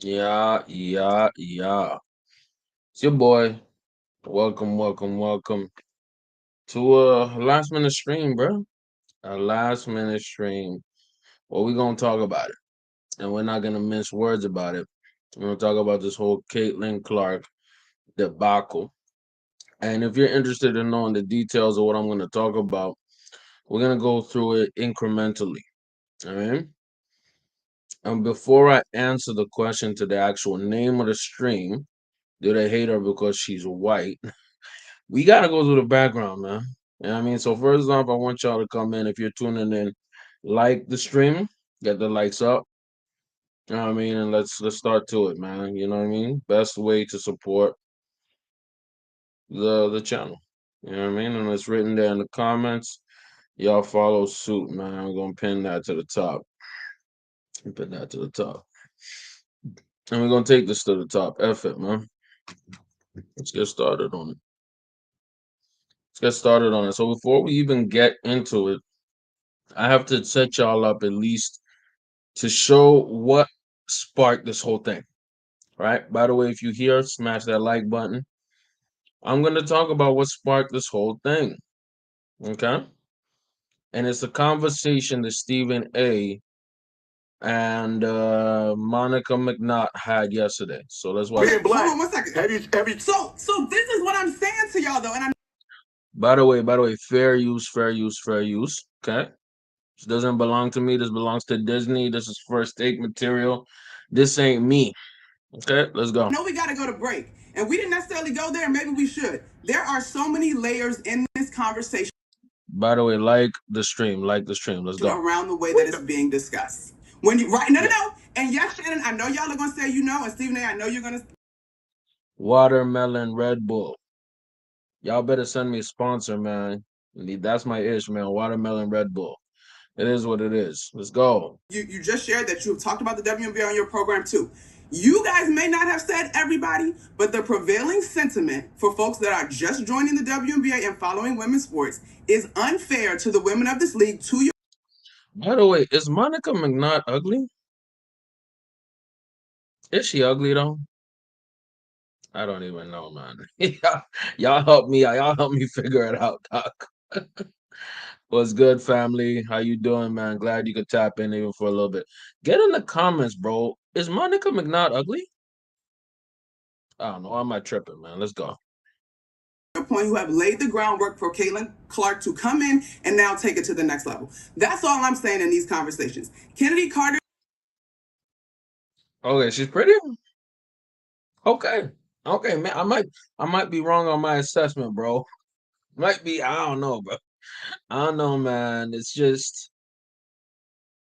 Yeah. It's your boy. Welcome to a last minute stream, bro. A last minute stream. Well, we're gonna talk about it, and we're not gonna mince words about it. We're gonna talk about this whole Caitlin Clark debacle. And if you're interested in knowing the details of what I'm gonna talk about, we're gonna go through it incrementally. All right. And before I answer the question to the actual name of the stream, do they hate her because she's white? We gotta go through the background, man. You know what I mean? So first off, I want y'all to come in. If you're tuning in, like the stream, get the likes up. You know what I mean? And let's start to it, man. You know what I mean? Best way to support the channel. You know what I mean? And it's written there in the comments. Y'all follow suit, man. I'm gonna pin that to the top. Pin that to the top. And we're gonna take this to the top. F it, man. Let's get started on it. So before we even get into it, I have to set y'all up at least to show what sparked this whole thing. Right? By the way, if you hear, smash that like button. I'm going to talk about what sparked this whole thing. Okay? And it's a conversation that Stephen A. and Monica McNaught had yesterday. So let's watch. Hold on 1 second. Have you? So this is what I'm saying to y'all though, and I'm. By the way, fair use. Okay? This doesn't belong to me. This belongs to Disney. This is first take material. This ain't me. Okay, let's go. I know we got to go to break, and we didn't necessarily go there. Maybe we should. There are so many layers in this conversation. By the way, like the stream. Let's go. Around the way that it's being discussed. When you no. And yes, Shannon, I know y'all are gonna say and Stephen A. I know you're gonna. Watermelon Red Bull. Y'all better send me a sponsor, man. That's my ish, man. Watermelon Red Bull. It is what it is. Let's go. You just shared that you have talked about the WNBA on your program too. You guys may not have said everybody, but the prevailing sentiment for folks that are just joining the WNBA and following women's sports is unfair to the women of this league. To your. By the way, is Monica McNaught ugly? Is she ugly though? I don't even know, man. Y'all help me. Y'all help me figure it out, Doc. What's good, family? How you doing, man? Glad you could tap in even for a little bit. Get in the comments, bro. Is Monica McNaught ugly? I don't know. I'm not tripping, man. Let's go. Point, who have laid the groundwork for Caitlin Clark to come in and now take it to the next level. That's all I'm saying in these conversations. Kennedy Carter. Okay, she's pretty. Okay, man. I might be wrong on my assessment, bro. Might be. I don't know, bro. I don't know, man. It's just.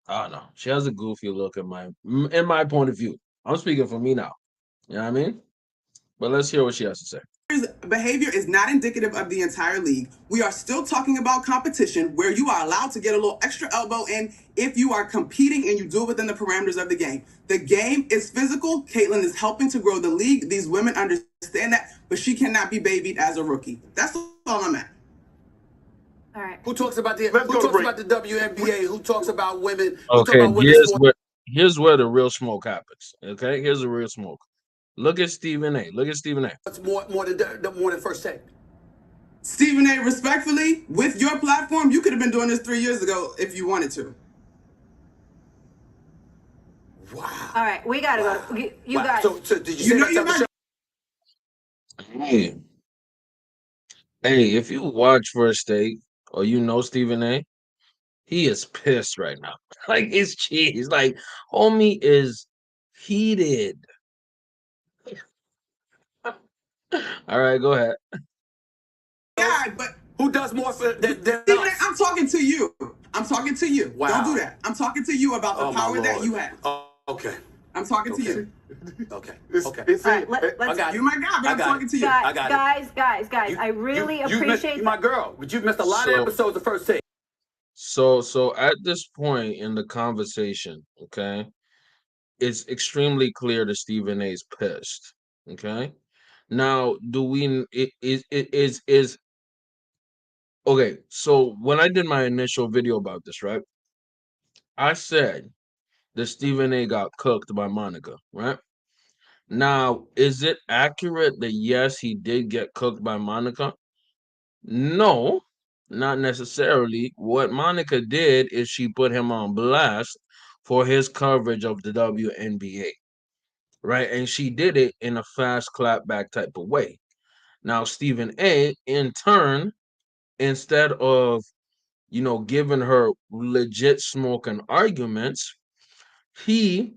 I don't know. She has a goofy look in my point of view. I'm speaking for me now. You know what I mean? But let's hear what she has to say. Behavior is not indicative of the entire league. We are still talking about competition where you are allowed to get a little extra elbow in if you are competing and you do it within the parameters of the game. The game is physical. Caitlin is helping to grow the league. These women understand that, but she cannot be babied as a rookie. That's all I'm at. All right. Who talks about the WNBA? Who talks about women? Okay, here's where the real smoke happens. Okay, here's the real smoke. Look at Stephen A. What's more than first take? Stephen A., respectfully, with your platform, you could have been doing this 3 years ago if you wanted to. Wow. All right, we gotta go. You guys. So did you say that? Hey, if you watch First Take or you know Stephen A., he is pissed right now. Like it's cheese. Like homie is heated. All right, go ahead. Yeah, but who does more than Stephen A., I'm talking to you. Wow. Don't do that. I'm talking to you about the power that you have. Okay. I'm talking to you. Okay. All right, let's. You're my guy, but I'm talking to you. Guys, I really appreciate my girl, but you've missed a lot of episodes of First Take. So at this point in the conversation, okay, it's extremely clear that Stephen A is pissed. Okay. Now, do we it is okay, so when I did my initial video about this, right? I said that Stephen A got cooked by Monica, right? Now, is it accurate that yes, he did get cooked by Monica? No, not necessarily. What Monica did is she put him on blast for his coverage of the WNBA, right? And she did it in a fast clapback type of way. Now, Stephen A, in turn, instead of giving her legit smoking arguments, he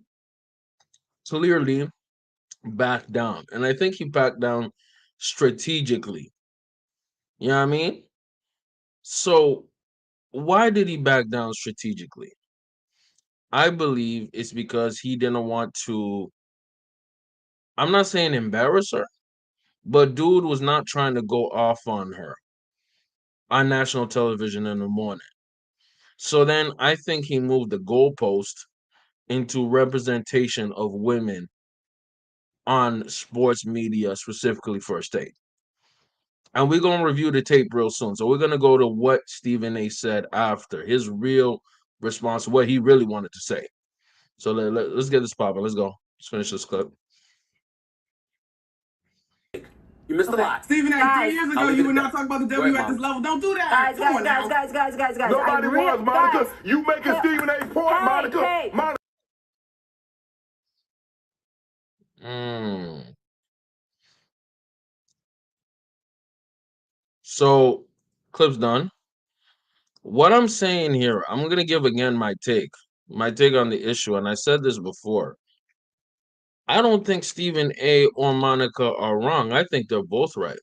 clearly backed down. And I think he backed down strategically. You know what I mean? So why did he back down strategically? I believe it's because he didn't want to, I'm not saying embarrass her, but dude was not trying to go off on her on national television in the morning. So then I think he moved the goalpost into representation of women on sports media, specifically First Take. And we're going to review the tape real soon. So we're going to go to what Stephen A said after his real response, what he really wanted to say. So let's get this popping. Let's go. Let's finish this clip. You missed a lot. Stephen A, 3 years ago, you were not talking about the W ahead, at this Mom. level. Don't do that. Guys. Nobody was, Monica. Guys. You making Stephen A point, Monica. Hey. Monica. So, clip's done. What I'm saying here, I'm going to give again my take on the issue. And I said this before. I don't think Stephen A or Monica are wrong. I think they're both right.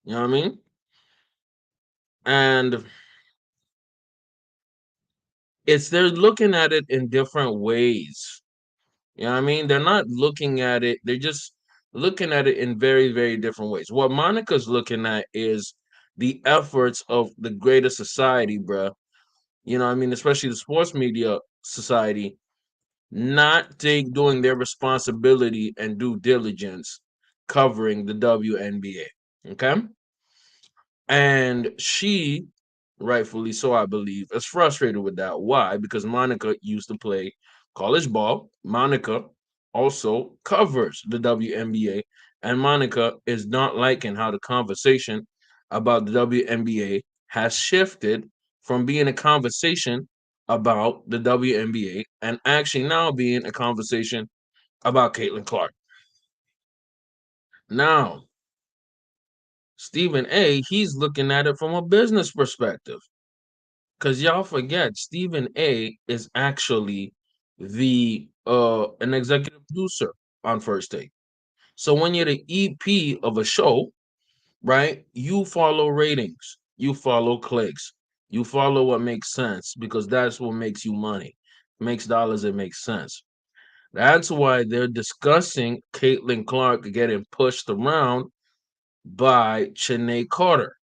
You know what I mean? And they're looking at it in different ways. You know what I mean? They're not looking at it, they're just looking at it in very, very different ways. What Monica's looking at is the efforts of the greater society, bruh. You know what I mean? Especially the sports media society, not doing their responsibility and due diligence covering the WNBA. Okay? And she, rightfully so, I believe, is frustrated with that. Why? Because Monica used to play college ball. Monica also covers the WNBA. And Monica is not liking how the conversation about the WNBA has shifted from being a conversation about the WNBA and actually now being a conversation about Caitlin Clark. Now, Stephen A, he's looking at it from a business perspective. Because y'all forget, Stephen A is actually an executive producer on First Take. So when you're the EP of a show, right, you follow ratings, you follow clicks, you follow what makes sense because that's what makes you money. It makes dollars, it makes sense. That's why they're discussing Caitlin Clark getting pushed around by Sinead Carter.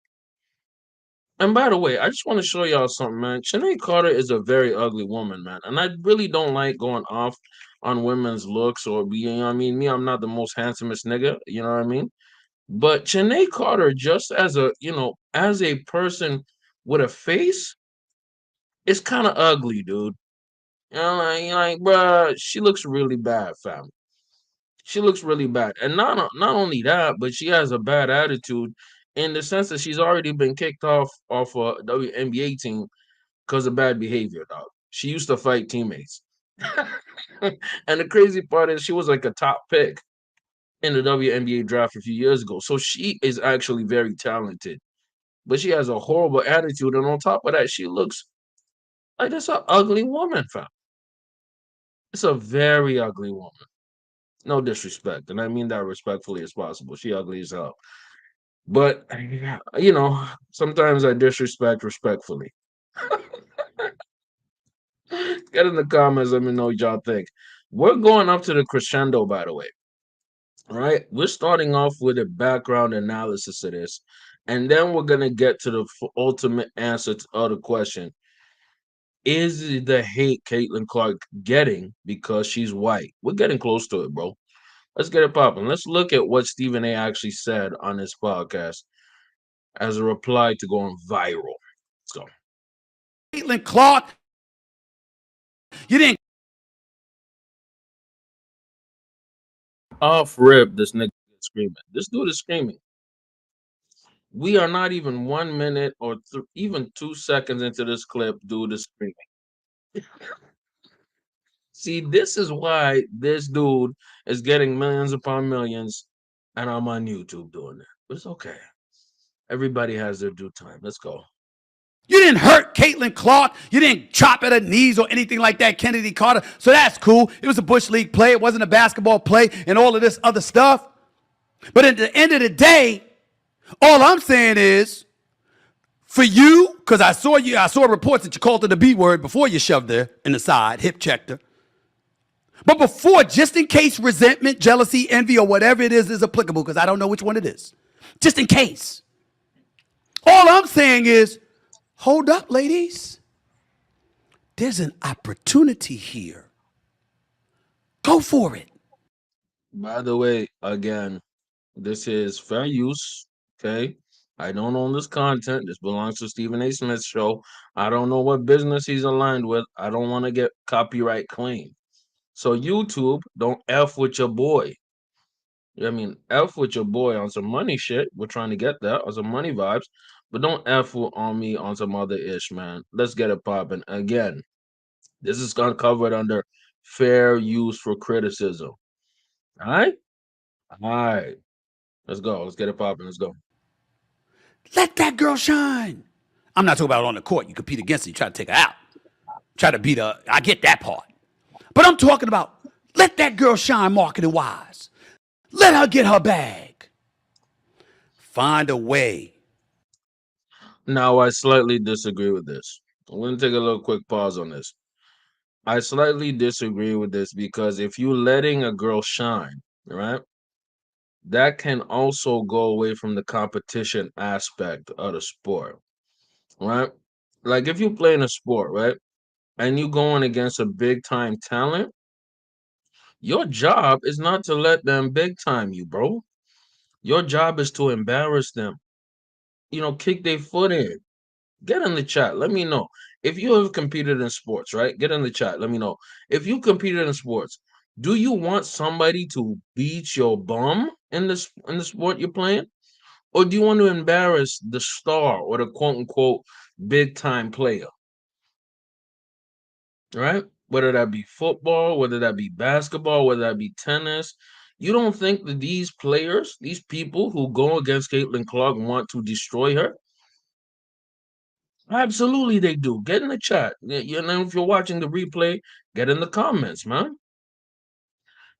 And by the way, I just want to show y'all something, man. Sinead Carter is a very ugly woman, man. And I really don't like going off on women's looks or being, you know what I mean? Me, I'm not the most handsomest nigga, you know what I mean? But Sinead Carter, just as as a person with a face, is kind of ugly, dude. Bruh, she looks really bad, fam. She looks really bad. And not only that, but she has a bad attitude in the sense that she's already been kicked off a WNBA team because of bad behavior, dog. She used to fight teammates. And the crazy part is she was like a top pick in the WNBA draft a few years ago. So she is actually very talented. But she has a horrible attitude. And on top of that, she looks like this an ugly woman, fam. It's a very ugly woman. No disrespect. And I mean that respectfully as possible. She ugly as hell. But, sometimes I disrespect respectfully. Get in the comments. Let me know what y'all think. We're going up to the crescendo, by the way. All right. We're starting off with a background analysis of this. And then we're going to get to the ultimate answer to the question. Is the hate Caitlin Clark getting because she's white? We're getting close to it, bro. Let's get it popping. Let's look at what Stephen A actually said on this podcast as a reply to going viral. Let's go. Caitlin Clark, you didn't Off rip, this nigga is screaming. This dude is screaming. We are not even 1 minute or even 2 seconds into this clip. Dude is screaming. See, this is why this dude is getting millions upon millions, and I'm on YouTube doing it. But it's okay. Everybody has their due time. Let's go. You didn't hurt Caitlin Clark. You didn't chop at her knees or anything like that, Kennedy Carter. So that's cool. It was a Bush League play. It wasn't a basketball play and all of this other stuff. But at the end of the day, all I'm saying is, for you, because I saw reports that you called her the B word before you shoved her in the side, hip checked her. But before, just in case resentment, jealousy, envy, or whatever it is applicable, because I don't know which one it is. Just in case. All I'm saying is, hold up, ladies. There's an opportunity here. Go for it. By the way, again, this is fair use. Okay. I don't own this content. This belongs to Stephen A. Smith's show. I don't know what business he's aligned with. I don't want to get copyright claim. So YouTube, don't F with your boy. I mean, F with your boy on some money shit. We're trying to get that on some money vibes. But don't F on me on some other ish, man. Let's get it popping. Again, this is covered under fair use for criticism. All right? All right. Let's go. Let's get it popping. Let's go. Let that girl shine. I'm not talking about on the court. You compete against her. You try to take her out. Try to beat her. I get that part. But I'm talking about let that girl shine marketing wise. Let her get her bag. Find a way. Now, I slightly disagree with this. I'm going to take a little quick pause on this. I slightly disagree with this because if you're letting a girl shine, right, that can also go away from the competition aspect of the sport, right? Like if you play in a sport, right, and you going against a big time talent, your job is not to let them big time you, bro. Your job is to embarrass them. Kick their foot in. Get in the chat. Let me know. If you have competed in sports, right? Get in the chat. Let me know. If you competed in sports, do you want somebody to beat your bum in the sport you're playing? Or do you want to embarrass the star or the quote unquote big time player? Right? Whether that be football, whether that be basketball, whether that be tennis. You don't think that these players, these people who go against Caitlin Clark want to destroy her? Absolutely, they do. Get in the chat. If you're watching the replay, get in the comments, man.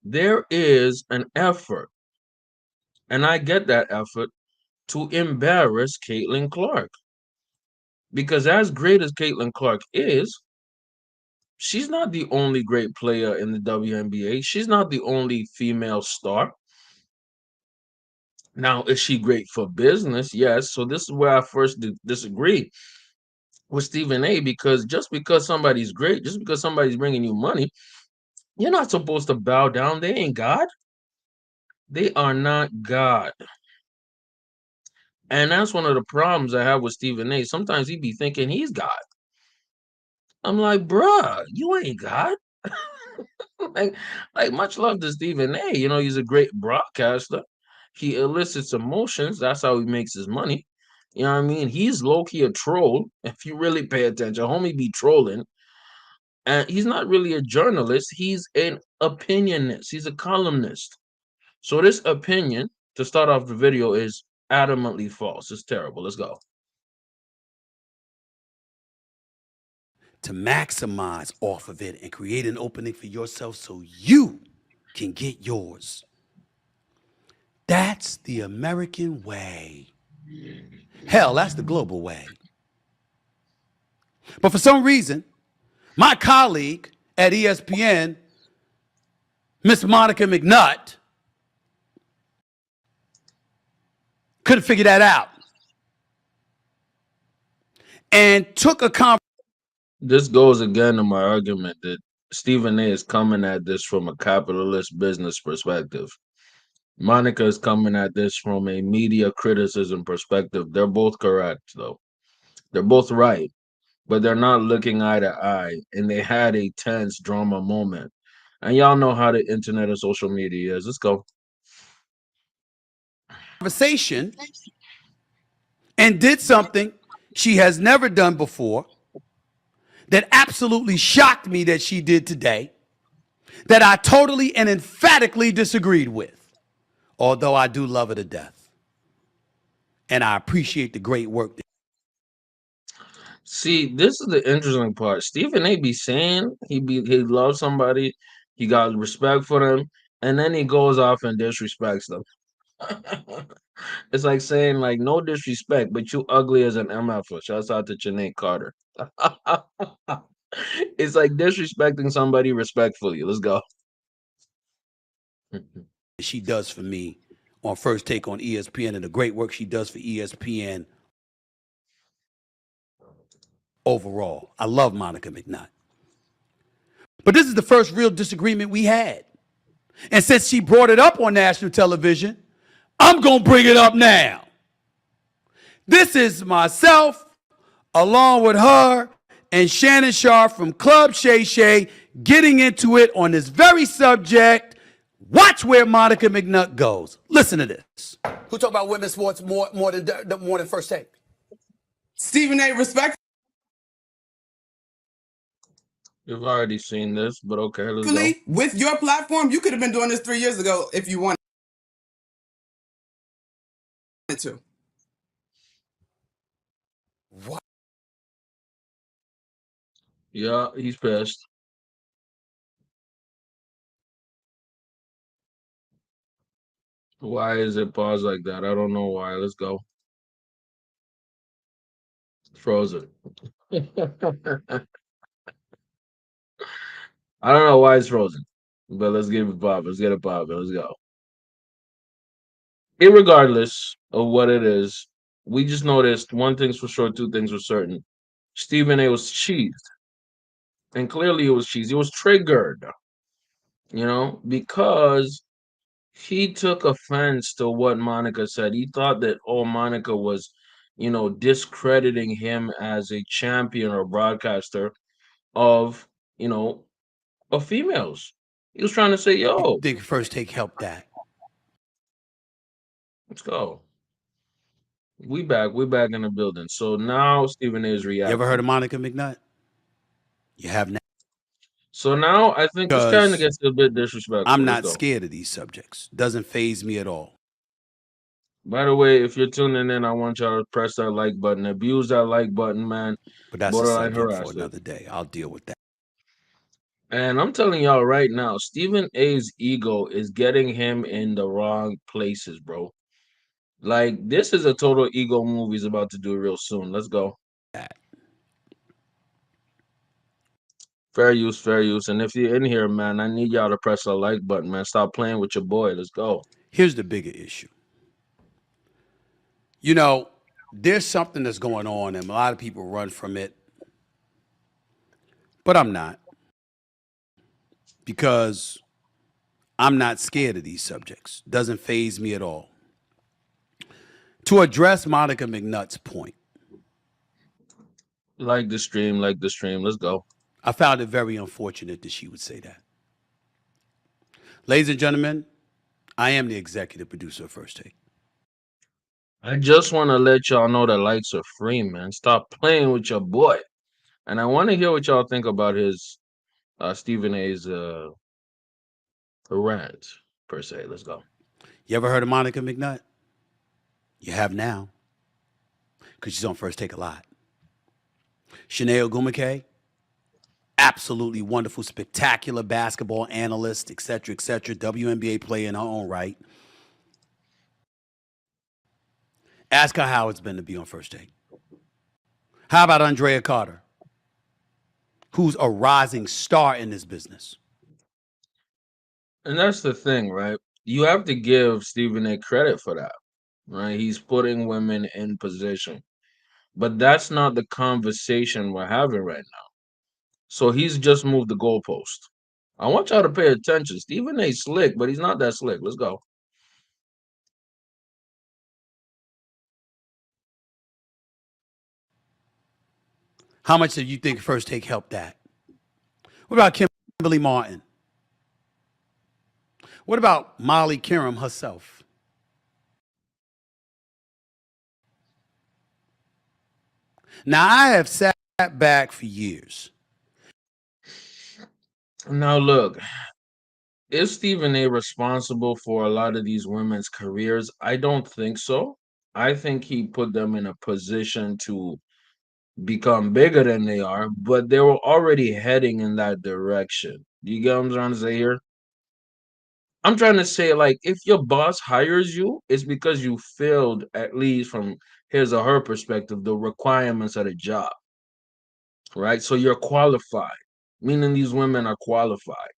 There is an effort, and I get that effort, to embarrass Caitlin Clark. Because as great as Caitlin Clark is, she's not the only great player in the WNBA. She's not the only female star. Now, is she great for business? Yes. So this is where I first disagree with Stephen A. Because just because somebody's great, just because somebody's bringing you money, you're not supposed to bow down. They ain't God. They are not God. And that's one of the problems I have with Stephen A. Sometimes he be thinking he's God. I'm like, bruh, you ain't God. like much love to Stephen A. He's a great broadcaster. He elicits emotions. That's how he makes his money. You know what I mean? He's low-key a troll. If you really pay attention, homie be trolling. And he's not really a journalist. He's an opinionist. He's a columnist. So this opinion, to start off the video, is adamantly false. It's terrible. Let's go. To maximize off of it and create an opening for yourself so you can get yours. That's the American way. Hell, that's the global way. But for some reason, my colleague at ESPN, Miss Monica McNutt, couldn't figure that out. And took a conversation. This goes again to my argument that Stephen A. is coming at this from a capitalist business perspective. Monica is coming at this from a media criticism perspective. They're both correct, though. They're both right, but they're not looking eye to eye. And they had a tense drama moment. And y'all know how the internet and social media is. Let's go. Conversation and did something she has never done before that absolutely shocked me that she did today, that I totally and emphatically disagreed with, although I do love her to death. And I appreciate the great work that See, this is the interesting part. Stephen A. be saying he loves somebody, he got respect for them, and then he goes off and disrespects them. It's like saying like no disrespect, but you ugly as an MFer. Shouts out to Janae Carter. It's like disrespecting somebody respectfully. Let's go. she does for me on First Take on ESPN and the great work she does for ESPN overall. I love Monica McNutt. But this is the first real disagreement we had. And since she brought it up on national television, I'm going to bring it up now. This is myself, along with her and Shannon Sharp from Club Shay Shay, getting into it on this very subject. Watch where Monica McNutt goes. Listen to this. Who talk about women's sports more than First Take? Stephen A. respectfully, You've already seen this, but okay, let's go. with your platform, you could have been doing this 3 years ago if you wanted to. What? Yeah, he's pissed. Why is it paused like that? I don't know why. Let's go. Frozen. I don't know why it's frozen, but let's give it pop. Let's get it popping. Let's go. Irregardless of what it is, we just noticed one thing's for sure, two things for certain. Stephen A was cheesed. And clearly it was cheesed. He was triggered, because he took offense to what Monica said. He thought that, oh, Monica was, discrediting him as a champion or broadcaster of, of females. He was trying to say, You yo, think First Take helped that? let's go. We back in the building. So now Stephen A is You ever heard reacting. of Monica McNutt? You have now. So now I think this kind of Because gets a bit disrespectful. I'm Let's not go. scared of these subjects. Doesn't faze me at all. By the way, if you're tuning in, I want y'all to press that like button. Abuse that like button, man. But that's a Borderline subject for harass it. another day. I'll deal with that. And I'm telling y'all right now, Stephen A's ego is getting him in the wrong places, bro. Like, this is a total ego move he's about to do real soon. Let's go. Fair use, fair use. And if you're in here, man, I need y'all to press the like button, man. Stop playing with your boy. Let's go. Here's the bigger issue. There's something that's going on, and a lot of people run from it. But I'm not. Because I'm not scared of these subjects. Doesn't faze me at all. To address Monica McNutt's point, Like the stream. Let's go. I found it very unfortunate that she would say that. Ladies and gentlemen, I am the executive producer of First Take. I just want to let y'all know that likes are free, man. Stop playing with your boy. And I want to hear what y'all think about his Stephen A's rant, per se. Let's go. You ever heard of Monica McNutt? You have now. Because she's on First Take a lot. Shanae Ogumake, absolutely wonderful, spectacular basketball analyst, etc., WNBA player in her own right. Ask her how it's been to be on First Take. How about Andrea Carter, who's a rising star in this business? And that's the thing, right? You have to give Stephen A credit for that, right? He's putting women in position. But that's not the conversation we're having right now. So he's just moved the goalpost. I want y'all to pay attention. Stephen A slick, but he's not that slick. Let's go. How much do you think First Take helped that? What about Kimberly Martin? What about Molly Kiram herself? Now, I have sat back for years. Now look, is Stephen A responsible for a lot of these women's careers? I don't think so. I think he put them in a position to become bigger than they are, but they were already heading in that direction. Do you get what I'm trying to say here? I'm trying to say, like, if your boss hires you, it's because you filled, at least from his or her perspective, the requirements of the job, right? So you're qualified, meaning these women are qualified,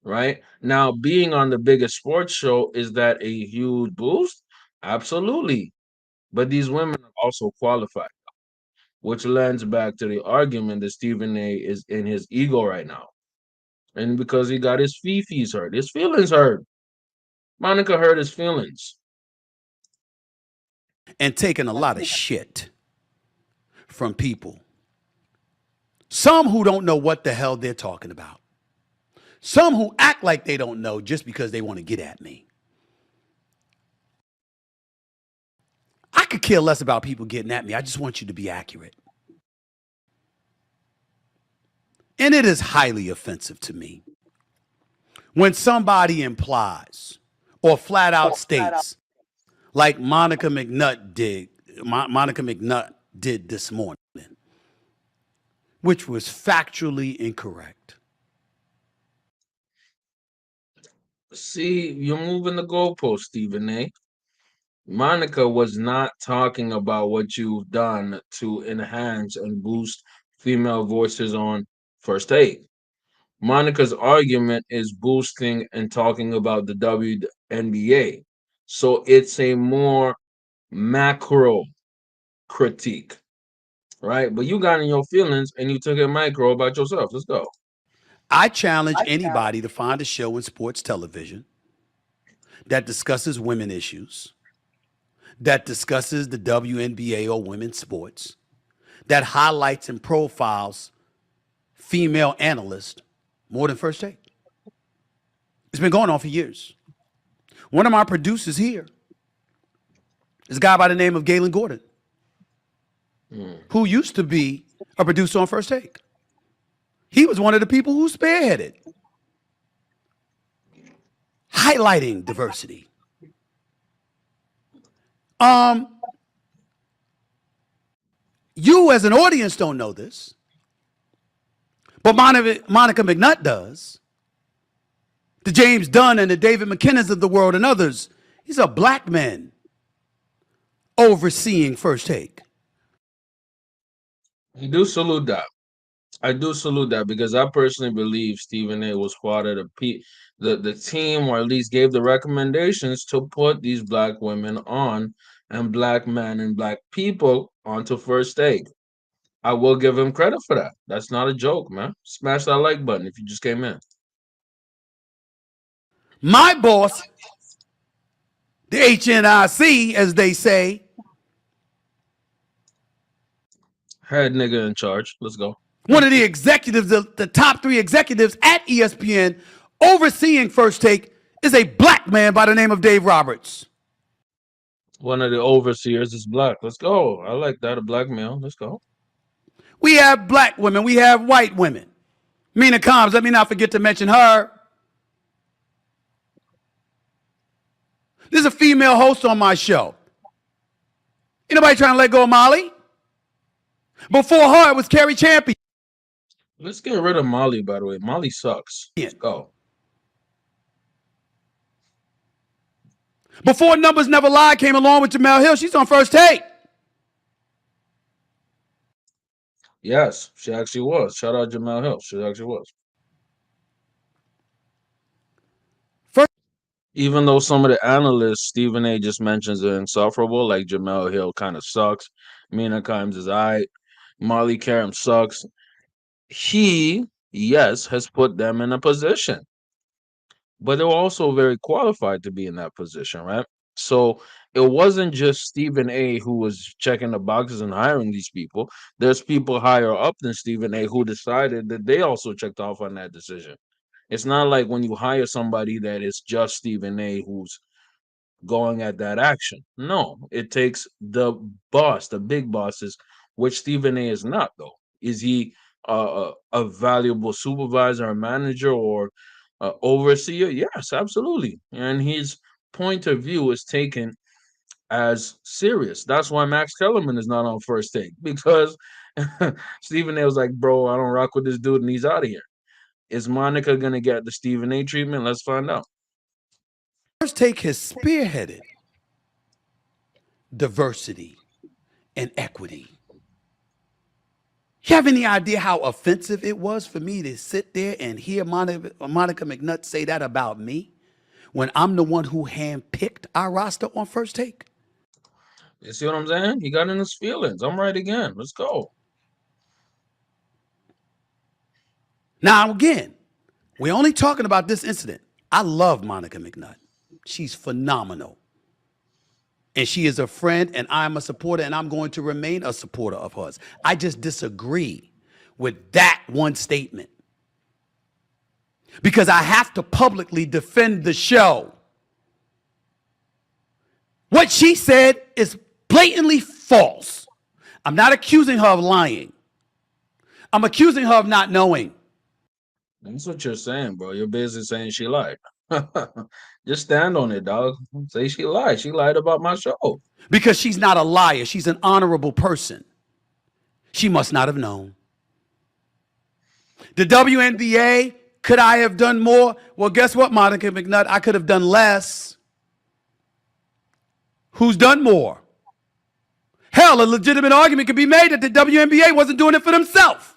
right? Now, being on the biggest sports show, is that a huge boost? Absolutely. But these women are also qualified, which lends back to the argument that Stephen A is in his ego right now. And because he got his fifis hurt, his feelings hurt. Monica hurt his feelings. And taking a lot of shit from people. Some who don't know what the hell they're talking about. Some who act like they don't know just because they want to get at me. I could care less about people getting at me. I just want you to be accurate. And it is highly offensive to me when somebody implies or flat out states, like Monica McNutt did this morning, which was factually incorrect. See, you're moving the goalpost, Stephen A. Monica was not talking about what you've done to enhance and boost female voices on First Take. Monica's argument is boosting and talking about the WNBA. So it's a more macro critique, right? But you got in your feelings and you took it micro about yourself. Let's go. I challenge anybody to find a show in sports television that discusses women issues, that discusses the WNBA or women's sports, that highlights and profiles female analysts more than First Take. It's been going on for years. One of my producers here is a guy by the name of Galen Gordon, who used to be a producer on First Take. He was one of the people who spearheaded highlighting diversity. You as an audience don't know this, but Monica McNutt does. The James Dunn and the David McKinnons of the world and others. These are black men overseeing First Take. I do salute that. I do salute that because I personally believe Stephen A was part of the team, or at least gave the recommendations to put these black women on and black men and black people onto First Take. I will give him credit for that. That's not a joke, man. Smash that like button if you just came in. My boss, the HNIC, as they say, Head nigga in charge. Let's go. one of the executives, the top 3 executives at ESPN overseeing First Take, is a black man by the name of Dave Roberts. One of the overseers is black. Let's go. I like that. A black male. Let's go. We have black women. We have white women. Mina Combs, let me not forget to mention her. There's a female host on my show. Anybody trying to let go of Molly? Before her, it was Carrie Champion. Let's get rid of Molly, by the way. Molly sucks. Let's go. Before Numbers Never Lie came along with Jamel Hill, she's on First Take. Yes, she actually was. Shout out Jamel Hill. She actually was. Even though some of the analysts Stephen A just mentions are insufferable, like Jamel Hill kind of sucks. Mina Kimes is alright. Molly Karam sucks. He, yes, has put them in a position. But they were also very qualified to be in that position, right? So it wasn't just Stephen A who was checking the boxes and hiring these people. There's people higher up than Stephen A who decided that they also checked off on that decision. It's not like when you hire somebody that is just Stephen A. who's going at that action. No, it takes the boss, the big bosses, which Stephen A. is not, though. Is he a valuable supervisor, a manager, or overseer? Yes, absolutely. And his point of view is taken as serious. That's why Max Kellerman is not on First Take, because Stephen A. was like, bro, I don't rock with this dude, and he's out of here. Is Monica going to get the Stephen A. treatment? Let's find out. First Take has spearheaded diversity and equity. You have any idea how offensive it was for me to sit there and hear Monica McNutt say that about me when I'm the one who handpicked our roster on First Take? You see what I'm saying? He got in his feelings. I'm right again. Let's go. Now, again, we're only talking about this incident. I love Monica McNutt. She's phenomenal. And she is a friend, and I'm a supporter, and I'm going to remain a supporter of hers. I just disagree with that one statement, because I have to publicly defend the show. What she said is blatantly false. I'm not accusing her of lying. I'm accusing her of not knowing. That's what you're saying, bro. You're basically saying she lied. Just stand on it, dog. Say she lied. She lied about my show. Because she's not a liar. She's an honorable person. She must not have known. The WNBA, could I have done more? Well, guess what, Monica McNutt? I could have done less. Who's done more? Hell, a legitimate argument could be made that the WNBA wasn't doing it for themselves.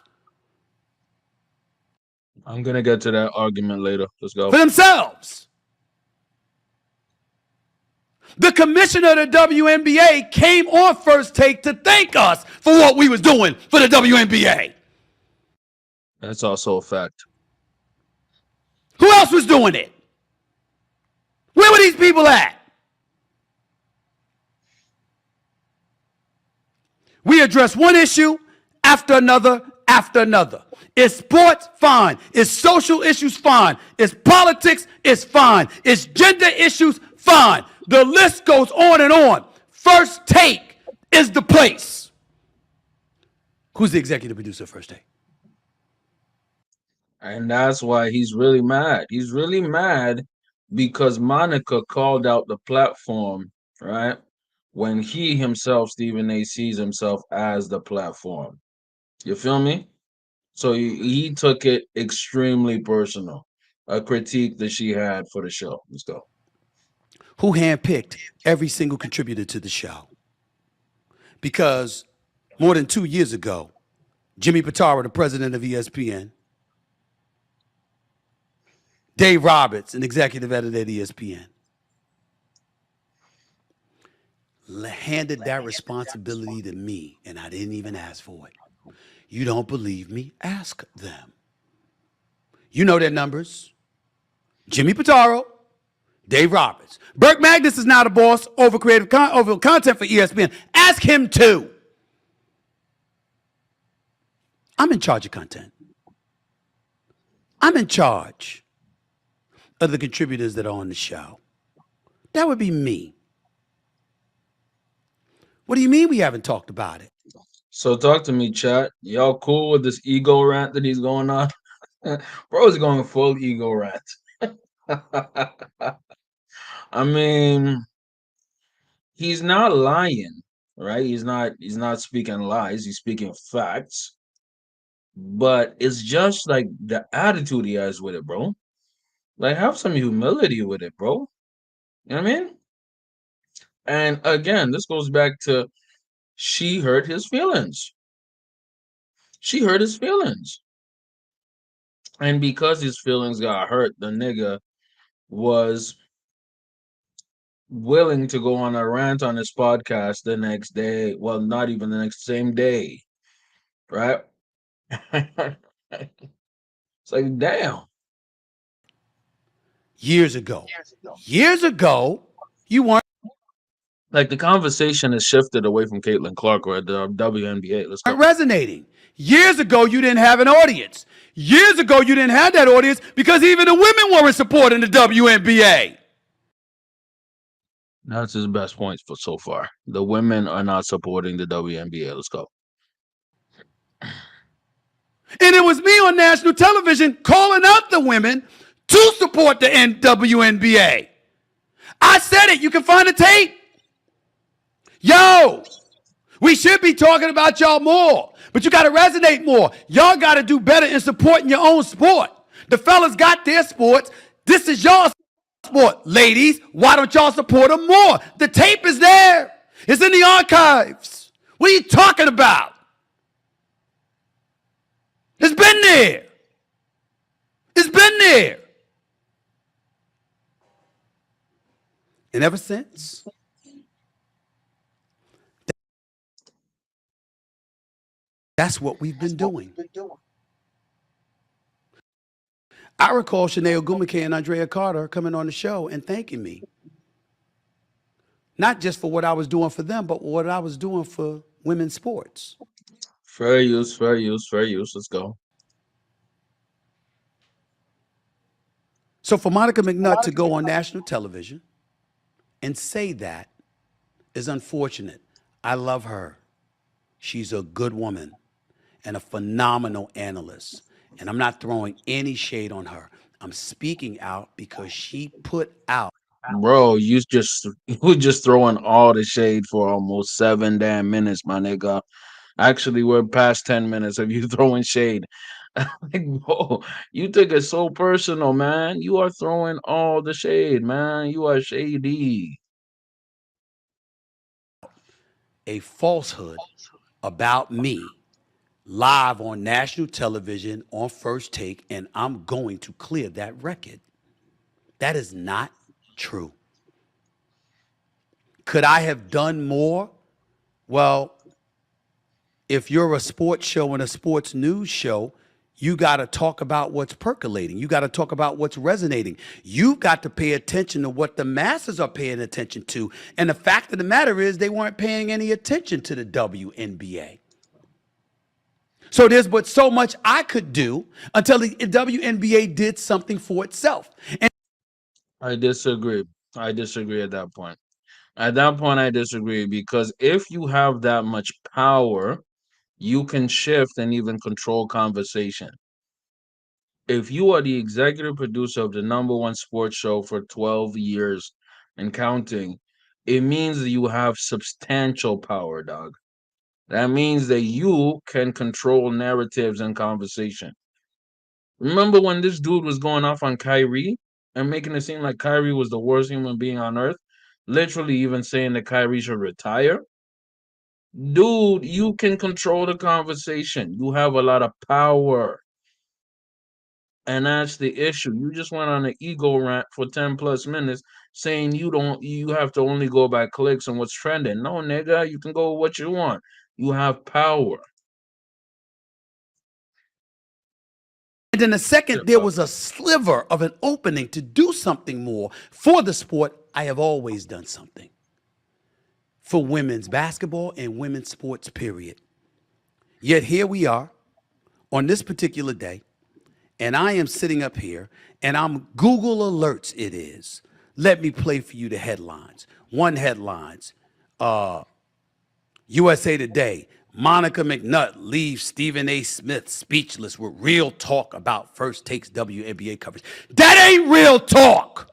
I'm going to get to that argument later. Let's go. For themselves. The commissioner of the WNBA came on First Take to thank us for what we was doing for the WNBA. That's also a fact. Who else was doing it? Where were these people at? We address one issue after another after another. Is sports? Fine. Is social issues? Fine. Is politics? It's fine. Is gender issues? Fine. The list goes on and on. First Take is the place. Who's the executive producer of First Take? And that's why he's really mad. He's really mad because Monica called out the platform, right? When he himself, Stephen A., sees himself as the platform. You feel me? So he took it extremely personal, a critique that she had for the show. Let's go. Who handpicked every single contributor to the show? Because more than 2 years ago, Jimmy Pitaro, the president of ESPN, Dave Roberts, an executive editor at ESPN, handed that responsibility to me, and I didn't even ask for it. You don't believe me? Ask them. You know their numbers. Jimmy Pitaro, Dave Roberts. Burke Magnus is now the boss over over content for ESPN. Ask him too. I'm in charge of content. I'm in charge of the contributors that are on the show. That would be me. What do you mean we haven't talked about it? So talk to me, chat. Y'all cool with this ego rant that he's going on? Bro is going full ego rant. I mean, he's not lying, right? He's not speaking lies. He's speaking facts. But it's just like the attitude he has with it, bro. Like, have some humility with it, bro. You know what I mean? And again, this goes back to she hurt his feelings. She hurt his feelings. And because his feelings got hurt, the nigga was willing to go on a rant on his podcast the next day. Well, not even the next same day. Right? It's like, damn. Years ago, you weren't. Like, the conversation has shifted away from Caitlin Clark or the WNBA. Let's go. Resonating. Years ago, you didn't have an audience. Years ago, you didn't have that audience because even the women weren't supporting the WNBA. That's his best points for so far. The women are not supporting the WNBA. Let's go. And it was me on national television calling out the women to support the WNBA. I said it. You can find the tape. Yo, we should be talking about y'all more, but you got to resonate more. Y'all got to do better in supporting your own sport. The fellas got their sports. This is y'all sport. Ladies, why don't y'all support them more? The tape is there. It's in the archives. What are you talking about? It's been there. It's been there. And ever since, that's what we've been doing. I recall Shanae Ogumake and Andrea Carter coming on the show and thanking me. Not just for what I was doing for them, but what I was doing for women's sports. Fair use, fair use, fair use. Let's go. So for Monica McNutt to go on national television and say that is unfortunate. I love her. She's a good woman and a phenomenal analyst. And I'm not throwing any shade on her. I'm speaking out because she put out. Bro, you just throwing all the shade for almost 7 damn minutes, my nigga. Actually, we're past 10 minutes of you throwing shade. Like, bro, you take it so personal, man. You are throwing all the shade, man. You are shady. A falsehood about me live on national television on First Take, and I'm going to clear that record. That is not true. Could I have done more? Well, if you're a sports show and a sports news show, you got to talk about what's percolating. You got to talk about what's resonating. You've got to pay attention to what the masses are paying attention to. And the fact of the matter is they weren't paying any attention to the WNBA. So there's but so much I could do until the WNBA did something for itself. And I disagree. I disagree at that point. At that point, I disagree because if you have that much power, you can shift and even control conversation. If you are the executive producer of the #1 sports show for 12 years and counting, it means that you have substantial power, dog. That means that you can control narratives and conversation. Remember when this dude was going off on Kyrie and making it seem like Kyrie was the worst human being on earth? Literally even saying that Kyrie should retire? Dude, you can control the conversation. You have a lot of power. And that's the issue. You just went on an ego rant for 10 plus minutes saying you have to only go by clicks and what's trending. No, nigga, you can go with what you want. You have power. in the second there was a sliver of an opening to do something more for the sport, I have always done something for women's basketball and women's sports, period. Yet here we are on this particular day, and I am sitting up here, and I'm Google Alerts it is. Let me play for you the headlines. One headlines, USA Today, Monica McNutt leaves Stephen A. Smith speechless with real talk about First Take's WNBA coverage. That ain't real talk.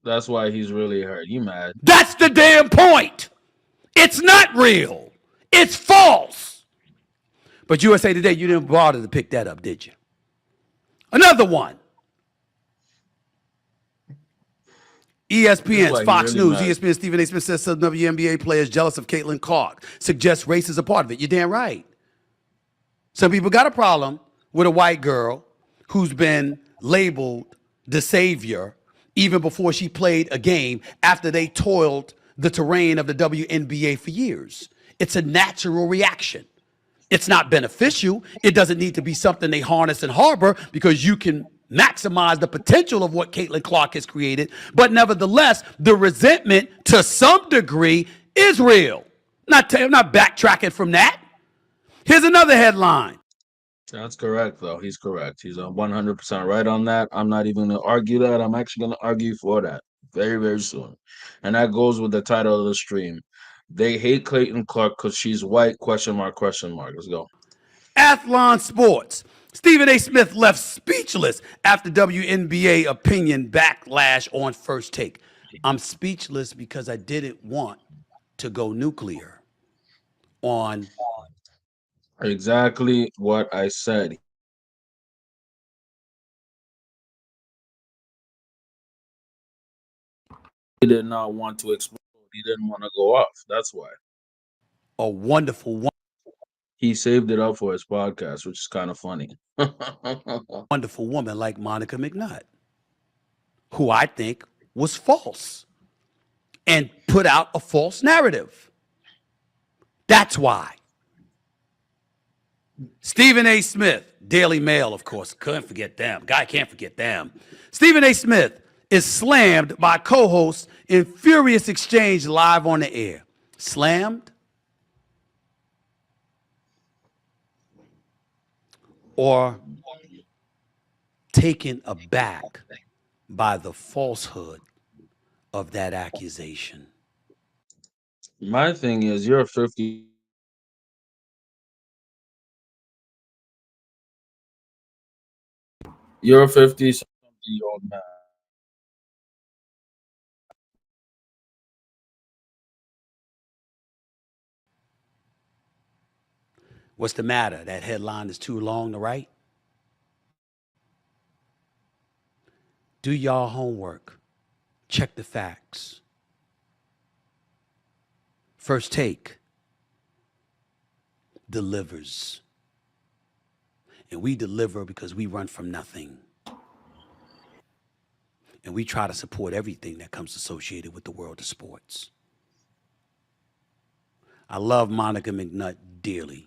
That's why he's really hurt. You mad? That's the damn point. It's not real. It's false. But USA Today, you didn't bother to pick that up, did you? Another one. ESPN's like Fox really News, mad. ESPN Stephen A. Smith says some WNBA players jealous of Caitlin Clark, suggests race is a part of it. You're damn right. Some people got a problem with a white girl who's been labeled the savior even before she played a game after they toiled the terrain of the WNBA for years. It's a natural reaction. It's not beneficial. It doesn't need to be something they harness and harbor because you can maximize the potential of what Caitlin Clark has created. But nevertheless, the resentment to some degree is real. I'm not backtracking from that. Here's another headline. That's correct, though. He's correct. He's 100% right on that. I'm not even going to argue that. I'm actually going to argue for that very, very soon. And that goes with the title of the stream. They hate Clayton Clark because she's white, question mark, question mark. Let's go. Athlon Sports. Stephen A. Smith left speechless after WNBA opinion backlash on First Take. I'm speechless because I didn't want to go nuclear on Exactly what I said. He did not want to explode. He didn't want to go off. That's why. a wonderful, He saved it up for his podcast, which is kind of funny. wonderful woman like Monica McNutt, who I think was false and put out a false narrative. That's why. Stephen A. Smith, Daily Mail, of course. Couldn't forget them. Guy can't forget them. Stephen A. Smith is slammed by co-hosts in furious exchange live on the air. Slammed or taken aback by the falsehood of that accusation? My thing is, you're 50. You're a 50-something-year-old man. What's the matter? That headline is too long to write? Do y'all homework. Check the facts. First Take delivers. And we deliver because we run from nothing. And we try to support everything that comes associated with the world of sports. I love Monica McNutt dearly.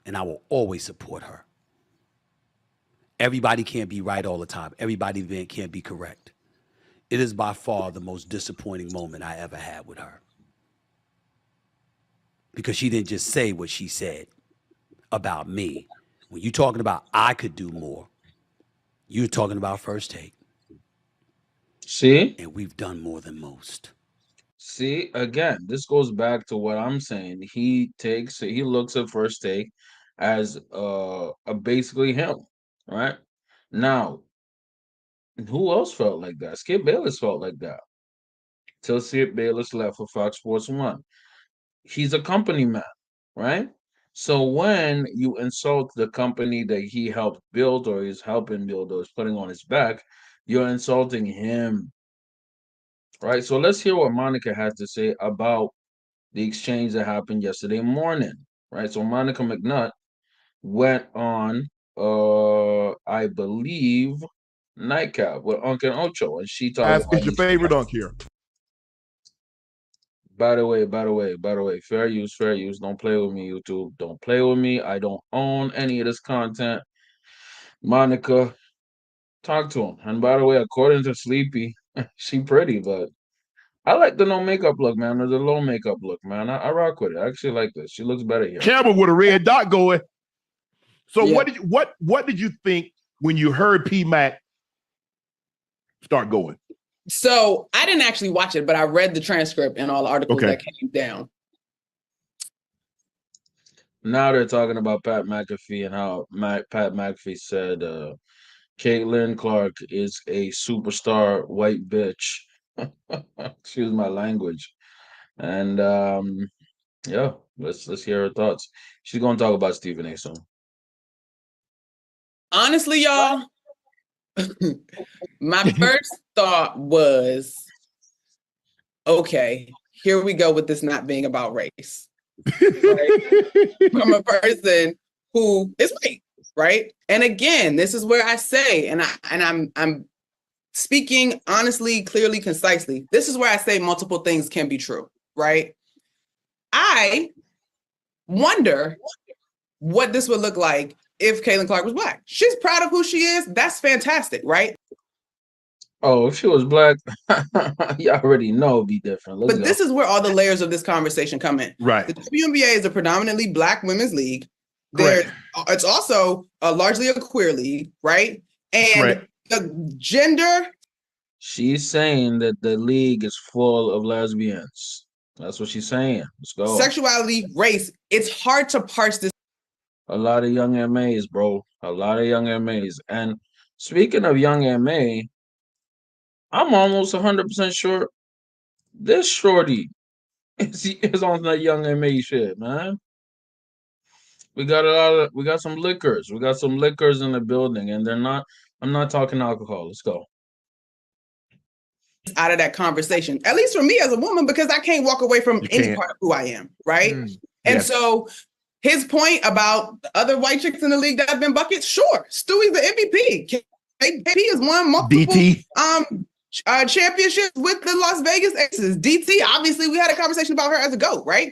And I will always support her. Everybody can't be right all the time. Everybody can't be correct. It is by far the most disappointing moment I ever had with her. Because she didn't just say what she said about me. When you're talking about I could do more, you're talking about First Take. See? And we've done more than most. See, again, this goes back to what I'm saying. He looks at First Take as basically him, right? Now, who else felt like that? Skip Bayless felt like that. Till Skip Bayless left for Fox Sports 1. He's a company man, right? So when you insult the company that he helped build or is helping build or is putting on his back, you're insulting him, right? So let's hear what Monica has to say about the exchange that happened yesterday morning, right? So Monica McNutt went on, I believe, Nightcap with Uncle Ocho, and she talked Ask about is your favorite unk here. By the way, fair use, fair use. Don't play with me, YouTube. Don't play with me. I don't own any of this content. Monica, talk to him. And by the way, according to Sleepy, she pretty, but I like the no makeup look, man. Or the low makeup look, man. I rock with it. I actually like this. She looks better here. Camera with a red dot going. So Yeah. what did you think when you heard P Mac start going? So I didn't actually watch it, but I read the transcript and all the articles that came down. Now they're talking about Pat McAfee and how Pat McAfee said Caitlin Clark is a superstar white bitch. Excuse my language. And yeah, let's hear her thoughts. She's gonna talk about Stephen A. soon. Honestly, y'all, my first thought was, okay, here we go with this not being about race. Right? From a person who is white, right? And again, this is where I say, and I'm speaking honestly, clearly, concisely. This is where I say multiple things can be true, right? I wonder what this would look like if Caitlin Clark was black. She's proud of who she is. That's fantastic, right? Oh, if she was black, you already know it'd be different. Let's But go. this is where all the layers of this conversation come in. Right. The WNBA is a predominantly black women's league. Correct. It's also largely a queer league, right? And Correct. the gender. She's saying that the league is full of lesbians. That's what she's saying. Let's go. Sexuality, race. It's hard to parse this. A lot of young MAs, bro. A lot of young MAs. And speaking of young MA, I'm almost 100% sure this shorty is on that young MA shit, man. We got some liquors. We got some liquors in the building, and I'm not talking alcohol. Let's go. Out of that conversation, at least for me as a woman, because I can't walk away from any part of who I am, right? And so his point about other white chicks in the league that have been buckets, sure, Stewie's the MVP. KP has won multiple championships with the Las Vegas Aces. DT, obviously, we had a conversation about her as a GOAT, right?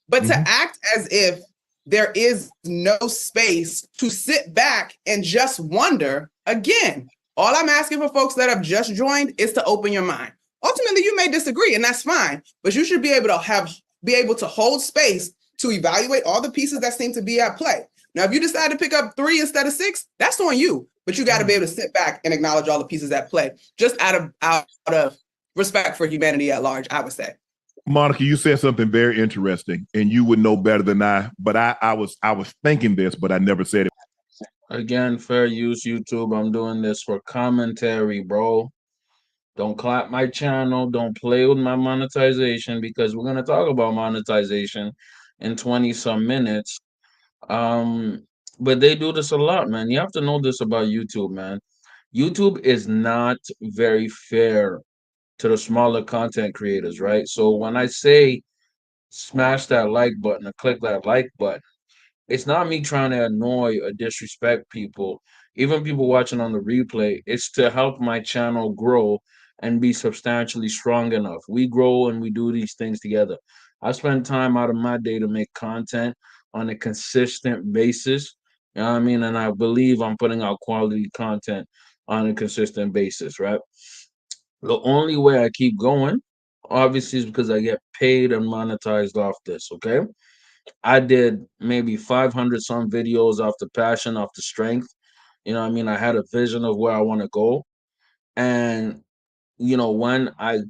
But to act as if there is no space to sit back and just wonder, again, all I'm asking for folks that have just joined is to open your mind. Ultimately, you may disagree, and that's fine, but you should be able to hold space to evaluate all the pieces that seem to be at play. Now, if you decide to pick up 3 instead of 6, that's on you, but you got to be able to sit back and acknowledge all the pieces at play, just out of respect for humanity at large, I would say. Monica, you said something very interesting, and you would know better than I. But I was thinking this, but I never said it. Again, fair use YouTube. I'm doing this for commentary, bro. Don't clap my channel. Don't play with my monetization, because we're gonna talk about monetization in 20 some minutes. But they do this a lot, man. You have to know this about YouTube, man. YouTube is not very fair to the smaller content creators, right? So when I say smash that like button or click that like button, it's not me trying to annoy or disrespect people, even people watching on the replay. It's to help my channel grow and be substantially strong enough. We grow and we do these things together. I spend time out of my day to make content on a consistent basis. You know what I mean? And I believe I'm putting out quality content on a consistent basis, right? The only way I keep going, obviously, is because I get paid and monetized off this, okay? I did maybe 500 some videos off the passion, off the strength. You know what I mean? I had a vision of where I want to go. And when I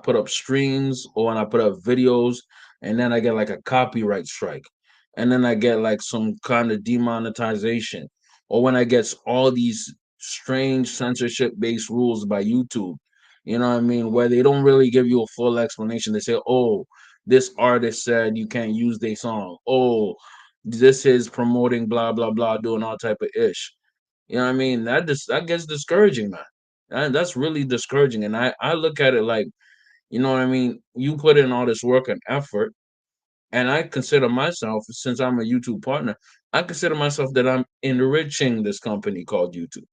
put up streams or when I put up videos and then I get like a copyright strike and then I get like some kind of demonetization, or when I get all these strange censorship based rules by YouTube, you know what I mean, where they don't really give you a full explanation. They say, oh, this artist said you can't use their song, oh, this is promoting blah blah blah, doing all type of ish. You know what I mean? That gets discouraging, man. That's really discouraging. And I look at it like, you know what I mean? You put in all this work and effort, and I consider myself, since I'm a YouTube partner, I consider myself that I'm enriching this company called YouTube.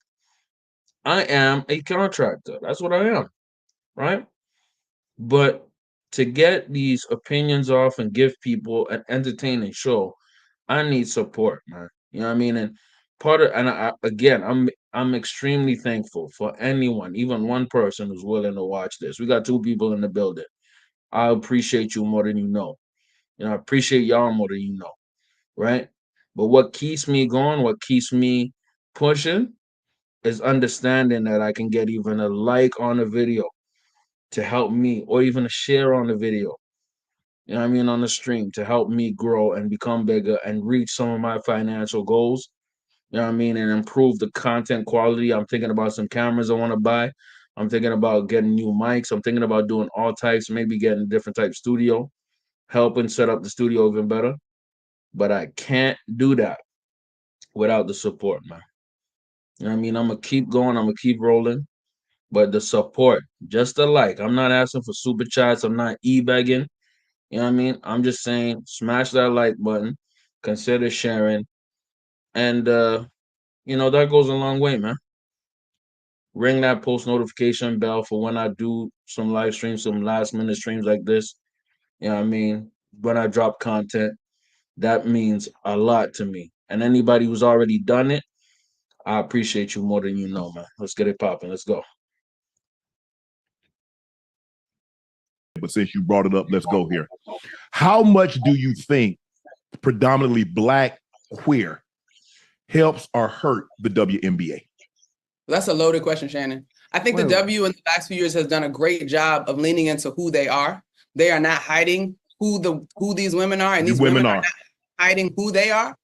I am a contractor. That's what I am, right? But to get these opinions off and give people an entertaining show, I need support, man. You know what I mean? And again, I'm extremely thankful for anyone, even one person who's willing to watch this. We got 2 people in the building. I appreciate you more than you know. I appreciate y'all more than you know, right? But what keeps me going, what keeps me pushing, is understanding that I can get even a like on a video to help me, or even a share on the video, you know what I mean, on the stream, to help me grow and become bigger and reach some of my financial goals, you know what I mean, and improve the content quality. I'm thinking about some cameras I want to buy. I'm thinking about getting new mics. I'm thinking about doing all types, maybe getting a different type studio, helping set up the studio even better. But I can't do that without the support, man. You know what I mean? I'm going to keep going. I'm going to keep rolling. But the support, just the like. I'm not asking for super chats. I'm not e-begging. You know what I mean? I'm just saying, smash that like button, consider sharing, and that goes a long way, man. Ring that post notification bell for when I do some live streams, some last minute streams like this. You know what I mean? When I drop content, that means a lot to me. And anybody who's already done it, I appreciate you more than you know, man. Let's get it popping. Let's go. but since you brought it up, let's go here. How much do you think predominantly Black queer helps or hurt the WNBA? That's a loaded question, Shannon. I think the W in the last few years has done a great job of leaning into who they are. They are not hiding who these women are, and these women are not hiding who they are.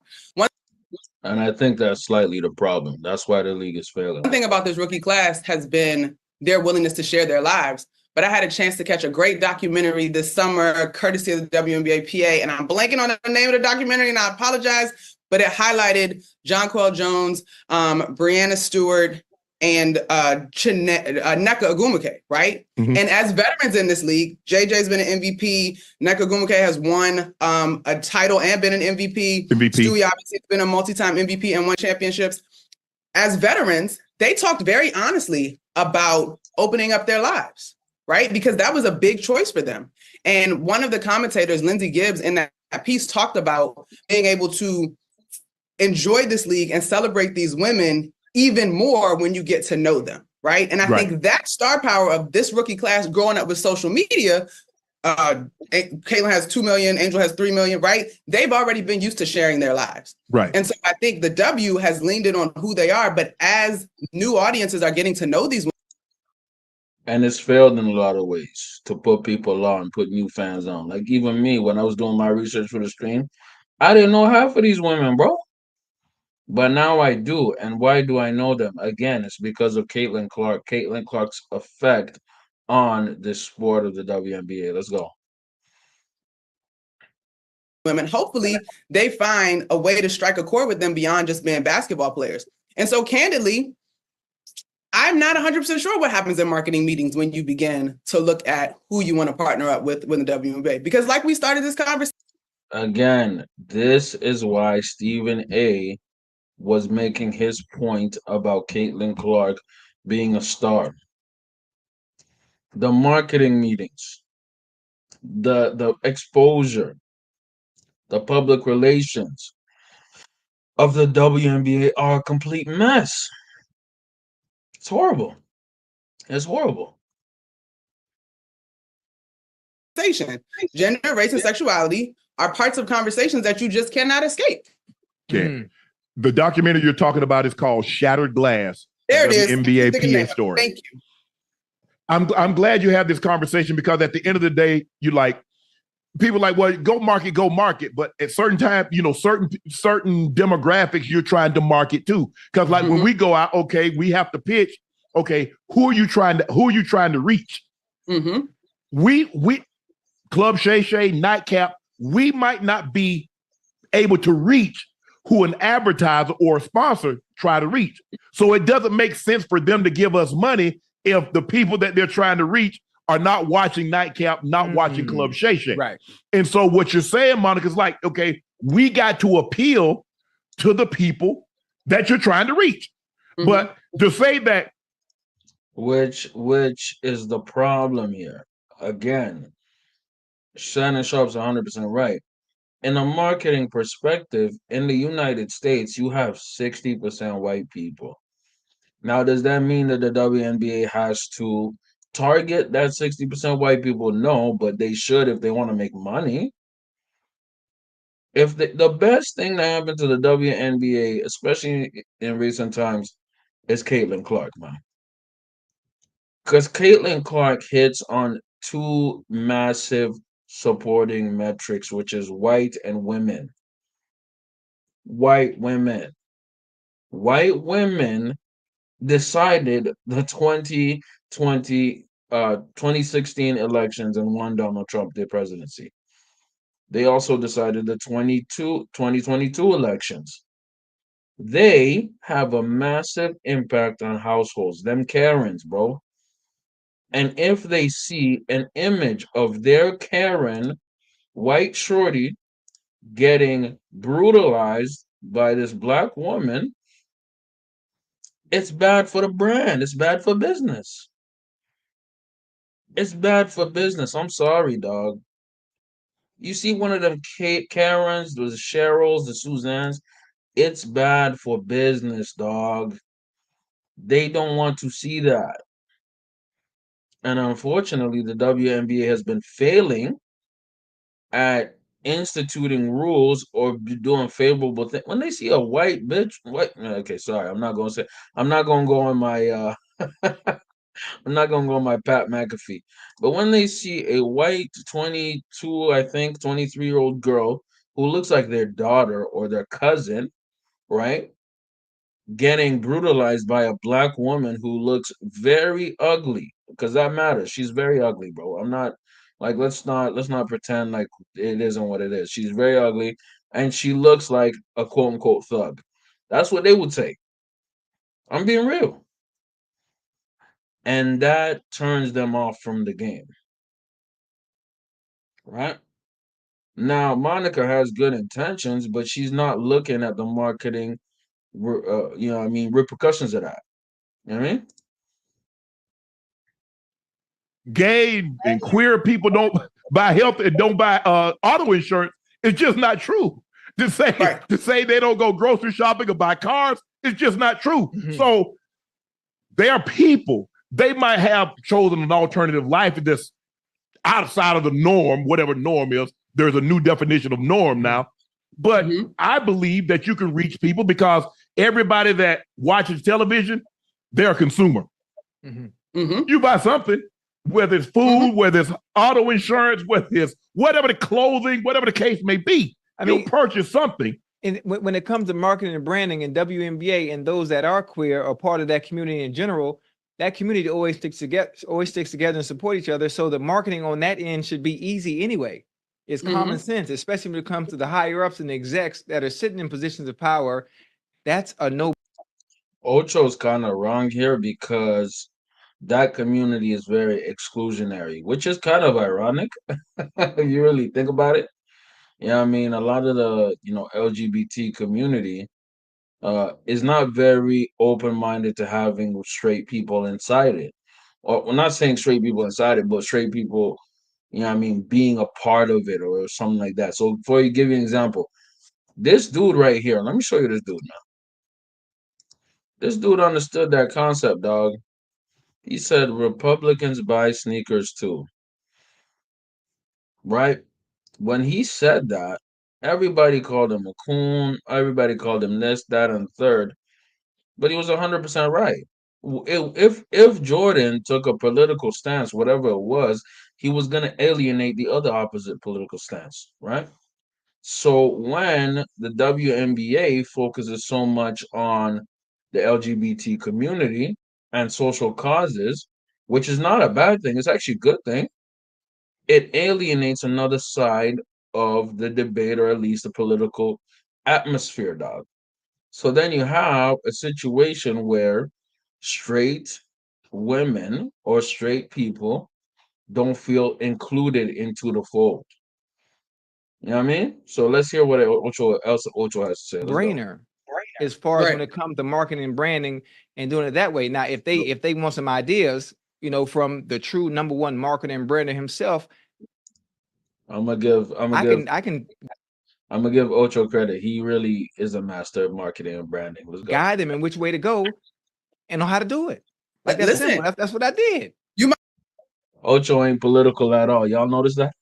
And I think that's slightly the problem. That's why the league is failing. One thing about this rookie class has been their willingness to share their lives. But I had a chance to catch a great documentary this summer, courtesy of the WNBA PA, and I'm blanking on the name of the documentary, and I apologize, but it highlighted Jonquel Jones, Breanna Stewart, and Nneka Ogwumike, right? Mm-hmm. And as veterans in this league, JJ's been an MVP. Nneka Ogwumike has won a title and been an MVP. Stewie obviously has been a multi-time MVP and won championships. As veterans, they talked very honestly about opening up their lives, right? Because that was a big choice for them. And one of the commentators, Lindsey Gibbs, in that piece talked about being able to enjoy this league and celebrate these women even more when you get to know them, right? And I think that star power of this rookie class growing up with social media, Caitlin has 2 million, Angel has 3 million, right? They've already been used to sharing their lives. Right. And so I think the W has leaned in on who they are, but as new audiences are getting to know these women. And it's failed in a lot of ways to put people on, put new fans on. Like even me, when I was doing my research for the stream, I didn't know half of these women, bro. But now I do. And why do I know them? Again, it's because of Caitlin Clark. Caitlin Clark's effect on the sport of the WNBA. Let's go. Women, hopefully they find a way to strike a chord with them beyond just being basketball players. And so candidly, I'm not 100% sure what happens in marketing meetings when you begin to look at who you want to partner up with the WNBA. Because like we started this conversation. Again, this is why Stephen A. was making his point about Caitlin Clark being a star. The marketing meetings, the exposure, the public relations of the WNBA are a complete mess. It's horrible. It's horrible. Gender, race, and sexuality are parts of conversations that you just cannot escape. Okay. Mm. The documentary you're talking about is called Shattered Glass. There it is. NBA PA story. Thank you. I'm glad you have this conversation because at the end of the day, you like people like, well, go market. But at certain time, certain demographics you're trying to market to. Because like when we go out, okay, we have to pitch. Okay, who are you trying to reach? Mm-hmm. We Club Shay Shay, Nightcap, we might not be able to reach who an advertiser or a sponsor try to reach. So it doesn't make sense for them to give us money if the people that they're trying to reach are not watching Nightcap, not watching Club Shay Shay. Right. And so what you're saying, Monica, is like, okay, we got to appeal to the people that you're trying to reach. Mm-hmm. But to say that. Which is the problem here. Again, Shannon Sharp's 100% right. In a marketing perspective, in the United States, you have 60% white people. Now, does that mean that the WNBA has to target that 60% white people? No, but they should if they want to make money. If the best thing that happened to the WNBA, especially in recent times, is Caitlin Clark, man. Because Caitlin Clark hits on two massive supporting metrics, which is white and women. White women decided the 2016 elections and won Donald Trump the presidency. They also decided the 2022 elections. They have a massive impact on households, them Karens, bro. And if they see an image of their Karen, white shorty, getting brutalized by this black woman, it's bad for the brand. It's bad for business. It's bad for business. I'm sorry, dog. You see one of them Karens, the Cheryls, the Suzannes, it's bad for business, dog. They don't want to see that. And unfortunately, the WNBA has been failing at instituting rules or doing favorable things. When they see a white bitch, okay, sorry, I'm not gonna say. I'm not gonna go on my. I'm not gonna go on my Pat McAfee. But when they see a white 22, I think 23-year-old girl who looks like their daughter or their cousin, right, getting brutalized by a black woman who looks very ugly, because that matters. She's very ugly, bro. I'm not like let's not pretend like it isn't what it is. She's very ugly and she looks like a quote unquote thug. That's what they would say. I'm being real. And that turns them off from the game. Right? Now, Monica has good intentions, but she's not looking at the marketing repercussions of that. You know what I mean? Gay and queer people don't buy health and don't buy auto insurance. It's just not true. To say they don't go grocery shopping or buy cars, it's just not true. Mm-hmm. So they are people. They might have chosen an alternative life that's outside of the norm, whatever norm is. There's a new definition of norm now. But I believe that you can reach people because everybody that watches television, they're a consumer. You buy something, whether it's food, whether it's auto insurance, whether it's whatever the clothing, whatever the case may be. I mean, purchase something. And when it comes to marketing and branding and WNBA and those that are queer or part of that community in general, that community always sticks together and support each other. So the marketing on that end should be easy anyway. It's common sense, especially when it comes to the higher ups and the execs that are sitting in positions of power. That's a no. Ocho's kind of wrong here because that community is very exclusionary, which is kind of ironic if you really think about it. Yeah, I mean, a lot of the LGBT community is not very open-minded to having straight people inside it. Or we're not saying straight people inside it, but straight people, being a part of it or something like that. So for you, give you an example, this dude right here, let me show you this dude now. This dude understood that concept, dog. He said Republicans buy sneakers too. Right? When he said that, everybody called him a coon. Everybody called him this, that, and third. But he was 100% right. If Jordan took a political stance, whatever it was, he was going to alienate the other opposite political stance, right? So when the WNBA focuses so much on the LGBT community and social causes, which is not a bad thing, it's actually a good thing, it alienates another side of the debate, or at least the political atmosphere, dog. So then you have a situation where straight women or straight people don't feel included into the fold. You know what I mean? So let's hear what Ocho has to say. Brainer. As far as when it comes to marketing and branding and doing it that way. Now, if they want some ideas, from the true number one marketer and brander himself, I'm gonna give Ocho credit. He really is a master of marketing and branding. Let's go. Guide them in which way to go and know how to do it. Like that's simple. That's what I did. Ocho ain't political at all. Y'all notice that?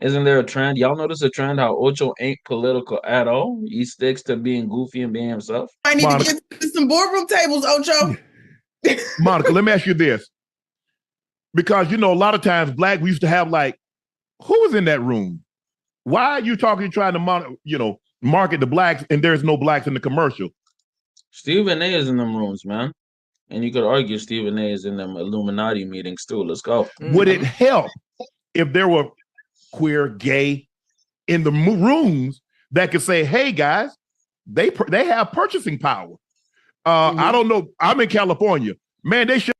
Isn't there a trend? Y'all notice a trend how Ocho ain't political at all? He sticks to being goofy and being himself. I need to get to some boardroom tables, Ocho. Monica, let me ask you this. Because, a lot of times black, we used to have who was in that room? Why are you trying to, market the blacks and there's no blacks in the commercial? Stephen A is in them rooms, man. And you could argue Stephen A is in them Illuminati meetings too. Let's go. Would it help if there were queer, gay in the rooms that could say, hey, guys, they have purchasing power? I don't know. I'm in California. Man, they should.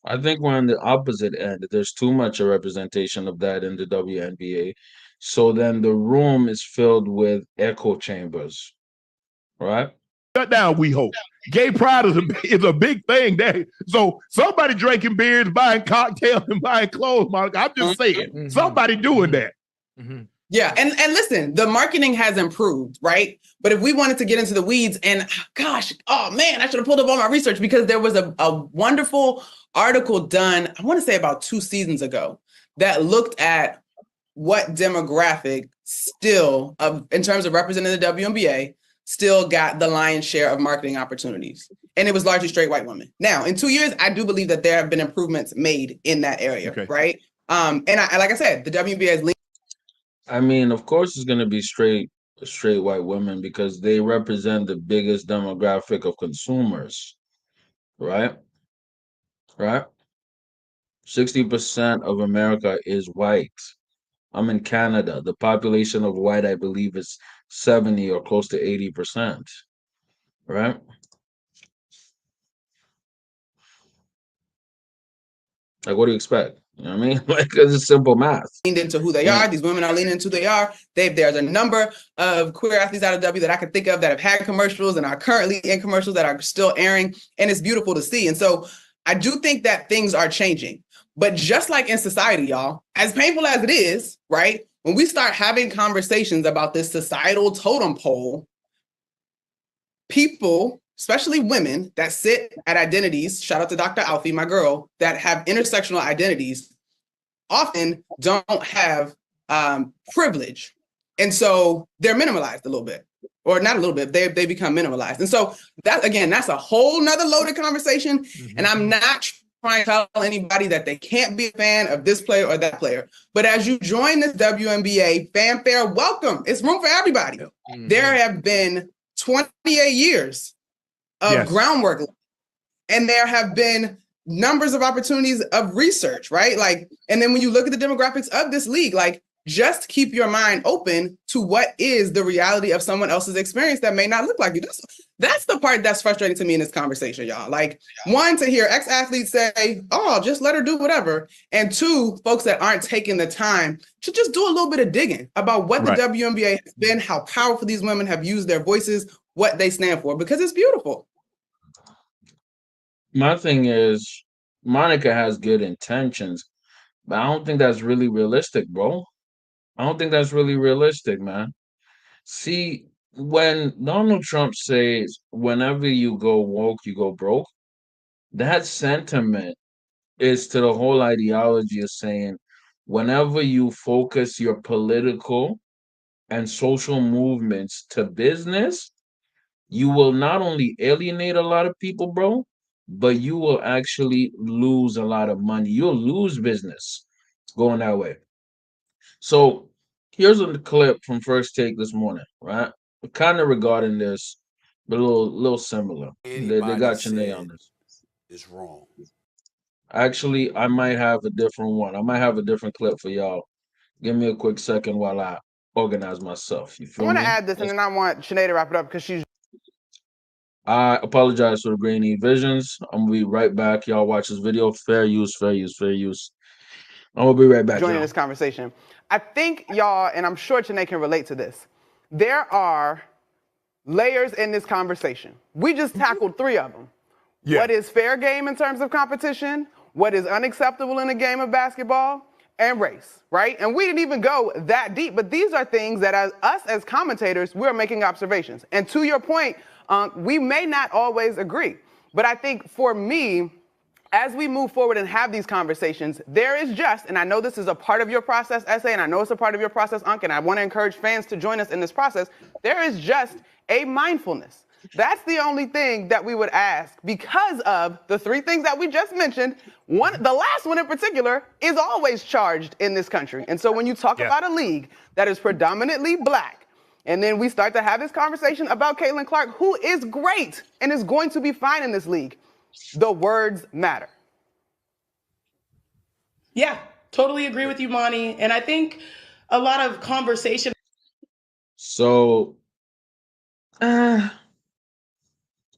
I think we're on the opposite end. There's too much a representation of that in the WNBA. So then the room is filled with echo chambers, right? Shut down, we hope. Gay pride is a big thing. So somebody drinking beers, buying cocktails, and buying clothes, Monica. I'm just saying, somebody doing that. Yeah, and listen, the marketing has improved, right? But if we wanted to get into the weeds, and gosh, oh man, I should have pulled up all my research because there was a wonderful article done, I want to say about 2 seasons ago, that looked at what demographic still, in terms of representing the WNBA, still got the lion's share of marketing opportunities. And it was largely straight white women. Now, in 2 years, I do believe that there have been improvements made in that area, right? And like I said, the WNBA is leaning. I mean, of course, it's gonna be straight white women because they represent the biggest demographic of consumers, right? Right? 60% of America is white. I'm in Canada. The population of white, I believe, is 70 or close to 80%, right? Like, what do you expect? You know what I mean? Like, it's simple math. Leaned into who they are. These women are leaning into who they are. There's a number of queer athletes out of W that I can think of that have had commercials and are currently in commercials that are still airing. And it's beautiful to see. And so I do think that things are changing. But just like in society, y'all, as painful as it is, right? When we start having conversations about this societal totem pole, people, especially women that sit at identities, shout out to Dr. Alfie, my girl, that have intersectional identities, often don't have privilege. And so they're minimalized a little bit, or not a little bit, they become minimalized. And so that, again, that's a whole nother loaded conversation. And I'm not trying to tell anybody that they can't be a fan of this player or that player. But as you join this WNBA fanfare, welcome. It's room for everybody. There have been 28 years of groundwork, and there have been numbers of opportunities of research, right? Like, and then when you look at the demographics of this league, like, just keep your mind open to what is the reality of someone else's experience that may not look like you. That's the part that's frustrating to me in this conversation, y'all. Like, one, to hear ex-athletes say, oh, just let her do whatever. And two, folks that aren't taking the time to just do a little bit of digging about what the WNBA has been, how powerful these women have used their voices, what they stand for, because it's beautiful. My thing is, Monica has good intentions, but I don't think that's really realistic, bro. I don't think that's really realistic, man. See, when Donald Trump says, whenever you go woke, you go broke, that sentiment is to the whole ideology of saying, whenever you focus your political and social movements to business, you will not only alienate a lot of people, bro, but you will actually lose a lot of money. You'll lose business going that way. So here's a clip from First Take this morning, right? Kind of regarding this, but a little similar. They got Chanae on this. It's wrong. Actually, I might have a different one. I might have a different clip for y'all. Give me a quick second while I organize myself. You feel me? I want to add this, and then I want Chanae to wrap it up because she's. I apologize for the grainy visions. I'm gonna be right back. Y'all watch this video. Fair use, fair use, fair use. I'm gonna be right back. Joining this conversation. I think y'all, and I'm sure Chanae can relate to this, there are layers in this conversation. We just tackled 3 of them. Yeah. What is fair game in terms of competition? What is unacceptable in a game of basketball? And race, right? And we didn't even go that deep, but these are things that as commentators, we're making observations. And to your point, we may not always agree, but I think for me, as we move forward and have these conversations, there is just, and I know this is a part of your process, SA, and I know it's a part of your process, Unc, and I want to encourage fans to join us in this process, there is just a mindfulness. That's the only thing that we would ask because of the 3 things that we just mentioned. The last one in particular is always charged in this country. And so when you talk about a league that is predominantly black, and then we start to have this conversation about Caitlin Clark, who is great and is going to be fine in this league, the words matter. Yeah, totally agree with you, Monty. And I think a lot of conversation. So, a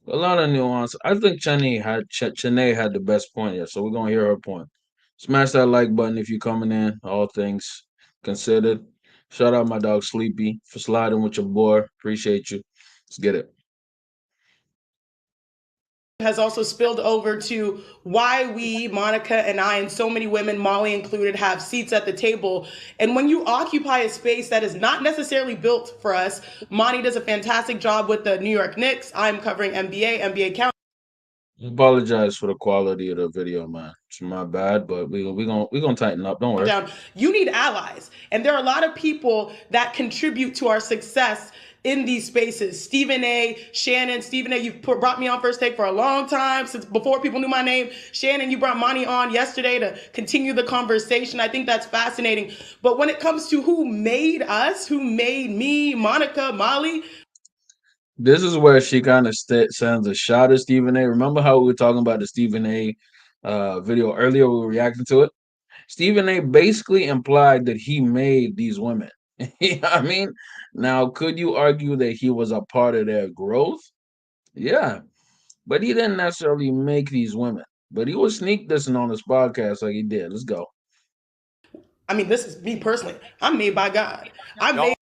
lot of nuance. I think Chanae had the best point here, so we're gonna hear her point. Smash that like button if you're coming in. All things considered. Shout out my dog Sleepy for sliding with your boy. Appreciate you. Let's get it. Has also spilled over to why we, Monica and I, and so many women, Molly included, have seats at the table. And when you occupy a space that is not necessarily built for us, Monty does a fantastic job with the New York Knicks. I'm covering NBA County. Apologize for the quality of the video, man. It's my bad, but we gonna tighten up. Don't worry. Down. You need allies. And there are a lot of people that contribute to our success in these spaces. Stephen A, Shannon, Stephen A, you've brought me on First Take for a long time, since before people knew my name. Shannon, you brought Monty on yesterday to continue the conversation. I think that's fascinating. But when it comes to who made us, who made me, Monica, Molly, This is where she kind of sends a shot at Stephen A. Remember how we were talking about the Stephen A. Video earlier? We were reacting to it. Stephen A. basically implied that he made these women. You know what I mean? Now, could you argue that he was a part of their growth? Yeah, but he didn't necessarily make these women. But he was sneak dissing on his podcast like he did. Let's go. I mean, this is me personally. I'm made by God. I'm made.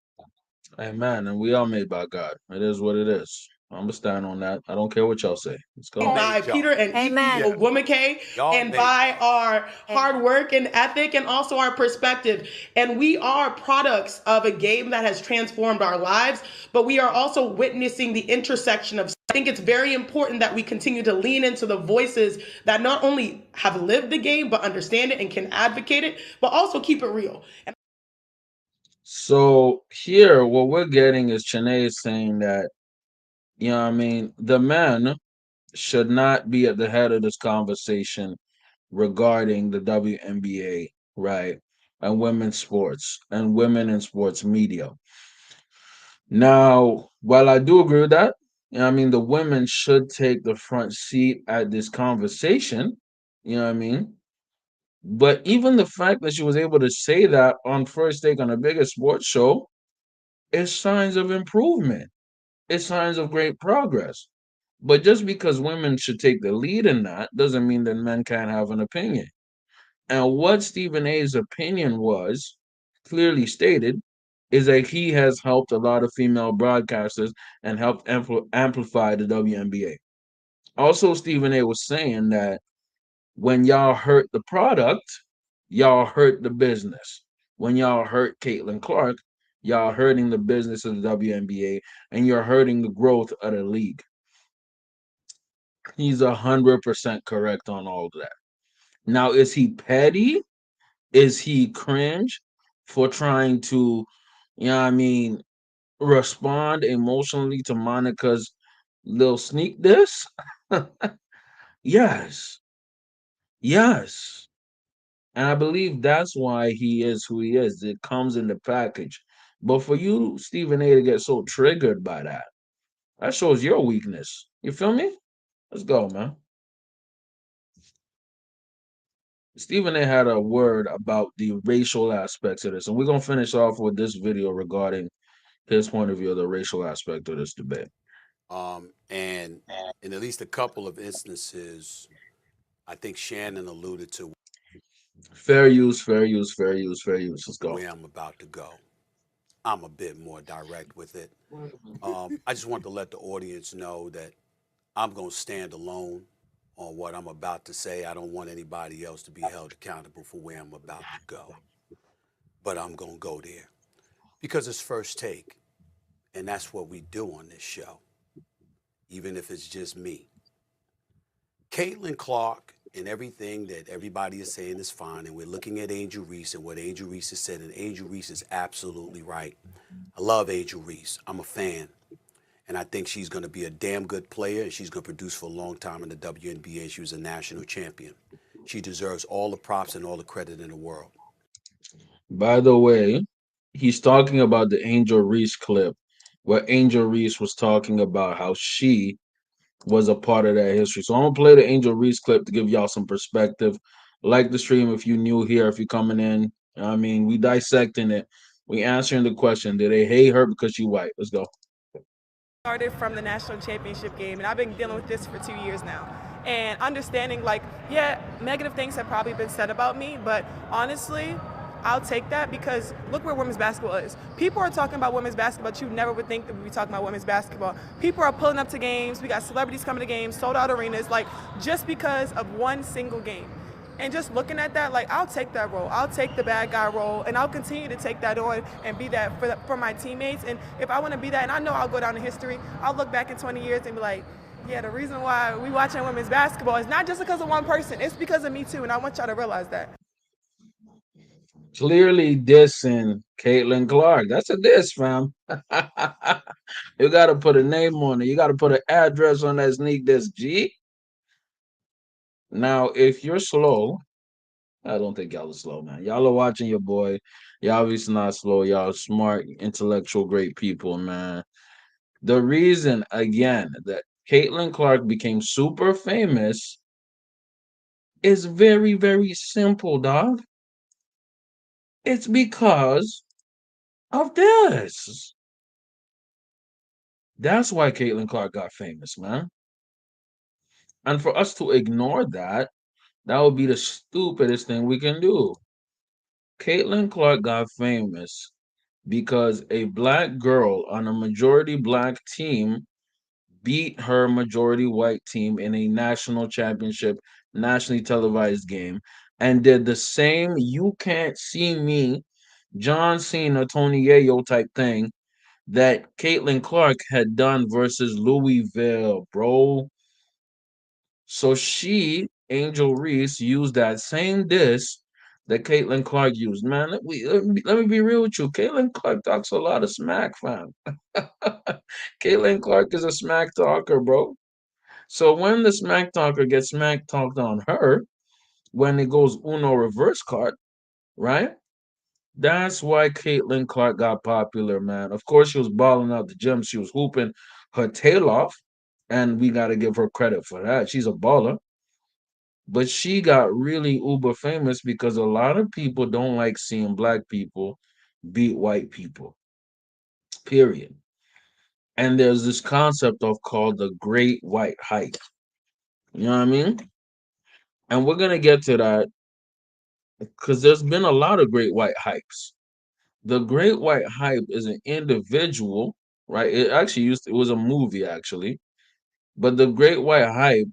Amen. And we are made by God. It is what it is. I'm gonna stand on that. I don't care what y'all say. Let's go. By Peter and Amen. Woman K, and by our hard work and ethic and also our perspective. And we are products of a game that has transformed our lives, but we are also witnessing the intersection of. I think it's very important that we continue to lean into the voices that not only have lived the game, but understand it and can advocate it, but also keep it real. So here, what we're getting is Chene saying that, you know what I mean, the men should not be at the head of this conversation regarding the WNBA, right? And women's sports and women in sports media. Now, while I do agree with that, you know what I mean, the women should take the front seat at this conversation, you know what I mean? But even the fact that she was able to say that on First Take on a bigger sports show is signs of improvement. It's signs of great progress. But just because women should take the lead in that doesn't mean that men can't have an opinion. And what Stephen A's opinion was, clearly stated, is that he has helped a lot of female broadcasters and helped amplify the WNBA. Also, Stephen A was saying that when y'all hurt the product, y'all hurt the business. When y'all hurt Caitlin Clark, y'all hurting the business of the WNBA and you're hurting the growth of the league. He's 100% correct on all of that. Now, is he petty? Is he cringe for trying to, you know what I mean, respond emotionally to Monica's little sneak diss? Yes. Yes. And I believe that's why he is who he is. It comes in the package. But for you, Stephen A, to get so triggered by that, that shows your weakness. You feel me? Let's go, man. Stephen A had a word about the racial aspects of this, and we're gonna finish off with this video regarding his point of view of the racial aspect of this debate. And in at least a couple of instances, I think Shannon alluded to Fair use, fair use, fair use, fair use. Let's go. where I'm about to go. I'm a bit more direct with it. I just want to let the audience know that I'm going to stand alone on what I'm about to say. I don't want anybody else to be held accountable for where I'm about to go. But I'm going to go there because it's First Take, and that's what we do on this show, even if it's just me. Caitlin Clark and everything that everybody is saying is fine, and we're looking at Angel Reese and what Angel Reese has said, and Angel Reese is absolutely right. I love Angel Reese. I'm a fan. And I think she's going to be a damn good player, and she's going to produce for a long time in the WNBA. She was a national champion. She deserves all the props and all the credit in the world. By the way, he's talking about the Angel Reese clip where Angel Reese was talking about how she was a part of that history. So I'm going to play the Angel Reese clip to give y'all some perspective. Like the stream if you're new here, if you're coming in. I mean, we dissecting it. We answering the question, did they hate her because she white? Let's go. Started from the national championship game, and I've been dealing with this for 2 years now. And understanding, like, yeah, negative things have probably been said about me, but honestly, I'll take that because look where women's basketball is. People are talking about women's basketball, but you never would think that we'd be talking about women's basketball. People are pulling up to games. We got celebrities coming to games, sold out arenas, like, just because of one single game. And just looking at that, like, I'll take that role. I'll take the bad guy role, and I'll continue to take that on and be that for my teammates. And if I want to be that, and I know I'll go down in history, I'll look back in 20 years and be like, Yeah, the reason why we watching women's basketball is not just because of one person. It's because of me too, and I want y'all to realize that. Clearly dissing Caitlin Clark. That's a diss, fam. You got to put a name on it. You got to put an address on that sneak diss, G. Now, if you're slow, I don't think y'all are slow, man. Y'all are watching your boy. Y'all obviously not slow. Y'all smart, intellectual, great people, man. The reason, again, that Caitlin Clark became super famous is very, very simple, dog. It's because of this. That's why Caitlin Clark got famous, man. And for us to ignore that, that would be the stupidest thing we can do. Caitlin Clark got famous because a black girl on a majority black team beat her majority white team in a national championship, nationally televised game, and did the same "you can't see me" John Cena, Tony Yayo type thing that Caitlin Clark had done versus Louisville, bro. So she, Angel Reese, used that same diss that Caitlin Clark used. Man, let me be real with you. Caitlin Clark talks a lot of smack, fam. Caitlin Clark is a smack talker, bro. So when the smack talker gets smack talked on her, when it goes Uno reverse card, right? That's why Caitlin Clark got popular, man. Of course, she was balling out the gym. She was hooping her tail off, and we got to give her credit for that. She's a baller. But she got really uber famous because a lot of people don't like seeing black people beat white people, period. And there's this concept of called the great white hype. You know what I mean? And we're going to get to that because there's been a lot of great white hypes. The great white hype is an individual, right? It was a movie actually, but the great white hype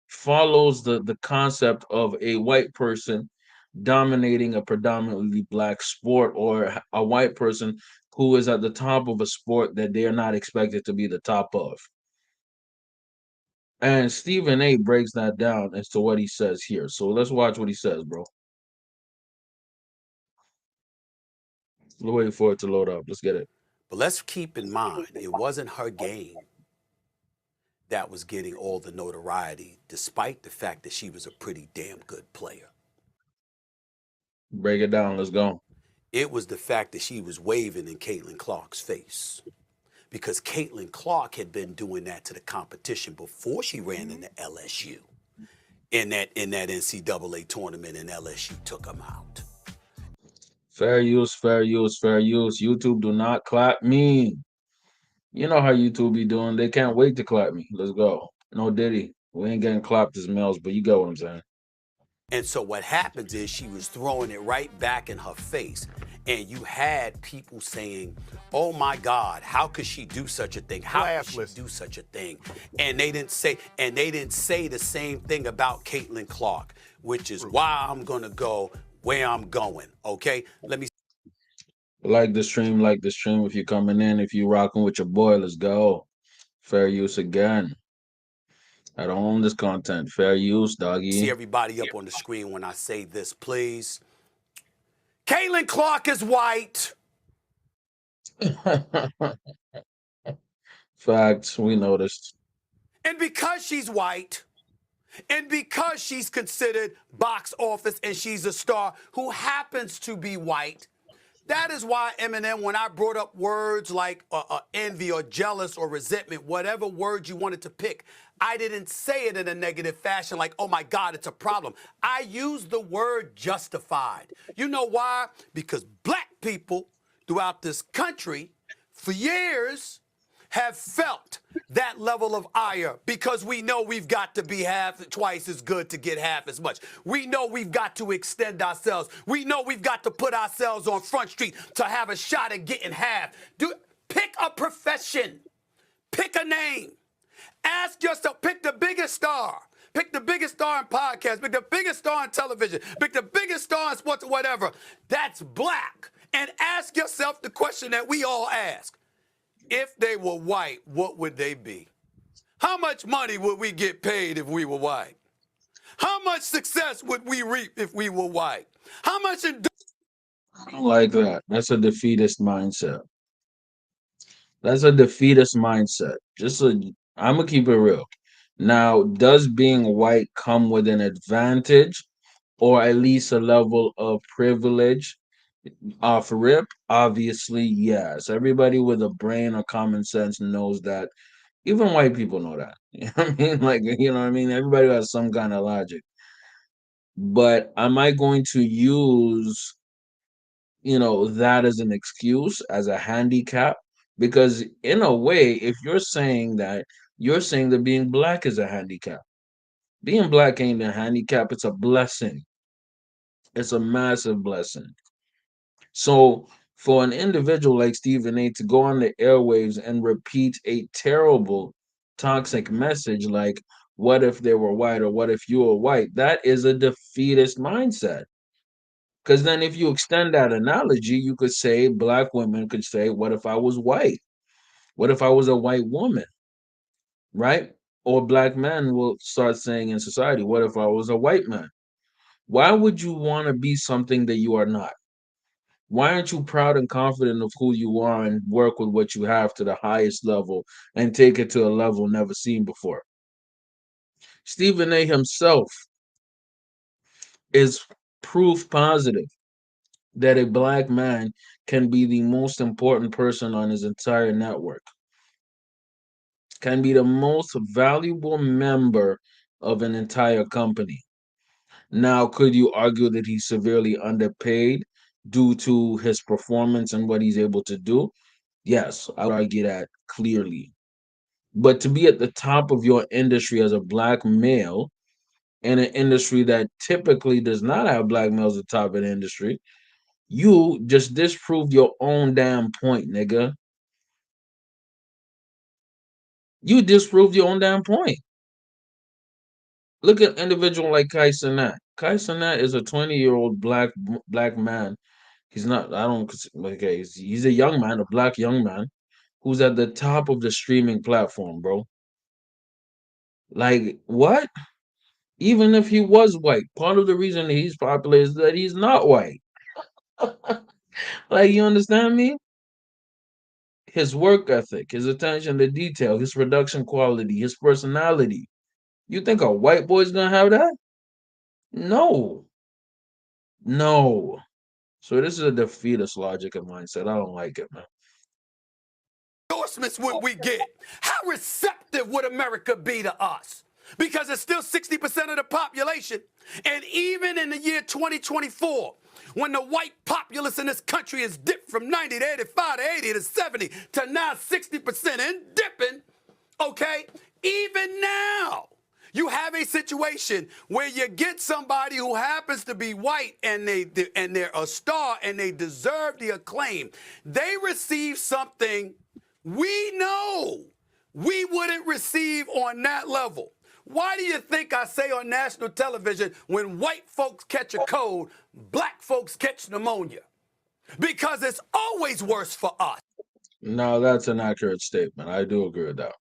follows the concept of a white person dominating a predominantly black sport, or a white person who is at the top of a sport that they are not expected to be the top of. And Stephen A breaks that down as to what he says here. So let's watch what he says, bro. We're waiting for it to load up. Let's get it. But let's keep in mind, it wasn't her game that was getting all the notoriety, despite the fact that she was a pretty damn good player. Break it down. Let's go. It was the fact that she was waving in Caitlin Clark's face. Because Caitlin Clark had been doing that to the competition before she ran into LSU in that NCAA tournament, and LSU took them out. Fair use, fair use, fair use. YouTube, do not clap me. You know how YouTube be doing. They can't wait to clap me. Let's go. No Diddy. We ain't getting clapped as males, but you get what I'm saying. And so what happens is she was throwing it right back in her face. And you had people saying, oh my God, how could she do such a thing? How could she do such a thing? And they didn't say the same thing about Caitlin Clark, which is why I'm gonna go where I'm going. Okay? Let me Like the stream, like the stream. If you're coming in, if you rocking with your boy, let's go. Fair use again. I don't own this content. Fair use, doggy. see everybody up on the screen when I say this, please. Caitlin Clark is white. Facts, we noticed. And because she's white, and because she's considered box office and she's a star who happens to be white, that is why Eminem, when I brought up words like envy or jealous or resentment, whatever word you wanted to pick, I didn't say it in a negative fashion like, oh my God, it's a problem. I used the word justified. You know why? Because black people throughout this country for years have felt that level of ire because we know we've got to be twice as good to get half as much. We know we've got to extend ourselves. We know we've got to put ourselves on Front Street to have a shot at getting half. Pick a profession. Pick a name. Ask yourself, pick the biggest star. Pick the biggest star in podcasts. Pick the biggest star in television. Pick the biggest star in sports, whatever. That's black. And ask yourself the question that we all ask. If they were white, what would they be? How much money would we get paid if we were white? How much success would we reap if we were white? How much I don't like that. That's a defeatist mindset. That's a defeatist mindset. I'm gonna keep it real. Now, does being white come with an advantage or at least a level of privilege? Off rip, obviously, yes. Everybody with a brain or common sense knows that. Even white people know that. You know what I mean? Like, you know what I mean? Everybody has some kind of logic. But am I going to use, that as an excuse, as a handicap? Because in a way, if you're saying that being black is a handicap. Being black ain't a handicap, it's a blessing. It's a massive blessing. So for an individual like Stephen A to go on the airwaves and repeat a terrible, toxic message like, what if they were white or what if you were white? That is a defeatist mindset. Because then if you extend that analogy, you could say black women could say, what if I was white? What if I was a white woman? Right? Or black men will start saying in society, what if I was a white man? Why would you want to be something that you are not? Why aren't you proud and confident of who you are and work with what you have to the highest level and take it to a level never seen before? Stephen A himself is proof positive that a black man can be the most important person on his entire network, can be the most valuable member of an entire company. Now, could you argue that he's severely underpaid due to his performance and what he's able to do? Yes, I would argue that clearly. But to be at the top of your industry as a black male in an industry that typically does not have black males at the top of the industry, you just disproved your own damn point, nigga. You disproved your own damn point. Look at an individual like Kai Cenat. Kai Cenat is a 20-year-old black man. He's not. I don't. Okay, he's a young man, a black young man, who's at the top of the streaming platform, bro. Like what? Even if he was white, part of the reason he's popular is that he's not white. Like, you understand me? His work ethic, his attention to detail, his production quality, his personality. You think a white boy's gonna have that? No. No. So this is a defeatist logic and mindset. I don't like it, man. endorsements would we get? How receptive would America be to us? Because it's still 60% of the population. And even in the year 2024, when the white populace in this country is dipped from 90 to 85 to 80 to 70 to now 60% and dipping, okay, even now, you have a situation where you get somebody who happens to be white and they're a star and they deserve the acclaim. They receive something we know we wouldn't receive on that level. Why do you think I say on national television, when white folks catch a cold, black folks catch pneumonia? Because it's always worse for us. No, that's an accurate statement. I do agree with that.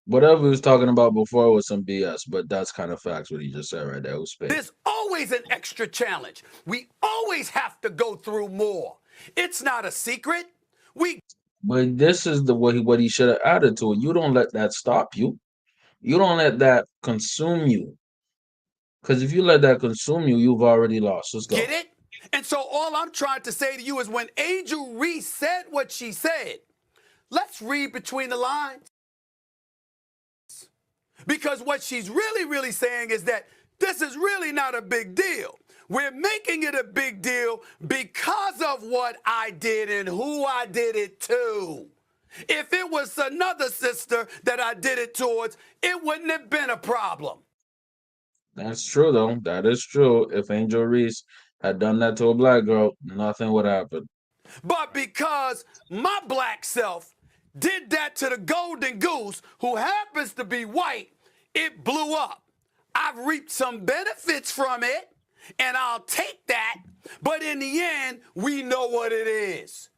Whatever he was talking about before was some BS, but that's kind of facts what he just said right there. It was space. There's always an extra challenge. We always have to go through more. It's not a secret. But this is what he should have added to it. You don't let that stop you. You don't let that consume you. Because if you let that consume you, you've already lost. Let's go. Get it? And so all I'm trying to say to you is when Angel Reese said what she said, let's read between the lines. Because what she's really saying is that this is really not a big deal. We're making it a big deal because of what I did and who I did it to. If it was another sister that I did it towards, it wouldn't have been a problem. That's true, though. That is true. If Angel Reese had done that to a black girl, nothing would happen. But because my black self did that to the golden goose, who happens to be white, it blew up. I've reaped some benefits from it, and I'll take that. But in the end, we know what it is.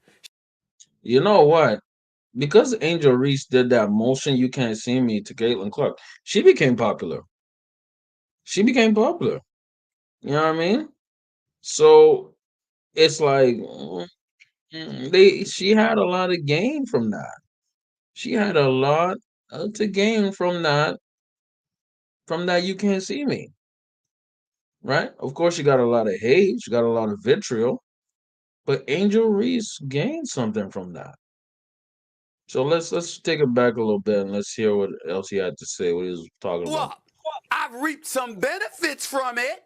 You know what? because Angel Reese did that motion, you can't see me to Caitlin Clark. She became popular. She became popular. You know what I mean? So it's like they. She had a lot of gain from that. She had a lot to gain from that. From that, you can't see me, right? Of course, she got a lot of hate. She got a lot of vitriol. But Angel Reese gained something from that. So let's take it back a little bit and let's hear what else he had to say. What he was talking about. Up. I've reaped some benefits from it,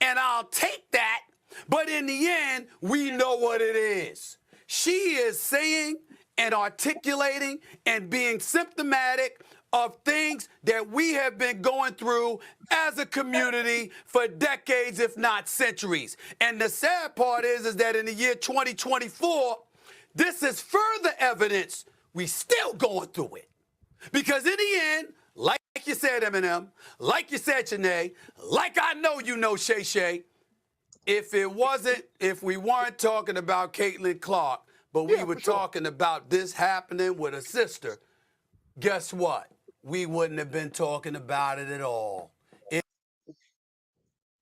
and I'll take that. But in the end, we know what it is. She is saying and articulating and being symptomatic of things that we have been going through as a community for decades, if not centuries. And the sad part is that in the year 2024, this is further evidence we still going through it. Because in the end, like you said, Eminem, like you said, Janae, like I know you know, Shay Shay, if we weren't talking about Caitlin Clark, but we were talking about this happening with a sister, guess what? We wouldn't have been talking about it at all.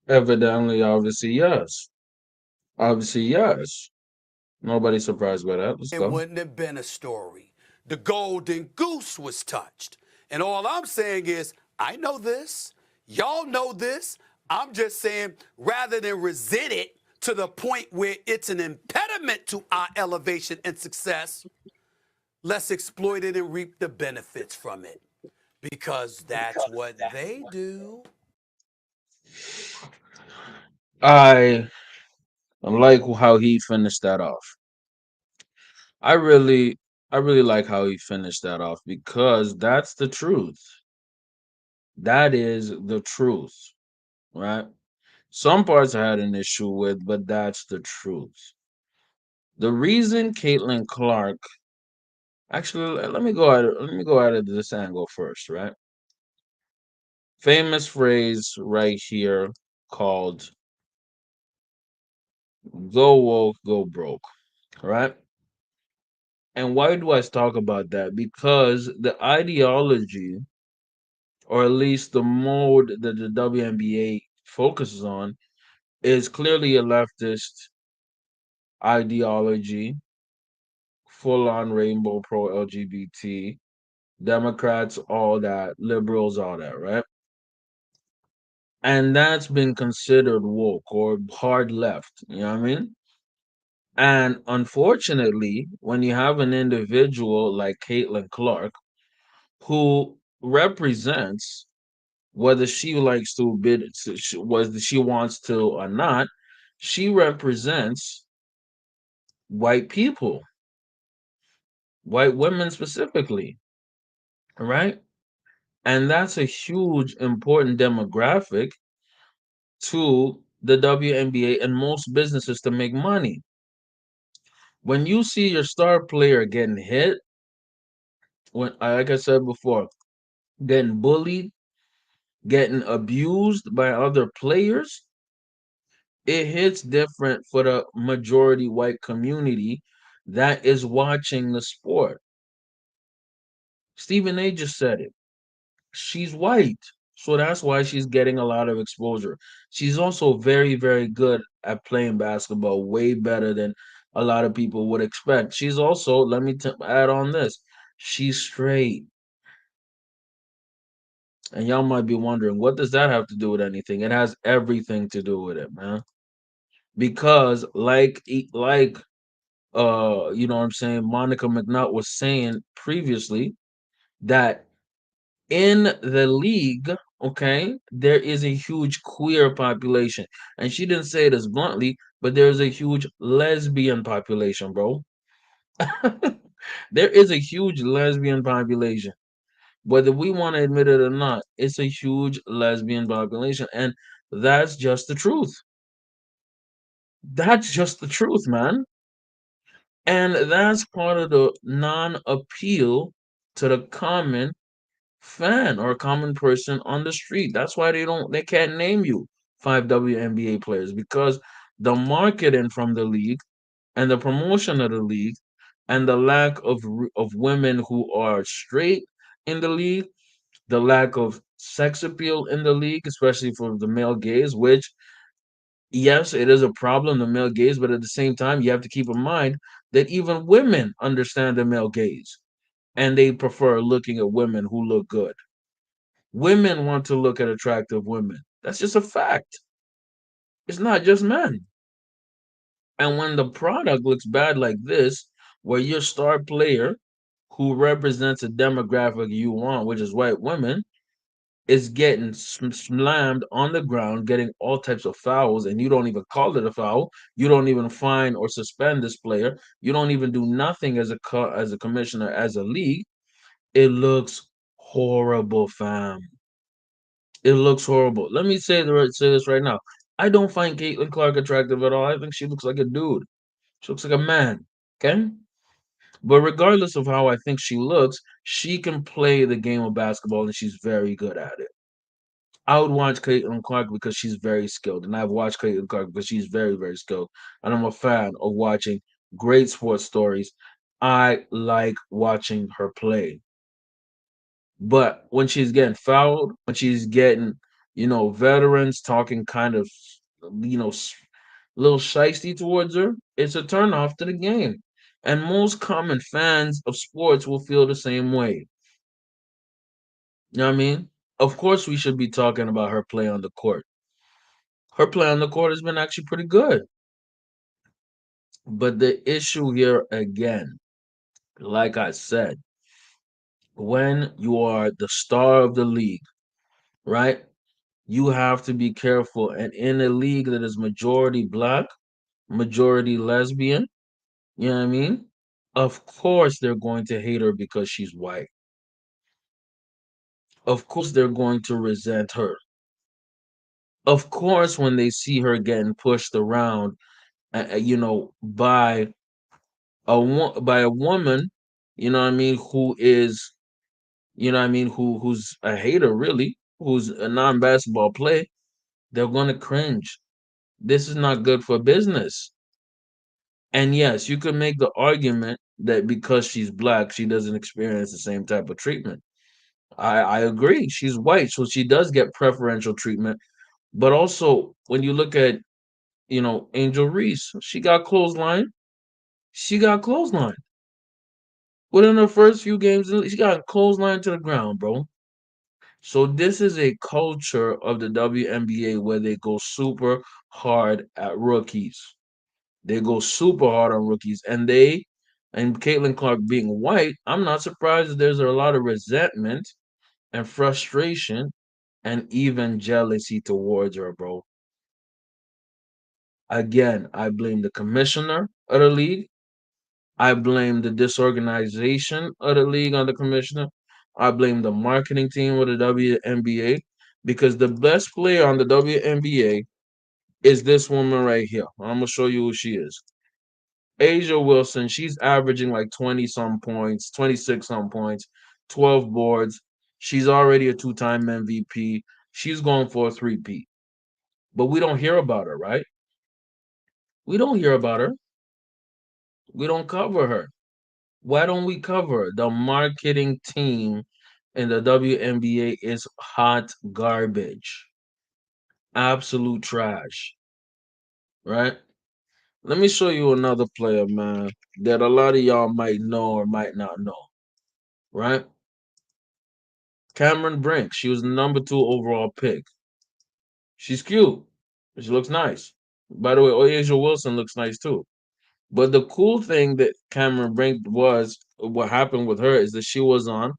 Evidently, obviously, yes. Obviously, yes. Nobody's surprised by that. Let's It go. wouldn't have been a story. The golden goose was touched. And all I'm saying is, I know this. Y'all know this. I'm just saying, rather than resent it to the point where it's an impediment to our elevation and success, let's exploit it and reap the benefits from it. Because that's what they do. I like how he finished that off. I really, I really like how he finished that off because that's the truth. That is the truth, right? Some parts I had an issue with, but that's the truth. The reason Caitlin Clark, actually, let me go at this angle first, right? Famous phrase right here called "Go woke, go broke," right? And why do I talk about that? Because the ideology, or at least the mode that the WNBA focuses on, is clearly a leftist ideology, full on rainbow pro LGBT, Democrats, all that, liberals, all that, right? And that's been considered woke or hard left, you know what I mean? And unfortunately, when you have an individual like Caitlin Clark who represents, whether she likes to bid, whether she wants to or not, she represents white people, white women specifically, right? And that's a huge, important demographic to the WNBA and most businesses to make money. When you see your star player getting hit, when like I said before, getting bullied, getting abused by other players, it hits different for the majority white community that is watching the sport. Stephen A just said it. She's white. So that's why she's getting a lot of exposure. She's also very, very good at playing basketball, way better than a lot of people would expect. She's also, let me add on this, she's straight. And y'all might be wondering, what does that have to do with anything? It has everything to do with it, man. Because you know what I'm saying, Monica McNutt was saying previously that in the league, okay, there is a huge queer population. And she didn't say it as bluntly, but there's a huge lesbian population, bro. There is a huge lesbian population. Whether we want to admit it or not, it's a huge lesbian population. And that's just the truth. That's just the truth, man. And that's part of the non appeal to the common fan or common person on the street. That's why they can't name you five WNBA players because the marketing from the league and the promotion of the league and the lack of women who are straight in the league, the lack of sex appeal in the league, especially for the male gaze, which yes, it is a problem, the male gaze, but at the same time, you have to keep in mind that even women understand the male gaze and they prefer looking at women who look good. Women want to look at attractive women. That's just a fact. It's not just men. And when the product looks bad like this, where your star player who represents a demographic you want, which is white women, is getting slammed on the ground, getting all types of fouls, and you don't even call it a foul. You don't even fine or suspend this player. You don't even do nothing as as a commissioner, as a league. It looks horrible, fam. It looks horrible. Let me say this right now. I don't find Caitlin Clark attractive at all. I think she looks like a dude. She looks like a man. Okay? But regardless of how I think she looks, she can play the game of basketball and she's very good at it. I would watch Caitlin Clark because she's very skilled, and I've watched Caitlin Clark because she's very, very skilled. And I'm a fan of watching great sports stories. I like watching her play. But when she's getting fouled, when she's getting, veterans talking kind of, little shisty towards her, it's a turnoff to the game. And most common fans of sports will feel the same way. You know what I mean? Of course, we should be talking about her play on the court. Her play on the court has been actually pretty good. But the issue here again, like I said, when you are the star of the league, right? You have to be careful. And in a league that is majority black, majority lesbian, you know what I mean? Of course, they're going to hate her because she's white. Of course, they're going to resent her. Of course, when they see her getting pushed around, by by a woman, who is, who's a hater really, who's a non-basketball play, they're going to cringe. This is not good for business. And yes, you could make the argument that because she's black, she doesn't experience the same type of treatment. I agree. She's white, so she does get preferential treatment. But also, when you look at, Angel Reese, she got clothesline. She got clothesline. Within her first few games, she got clothesline to the ground, bro. So this is a culture of the WNBA where they go super hard at rookies. They go super hard on rookies, and Caitlin Clark being white, I'm not surprised that there's a lot of resentment and frustration and even jealousy towards her, bro. Again, I blame the commissioner of the league. I blame the disorganization of the league on the commissioner. I blame the marketing team of the WNBA because the best player on the WNBA is this woman right here. I'm gonna show you who she is. Asia Wilson. She's averaging like 20 some points, 26 some points, 12 boards. She's already a two-time MVP. She's going for a three-peat. But we don't hear about her, right? We don't hear about her. We don't cover her. Why don't we cover her? The marketing team in the WNBA is hot garbage. Absolute trash. Right? Let me show you another player, man, that a lot of y'all might know or might not know. Right? Cameron Brink. She was the number 2 overall pick. She's cute. She looks nice. By the way, Asia Wilson looks nice too. But the cool thing that Cameron Brink what happened with her is that she was on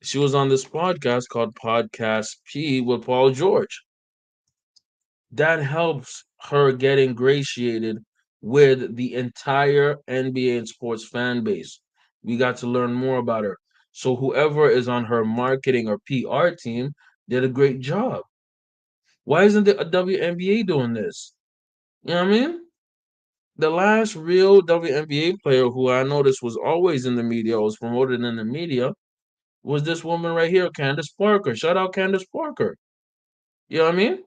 this podcast called Podcast P with Paul George. That helps her get ingratiated with the entire NBA and sports fan base. We got to learn more about her. So whoever is on her marketing or PR team did a great job. Why isn't the WNBA doing this? You know what I mean? The last real WNBA player who I noticed was always in the media, was promoted in the media, was this woman right here, Candace Parker. Shout out Candace Parker. You know what I mean?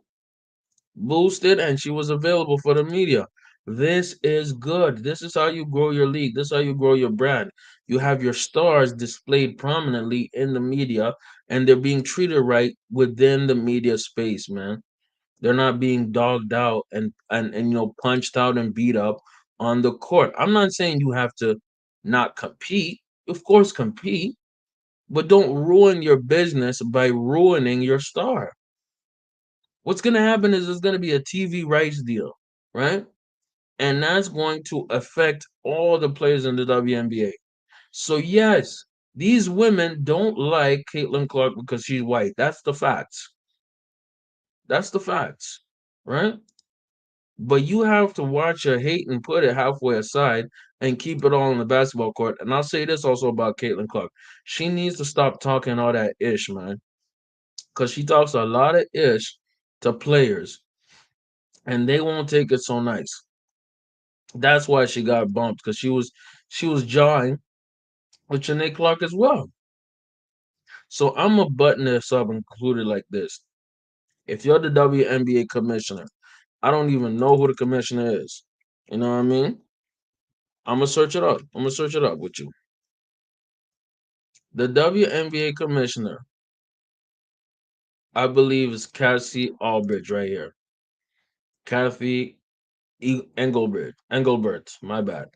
Boosted, and she was available for the media. This is good. This is how you grow your league. This is how you grow your brand. You have your stars displayed prominently in the media, and they're being treated right within the media space, man. They're not being dogged out and punched out and beat up on the court. I'm not saying you have to not compete. Of course, compete, but don't ruin your business by ruining your star. What's gonna happen is there's gonna be a TV rights deal, right? And that's going to affect all the players in the WNBA. So yes, these women don't like Caitlin Clark because she's white. That's the facts. That's the facts, right? But you have to watch your hate and put it halfway aside and keep it all on the basketball court. And I'll say this also about Caitlin Clark. She needs to stop talking all that ish, man. Because she talks a lot of ish to players, and they won't take it so nice. That's why she got bumped, because she was jawing with Janae Clark as well. So I'm gonna button this up and conclude it like this. If you're the WNBA commissioner, I don't even know who the commissioner is. You know what I mean? I'm gonna search it up. I'm gonna search it up with you. The WNBA commissioner, I believe, is Cassie Albridge right here. Kathy Engelbert. My bad.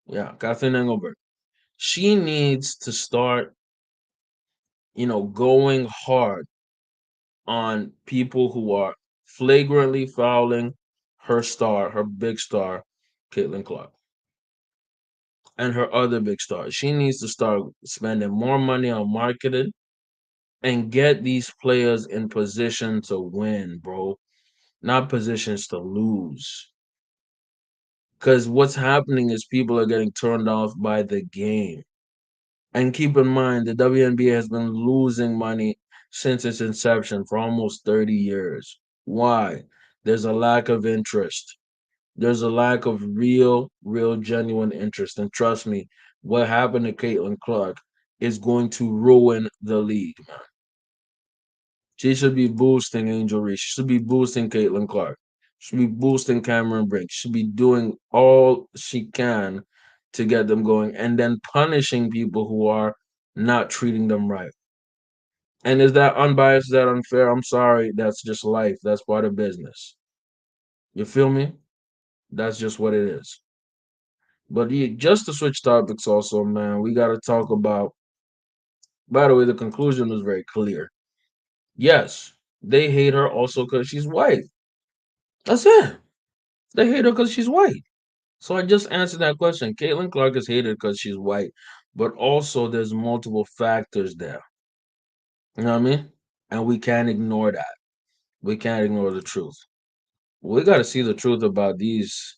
Yeah, Kathleen Engelbert. She needs to start, going hard on people who are flagrantly fouling her big star, Caitlin Clark, and her other big stars. She needs to start spending more money on marketing and get these players in position to win, bro, not positions to lose. Because what's happening is people are getting turned off by the game. And keep in mind, the WNBA has been losing money since its inception for almost 30 years. Why? There's a lack of interest. There's a lack of real, genuine interest. And trust me, what happened to Caitlin Clark is going to ruin the league, man. She should be boosting Angel Reese. She should be boosting Caitlin Clark. She should be boosting Cameron Brink. She should be doing all she can to get them going, and then punishing people who are not treating them right. And is that unbiased? Is that unfair? I'm sorry. That's just life. That's part of business. You feel me? That's just what it is. But just to switch topics also, man, we got to talk about, by the way, the conclusion was very clear. Yes, they hate her also because she's white. That's it. They hate her because she's white. So I just answered that question. Caitlin Clark is hated because she's white, but also there's multiple factors there. You know what I mean? And we can't ignore that. We can't ignore the truth. We got to see the truth about these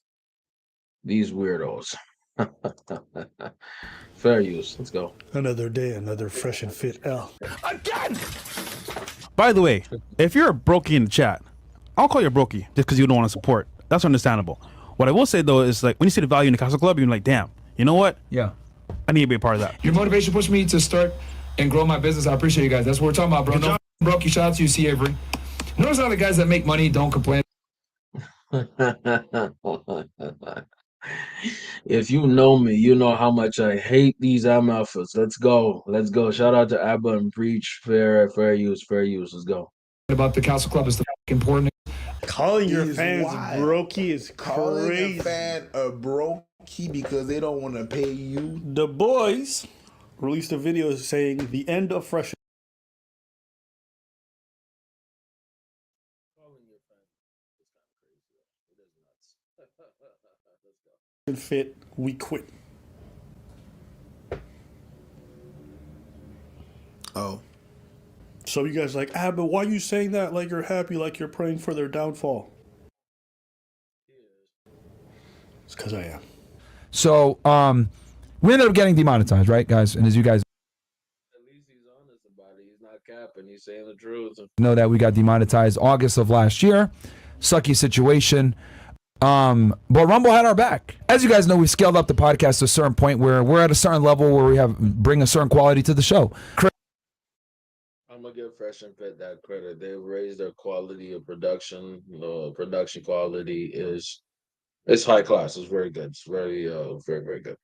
weirdos. Fair use. Let's go. Another day, another fresh and fit L. Again! By the way, if you're a brokey in the chat, I'll call you a brokey just because you don't want to support. That's understandable. What I will say, though, is like when you see the value in the Castle Club, you're like, damn, you know what? Yeah. I need to be a part of that. Your motivation pushed me to start and grow my business. I appreciate you guys. That's what we're talking about, bro. No brokey. Shout out to you, C. Avery. Notice how the guys that make money don't complain. If you know me, you know how much I hate these MFers. Let's go. Let's go. Shout out to Abba and Breach. Fair use. Let's go. About the Castle Club is the important. Calling your fans brokey is Calling crazy. a fan a brokey because they don't want to pay you. The boys released a video saying the end of fresh and fit. We quit. Oh. So you guys like, but why are you saying that like you're happy, like you're praying for their downfall? It's because I am. So, we ended up getting demonetized, right, guys? And as you guys At least he's honest about it. He's not capping. He's saying the truth. know, that we got demonetized August of last year. Sucky situation. But Rumble had our back. As you guys know, we scaled up the podcast to a certain point where we're at a certain level where we bring a certain quality to the show. I'm gonna give Fresh and Fit that credit. They've raised their quality of production. The production quality is it's high class. It's very good. It's very very good.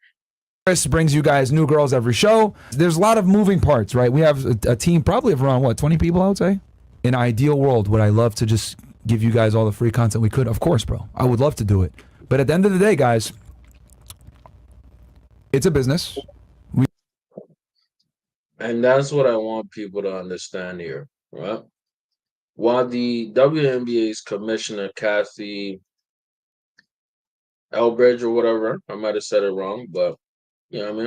Chris brings you guys new girls every show. There's a lot of moving parts, right? We have a team probably of around, 20 people, I would say? In an ideal world, would I love to just give you guys all the free content we could? Of course, bro. I would love to do it. But at the end of the day, guys, it's a business. And that's what I want people to understand here, right? While the WNBA's commissioner, Kathy Elbridge or whatever, I might have said it wrong, but you know what I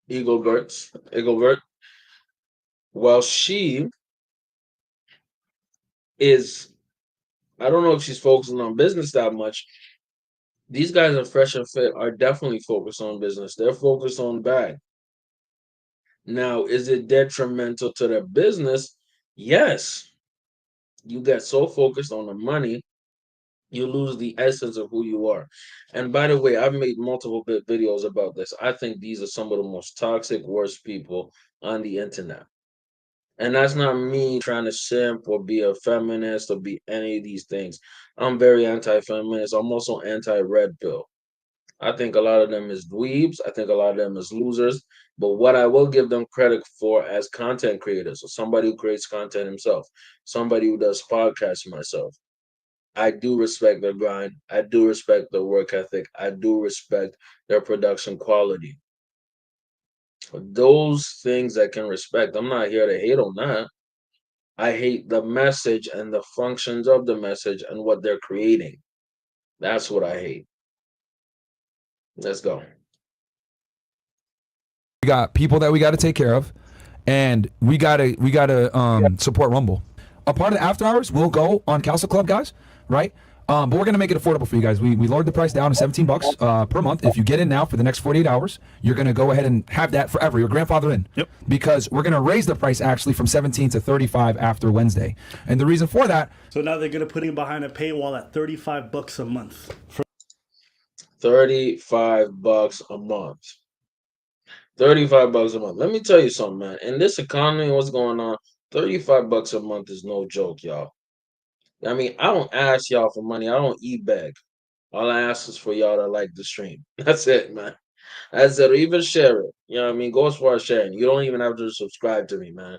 mean? Eaglebert. Well, she is, I don't know if she's focusing on business that much. These guys at Fresh and Fit are definitely focused on business. They're focused on bag. Now, is it detrimental to their business? Yes. You get so focused on the money, you lose the essence of who you are. And by the way, I've made multiple videos about this. I think these are some of the most toxic, worst people on the internet. And that's not me trying to simp or be a feminist or be any of these things. I'm very anti-feminist. I'm also anti-red pill. I think a lot of them is dweebs. I think a lot of them is losers. But what I will give them credit for as content creators, or somebody who creates content himself, somebody who does podcasts myself, I do respect their grind. I do respect their work ethic. I do respect their production quality. Those things I can respect. I'm not here to hate on that. I hate the message and the functions of the message and what they're creating. That's what I hate. Let's go. We got people that we got to take care of, and we gotta support Rumble. A part of the after hours will go on Council Club, guys, right? But we're gonna make it affordable for you guys. We lowered the price down to $17 per month. If you get in now for the next 48 hours, you're gonna go ahead and have that forever. Your grandfather in. Yep. Because we're gonna raise the price actually from 17 to 35 after Wednesday, and the reason for that. So now they're gonna put him behind a paywall at $35 a month. $35 a month. $35 a month. Let me tell you something, man. In this economy, what's going on? $35 a month is no joke, y'all. I mean, I don't ask y'all for money. I don't beg. All I ask is for y'all to like the stream. That's it, man. That's it. Or even share it. You know what I mean? Go as far as sharing. You don't even have to subscribe to me, man.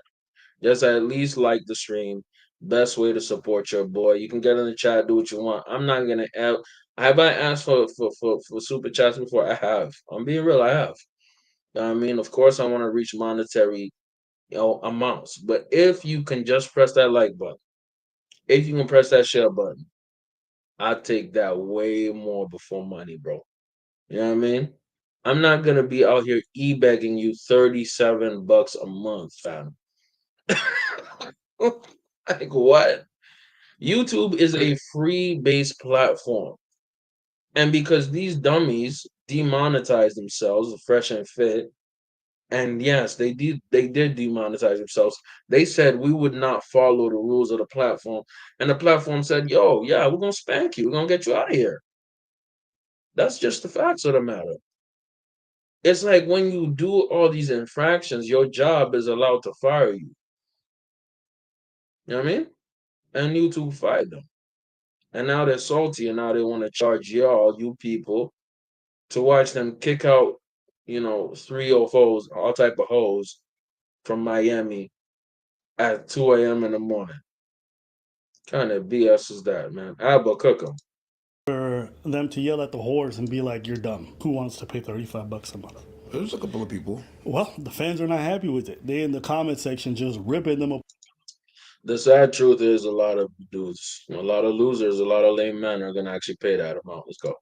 Just at least like the stream. Best way to support your boy. You can get in the chat, do what you want. I'm not gonna have I asked for super chats before? I have. I'm being real, I have. You know what I mean? Of course I want to reach monetary, amounts. But if you can just press that like button, if you can press that share button, I take that way more before money, bro. You know what I mean? I'm not gonna be out here begging you $37 a month, fam. Like what? YouTube is a free-based platform. And because these dummies demonetize themselves, Fresh and Fit, and yes, they did demonetize themselves. They said we would not follow the rules of the platform. And the platform said, yo, yeah, we're gonna spank you. We're gonna get you out of here. That's just the facts of the matter. It's like when you do all these infractions, your job is allowed to fire you. You know what I mean? And YouTube fired them. And now they're salty, and now they want to charge you people, to watch them kick out, 304s, all type of hoes from Miami at 2 a.m. in the morning. Kind of BS is that, man? Abba cook them. For them to yell at the whores and be like, you're dumb. Who wants to pay $35 a month? There's a couple of people. Well, the fans are not happy with it. They in the comment section just ripping them up. The sad truth is a lot of dudes, a lot of losers, a lot of lame men are going to actually pay that amount. Let's go.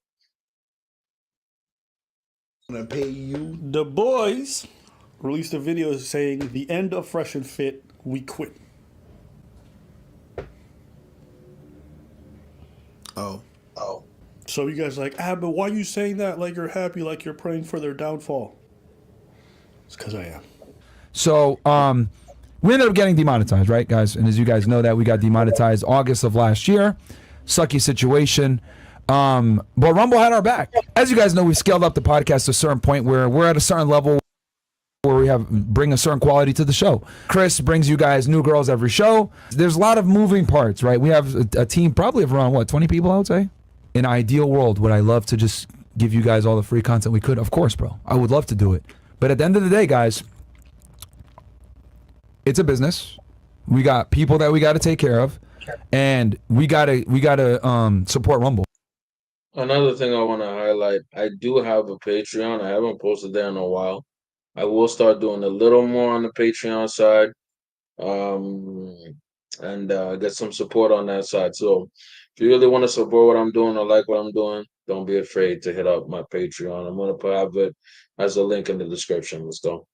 Gonna pay you. The boys released a video saying the end of Fresh and Fit, we quit. Oh. So you guys are like, but why are you saying that like you're happy, like you're praying for their downfall? It's because I am. So we ended up getting demonetized, right, guys? And as you guys know that, we got demonetized August of last year. Sucky situation. But Rumble had our back. As you guys know, we scaled up the podcast to a certain point where we're at a certain level where we bring a certain quality to the show. Chris brings you guys new girls every show. There's a lot of moving parts, right? We have a team probably of around, 20 people, I would say? In an ideal world, would I love to just give you guys all the free content we could? Of course, bro. I would love to do it. But at the end of the day, guys, it's a business. We got people that we got to take care of, and we gotta support Rumble. Another thing I want to highlight, I do have a Patreon. I haven't posted there in a while. I will start doing a little more on the Patreon side, and get some support on that side. So if you really want to support what I'm doing or like what I'm doing, don't be afraid to hit up my Patreon. I'm going to have it as a link in the description. Let's go.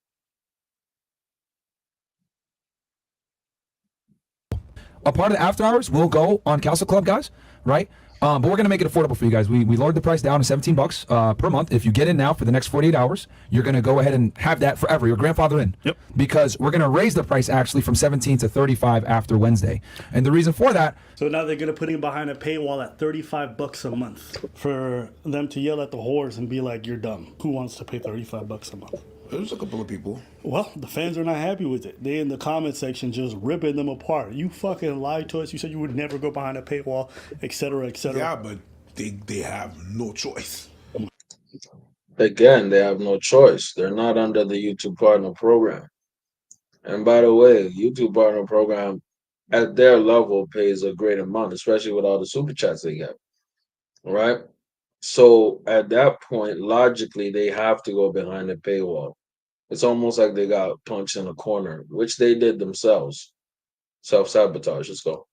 A part of the after hours will go on Council Club, guys, right? But we're gonna make it affordable for you guys. We lowered the price down to $17 per month. If you get in now for the next 48 hours, you're gonna go ahead and have that forever. Your grandfather in. Yep. Because we're gonna raise the price actually from 17 to 35 after Wednesday. And the reason for that. So now they're gonna put him behind a paywall at $35 a month for them to yell at the whores and be like, "You're dumb. Who wants to pay $35 a month?" There's a couple of people. Well, the fans are not happy with it. They in the comment section just ripping them apart. You fucking lied to us. You said you would never go behind a paywall, etc., etc. Yeah, but they have no choice. Again, they have no choice. They're not under the YouTube Partner Program. And by the way, YouTube Partner Program at their level pays a great amount, especially with all the super chats they get. Right? So at that point, logically, they have to go behind the paywall. It's almost like they got punched in a corner, which they did themselves. Self-sabotage. Let's go.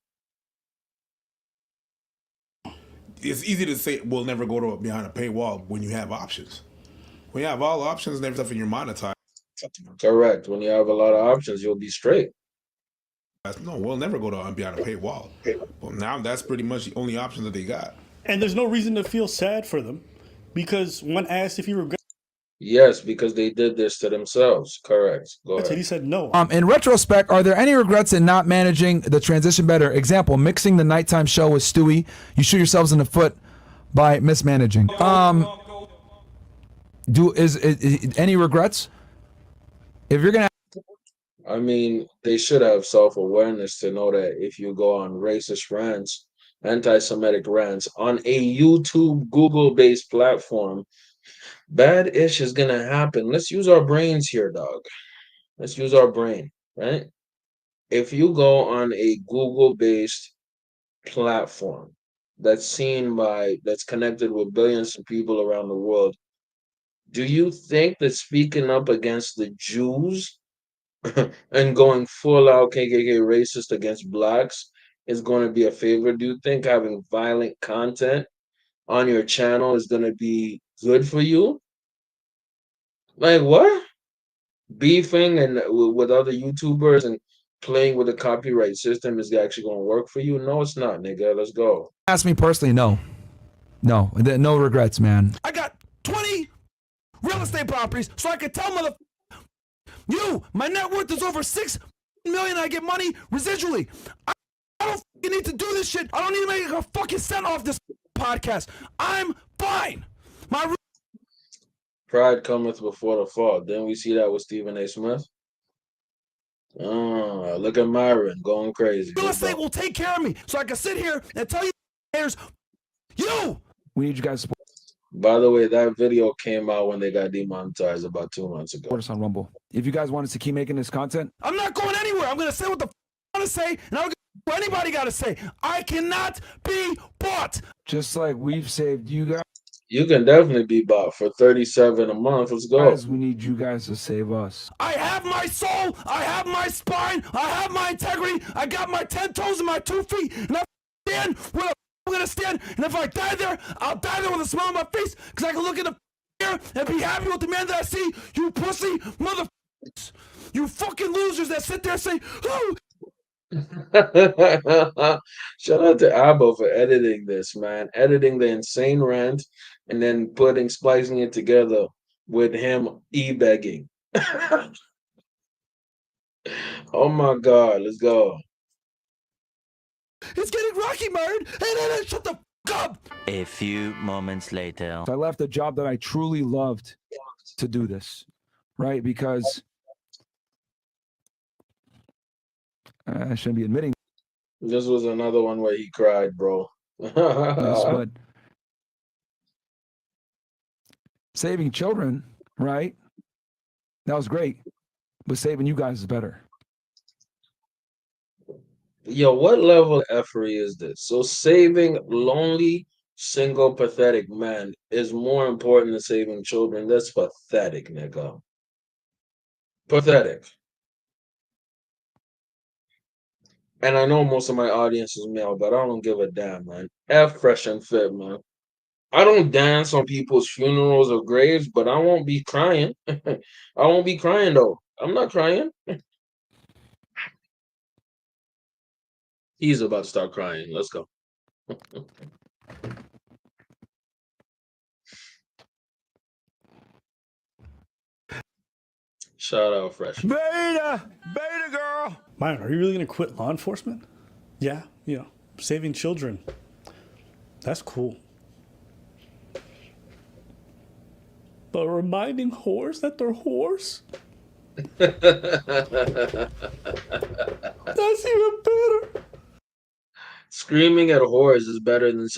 It's easy to say we'll never go to behind a paywall when you have options. When you have all options and everything you're monetized. Correct. When you have a lot of options, you'll be straight. No, we'll never go to behind a paywall. Well, now that's pretty much the only option that they got. And there's no reason to feel sad for them, because when asked if he regret. Yes, because they did this to themselves. Correct. Go ahead. He said no. In retrospect, are there any regrets in not managing the transition better? Example, mixing the nighttime show with Stewie. You shoot yourselves in the foot by mismanaging. Is any regrets? If you're gonna, I mean, they should have self-awareness to know that if you go on racist rants, anti-Semitic rants on a YouTube, Google-based platform, bad ish is gonna happen. Let's use our brains here, dog. Let's use our brain, right? If you go on a Google-based platform that's connected with billions of people around the world, do you think that speaking up against the Jews and going full out KKK racist against blacks is going to be a favor? Do you think having violent content on your channel is going to be good for you? Like what? Beefing and with other YouTubers and playing with the copyright system is actually going to work for you? No, it's not, nigga. Let's go. ask me personally, no regrets, man. I got 20 real estate properties, so I could tell my net worth is over $6 million. I get money residually. I don't need to do this shit. I don't need to make a fucking cent off this podcast. I'm fine. Pride cometh before the fall. Didn't we see that with Stephen A. Smith? Look at Myron going crazy. Real estate will take care of me, so I can sit here and tell you, we need you guys to support. By the way, that video came out when they got demonetized about 2 months ago. Support us on Rumble. If you guys want us to keep making this content, I'm not going anywhere. I'm going to say what the I want to say, and I don't care what anybody got to say. I cannot be bought. Just like we've saved you guys. You can definitely be bought for $37 a month. Let's go. Guys, we need you guys to save us. I have my soul. I have my spine. I have my integrity. I got my 10 toes and my 2 feet. And I stand where I'm going to stand. And if I die there, I'll die there with a smile on my face, because I can look in the mirror and be happy with the man that I see. You pussy motherfuckers. You fucking losers that sit there and say, oh. Shout out to Abba for editing this, man. Editing the insane rant and then splicing it together with him e-begging. Oh my God, let's go. It's getting rocky, Myron. Hey, shut the fuck up. A few moments later. I left a job that I truly loved to do this. right? Because I shouldn't be admitting This was another one where he cried, bro. this, but saving children, right? That was great, but saving you guys is better. Yo, what level of effery is this? So saving lonely, single, pathetic men is more important than saving children. That's pathetic, nigga. Pathetic. And I know most of my audience is male, but I don't give a damn, man. F fresh and fit, man. I don't dance on people's funerals or graves, but I won't be crying. I won't be crying though. I'm not crying. He's about to start crying. Let's go. Shout out Fresh. Beta girl. Myron, are you really gonna quit law enforcement? Yeah, saving children. That's cool. But reminding whores that they're whores? That's even better. Screaming at whores is better than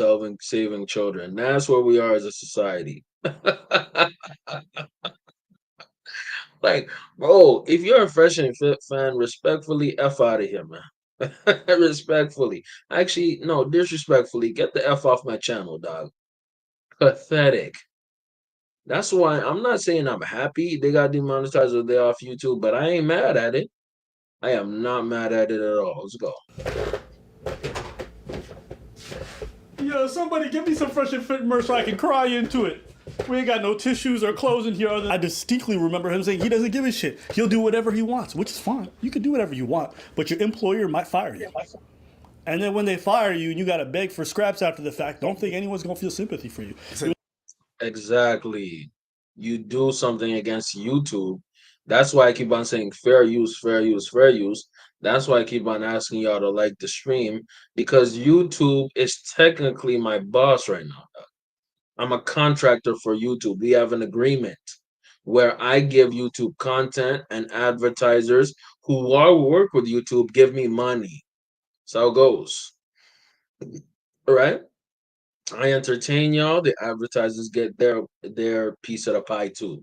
saving children. That's where we are as a society. Like, bro, if you're a Fresh and Fit fan, respectfully, F out of here, man. Respectfully. Actually, no, disrespectfully, get the F off my channel, dog. Pathetic. That's why I'm not saying I'm happy they got demonetized or they're off YouTube, but I ain't mad at it. I am not mad at it at all. Let's go. Yo, somebody give me some Fresh and Fit merch so I can cry into it. We ain't got no tissues or clothes in here. I distinctly remember him saying he doesn't give a shit. He'll do whatever he wants, which is fine. You can do whatever you want, but your employer might fire you. And then when they fire you and you got to beg for scraps after the fact, don't think anyone's going to feel sympathy for you. Exactly. You do something against YouTube. That's why I keep on saying fair use, fair use, fair use. That's why I keep on asking y'all to like the stream, because YouTube is technically my boss right now. I'm a contractor for YouTube. We have an agreement where I give YouTube content and advertisers who work with YouTube give me money. That's how it goes. All right? I entertain y'all. The advertisers get their piece of the pie too.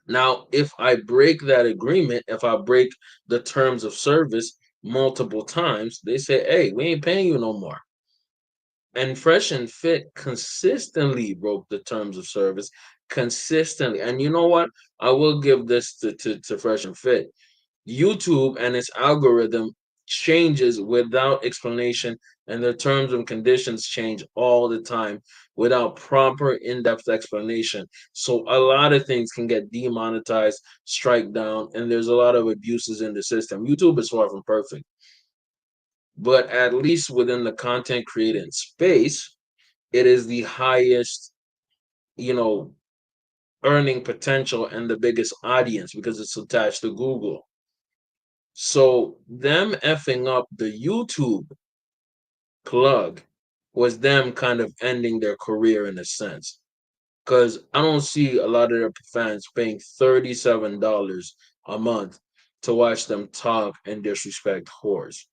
Now, if I break that agreement, if I break the terms of service multiple times, they say, hey, we ain't paying you no more. And Fresh and Fit consistently broke the terms of service, consistently. And you know what? I will give this to Fresh and Fit. YouTube and its algorithm changes without explanation, and their terms and conditions change all the time without proper in-depth explanation. So a lot of things can get demonetized, strike down, and there's a lot of abuses in the system. YouTube is far from perfect. But at least within the content creating space, it is the highest, earning potential and the biggest audience because it's attached to Google. So them effing up the YouTube plug was them kind of ending their career in a sense. Because I don't see a lot of their fans paying $37 a month to watch them talk and disrespect whores.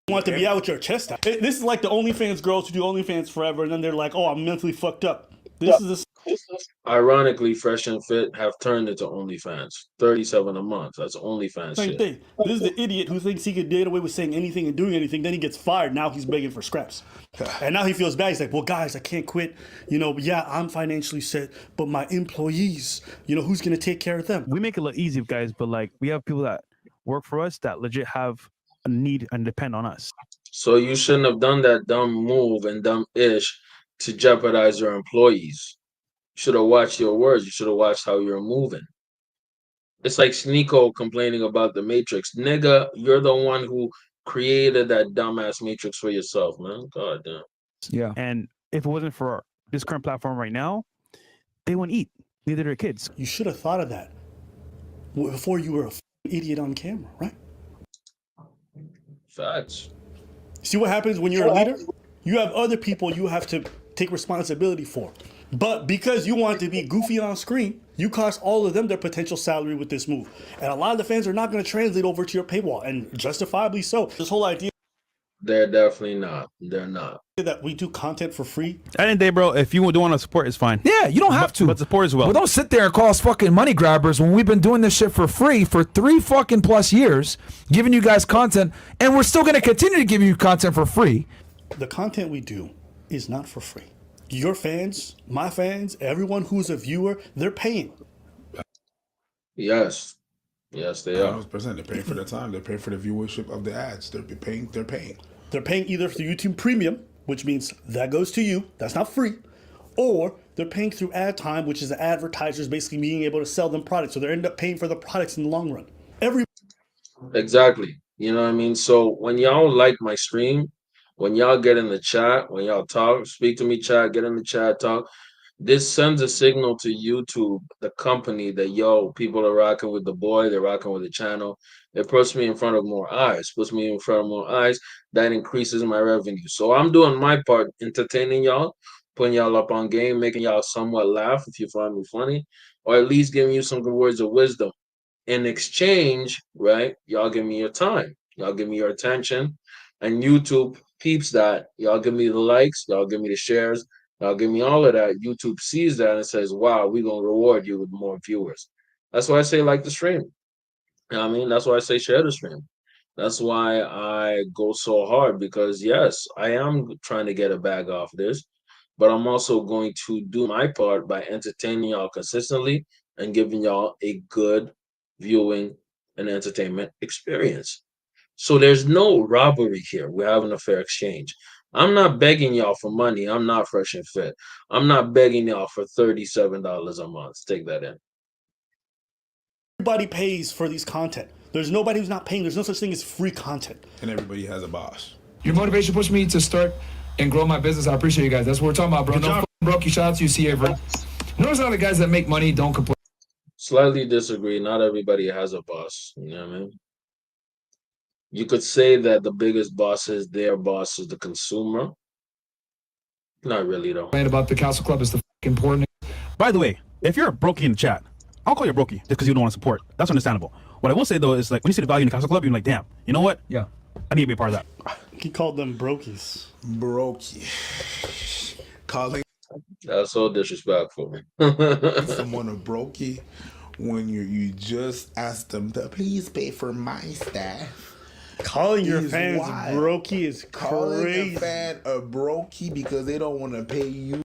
Want to be out with your chest out. This is like the OnlyFans girls who do OnlyFans forever, and then they're like, "Oh, I'm mentally fucked up." This is Ironically, Fresh and Fit have turned into OnlyFans. $37 a month. That's OnlyFans same shit. thing. This is the idiot who thinks he could get away with saying anything and doing anything. Then he gets fired. Now he's begging for scraps, and now he feels bad. He's like, "Well, guys, I can't quit. Yeah, I'm financially set, but my employees, who's gonna take care of them?" We make it look easy, guys, but like we have people that work for us that legit have a need and depend on us. So you shouldn't have done that dumb move and dumb-ish to jeopardize your employees. You should have watched your words. You should have watched how you're moving. It's like Sneeko complaining about the Matrix. Nigga, you're the one who created that dumbass Matrix for yourself, man. God damn. Yeah. And if it wasn't for this current platform right now, they wouldn't eat. Neither their kids. You should have thought of that before you were a idiot on camera, right? Facts. See what happens when you're a leader? You have other people you have to take responsibility for. But because you want to be goofy on screen, you cost all of them their potential salary with this move. And a lot of the fans are not going to translate over to your paywall, and justifiably so. This whole idea They're definitely not. They're not. that we do content for free. At the end of the day, bro, if you do want to support, it's fine. Yeah, you don't have to. But support as well. But don't sit there and call us fucking money grabbers when we've been doing this shit for free for 3 fucking plus years, giving you guys content, and we're still going to continue to give you content for free. The content we do is not for free. Your fans, my fans, everyone who's a viewer, they're paying. Yes. Yes, they are. 100%. They're paying for their time. They're paying for the viewership of the ads. They're paying. They're paying. They're paying either through YouTube Premium, which means that goes to you. That's not free. Or they're paying through ad time, which is the advertisers basically being able to sell them products. So they end up paying for the products in the long run. Exactly. You know what I mean? So when y'all like my stream, when y'all get in the chat, when y'all talk, speak to me, chat, get in the chat, talk. This sends a signal to YouTube, the company, that yo, people are rocking with the boy, they're rocking with the channel. It puts me in front of more eyes, that increases my revenue. So I'm doing my part, entertaining y'all, putting y'all up on game, making y'all somewhat laugh if you find me funny, or at least giving you some good words of wisdom. In exchange, right, y'all give me your time, y'all give me your attention, and YouTube peeps that. Y'all give me the likes, y'all give me the shares, y'all give me all of that. YouTube sees that and says, wow, we're going to reward you with more viewers. That's why I say like the stream. You know what I mean? That's why I say share the stream. That's why I go so hard, because yes, I am trying to get a bag off this, but I'm also going to do my part by entertaining y'all consistently and giving y'all a good viewing and entertainment experience. So there's no robbery here. We're having a fair exchange. I'm not begging y'all for money. I'm not Fresh and Fit. I'm not begging y'all for $37 a month. Take that in. Everybody pays for these content. There's nobody who's not paying. There's no such thing as free content. And everybody has a boss. Your motivation pushed me to start and grow my business. I appreciate you guys. That's what we're talking about, bro. No brokey. Shout out to you, C. Avery. Notice how the guys that make money don't complain. Slightly disagree. Not everybody has a boss. You know what I mean? You could say that the biggest boss is their boss is the consumer. Not really, though. About the Council Club is the important. By the way, if you're a brokey in the chat, I'll call you a brokey just because you don't want to support. That's understandable. What I will say, though, is like when you see the value in the Council Club, you're like, damn, you know what? Yeah. I need to be a part of that. He called them brokies. Brokey. Calling That's so disrespectful. someone a brokey when you just ask them to please pay for my staff. Calling your fans brokey is crazy. Calling a fan a brokey because they don't want to pay you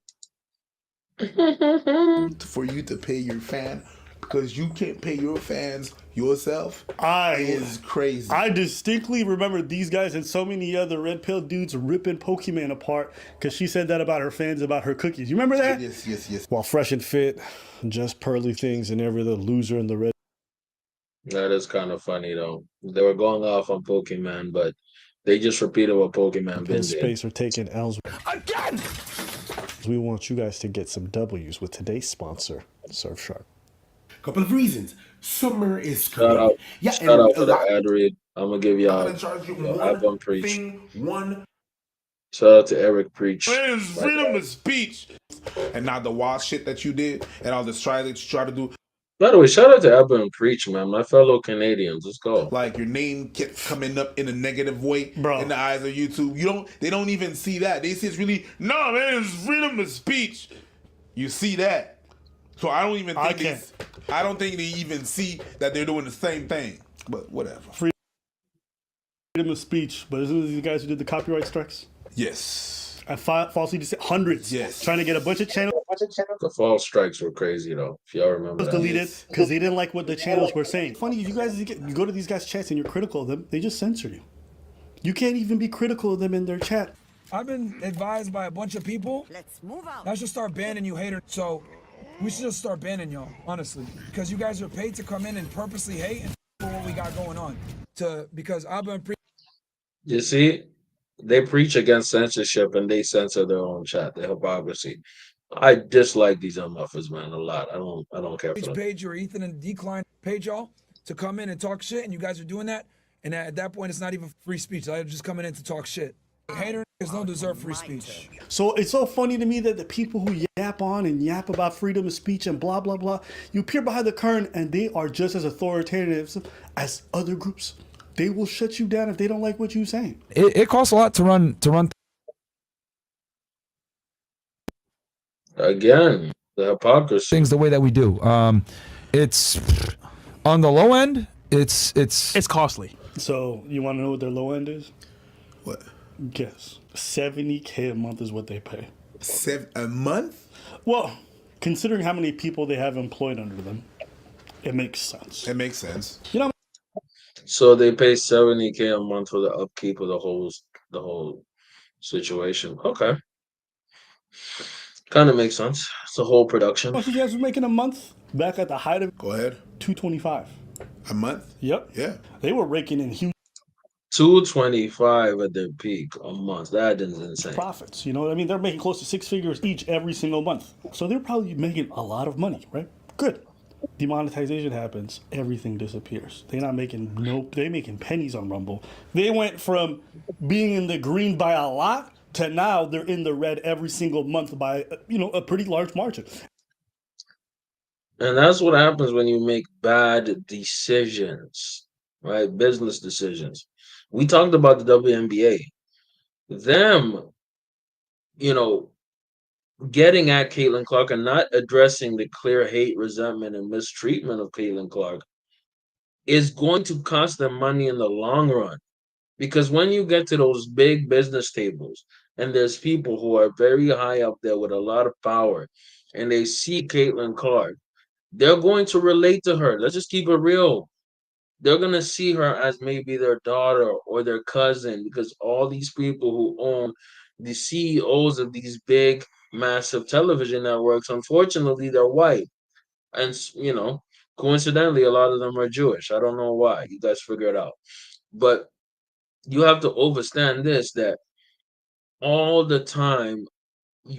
for you to pay your fan because you can't pay your fans yourself is crazy. I distinctly remember these guys and so many other red pill dudes ripping Pokemon apart because she said that about her fans, about her cookies. You remember that? Yes. While Fresh and Fit, just pearly things, and every other loser in the red. That is kind of funny, though. They were going off on Pokemon, but they just repeated what Pokemon been Space are taking L's again. We want you guys to get some W's with today's sponsor, Surfshark. Couple of reasons. Summer is Shout coming. out, Yeah, shout out to the ad read. I'm gonna give y'all. I'm gonna charge you one preach. thing. Shout out to Eric Preach. Man, it's freedom of speech, and not the wild shit that you did, and all the try that you try to do. By the way, shout out to Abba and Preach, man. My fellow Canadians. Let's go. Like your name kept coming up in a negative way Bro. in the eyes of YouTube. They don't even see that. They see it's really no man, it's freedom of speech. You see that. So I don't even think I don't think they even see that they're doing the same thing. But whatever. Freedom of speech, but isn't it these guys who did the copyright strikes? Yes. And falsely hundreds. Yes. Trying to get a bunch of channels. The false strikes were crazy, though. If y'all remember that. Deleted because they didn't like what the channels were saying. Funny, you go to these guys' chats and you're critical of them, they just censor you. You can't even be critical of them in their chat. I've been advised by a bunch of people. Let's move on. I should start banning you haters. So we should just start banning y'all, honestly, because you guys are paid to come in and purposely hate and for what we got going on. Because I've been You see, they preach against censorship and they censor their own chat. The hypocrisy. I dislike these MFers, man, a lot. I don't care for them. page or Ethan and Decline page y'all to come in and talk shit, and you guys are doing that. And at that point, it's not even free speech. I'm just coming in to talk shit. Haters don't deserve free speech. So it's so funny to me that the people who yap on and yap about freedom of speech and blah, blah, blah. You peer behind the curtain and they are just as authoritative as other groups. They will shut you down if they don't like what you're saying. It costs a lot to run Again, the hypocrisy. things the way that we do. It's on the low end. It's costly. So you want to know what their low end is? What? Guess. $70K a month is what they pay. A month? Well, considering how many people they have employed under them, it makes sense. It makes sense. You know. So they pay $70K a month for the upkeep of the whole situation. Okay. Kind of makes sense. It's a whole production. How much you guys were making a month back at the height of? Go ahead. $225 a month. Yep. Yeah. They were raking in huge 225 at their peak a month. That is insane. profits. You know what I mean? They're making close to six figures each every single month. So they're probably making a lot of money, right? Good. Demonetization happens, everything disappears. They're not making they're making pennies on Rumble. They went from being in the green by a lot to now they're in the red every single month by a pretty large margin. And that's what happens when you make bad decisions, right? Business decisions. We talked about the WNBA. Them, getting at Caitlin Clark and not addressing the clear hate, resentment, and mistreatment of Caitlin Clark is going to cost them money in the long run. Because when you get to those big business tables and there's people who are very high up there with a lot of power and they see Caitlin Clark, they're going to relate to her. Let's just keep it real. They're going to see her as maybe their daughter or their cousin because all these people who own the CEOs of these big, massive television networks, unfortunately, they're white. And, coincidentally, a lot of them are Jewish. I don't know why. You guys figure it out. But you have to understand this, that all the time,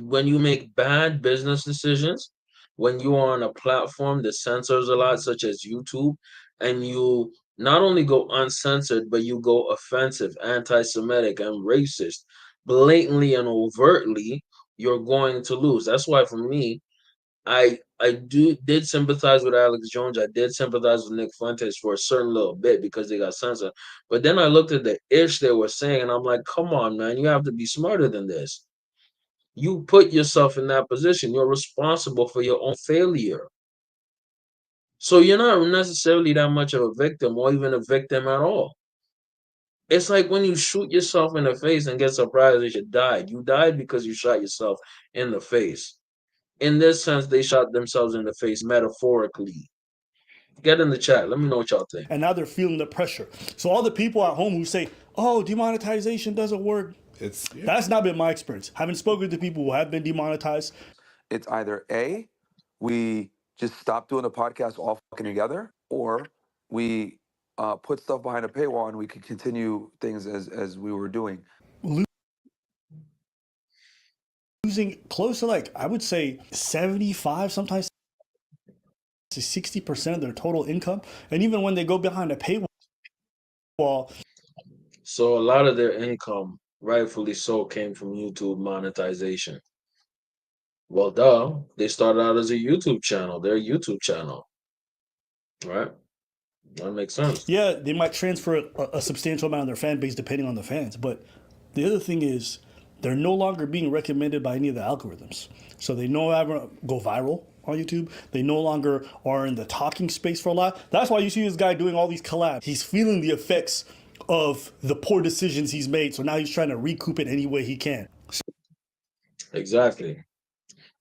when you make bad business decisions, when you are on a platform that censors a lot, such as YouTube, and you not only go uncensored, but you go offensive, anti-Semitic, and racist, blatantly and overtly, you're going to lose. That's why for me, I did sympathize with Alex Jones. I did sympathize with Nick Fuentes for a certain little bit because they got censored. But then I looked at the ish they were saying, and I'm like, come on, man, you have to be smarter than this. You put yourself in that position. You're responsible for your own failure. So you're not necessarily that much of a victim or even a victim at all. It's like when you shoot yourself in the face and get surprised that you died. You died because you shot yourself in the face. In this sense, they shot themselves in the face metaphorically. Get in the chat. Let me know what y'all think. And now they're feeling the pressure. So all the people at home who say, oh, demonetization doesn't work. That's not been my experience. Having spoken to people who have been demonetized. It's either A, we just stop doing the podcast all fucking together, or we put stuff behind a paywall and we can continue things as we were doing. Losing close to I would say 75, sometimes to 60% of their total income. And even when they go behind a paywall. So a lot of their income, rightfully so, came from YouTube monetization. Well, duh. They started out as a YouTube channel. Their YouTube channel. Right? That makes sense. Yeah, they might transfer a substantial amount of their fan base depending on the fans. But the other thing is they're no longer being recommended by any of the algorithms. So they no longer go viral on YouTube. They no longer are in the talking space for a lot. That's why you see this guy doing all these collabs. He's feeling the effects of the poor decisions he's made. So now he's trying to recoup it any way he can. Exactly.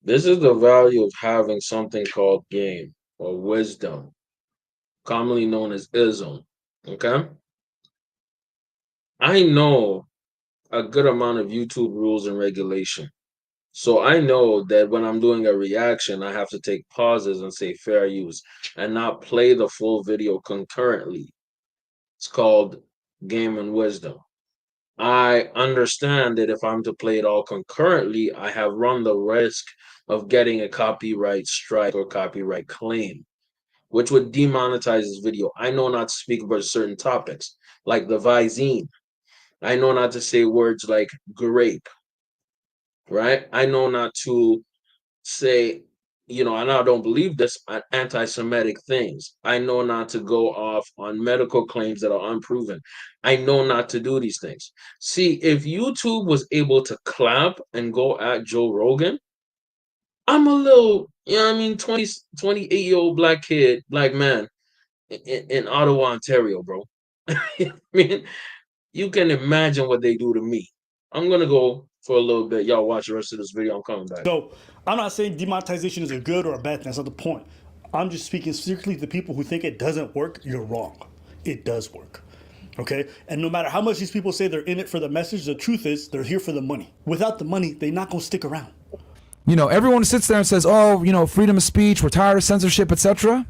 This is the value of having something called game or wisdom, commonly known as ism. Okay? I know a good amount of YouTube rules and regulation. So I know that when I'm doing a reaction, I have to take pauses and say fair use and not play the full video concurrently. It's called game and wisdom. I understand that if I'm to play it all concurrently, I have run the risk of getting a copyright strike or copyright claim, which would demonetize this video. I know not to speak about certain topics, like the Visine. I know not to say words like grape, right? I know not to say, and I don't believe this, anti-Semitic things. I know not to go off on medical claims that are unproven. I know not to do these things. See, if YouTube was able to clap and go at Joe Rogan, I'm a little, 28-year-old black man in Ottawa, Ontario, bro. I mean, you can imagine what they do to me. I'm gonna go for a little bit. Y'all watch the rest of this video. I'm coming back. So I'm not saying demonetization is a good or a bad thing. That's not the point. I'm just speaking strictly to the people who think it doesn't work. You're wrong. It does work. Okay? And no matter how much these people say they're in it for the message, the truth is they're here for the money. Without the money, they're not going to stick around. Everyone sits there and says, oh, freedom of speech, we're tired of censorship, etc.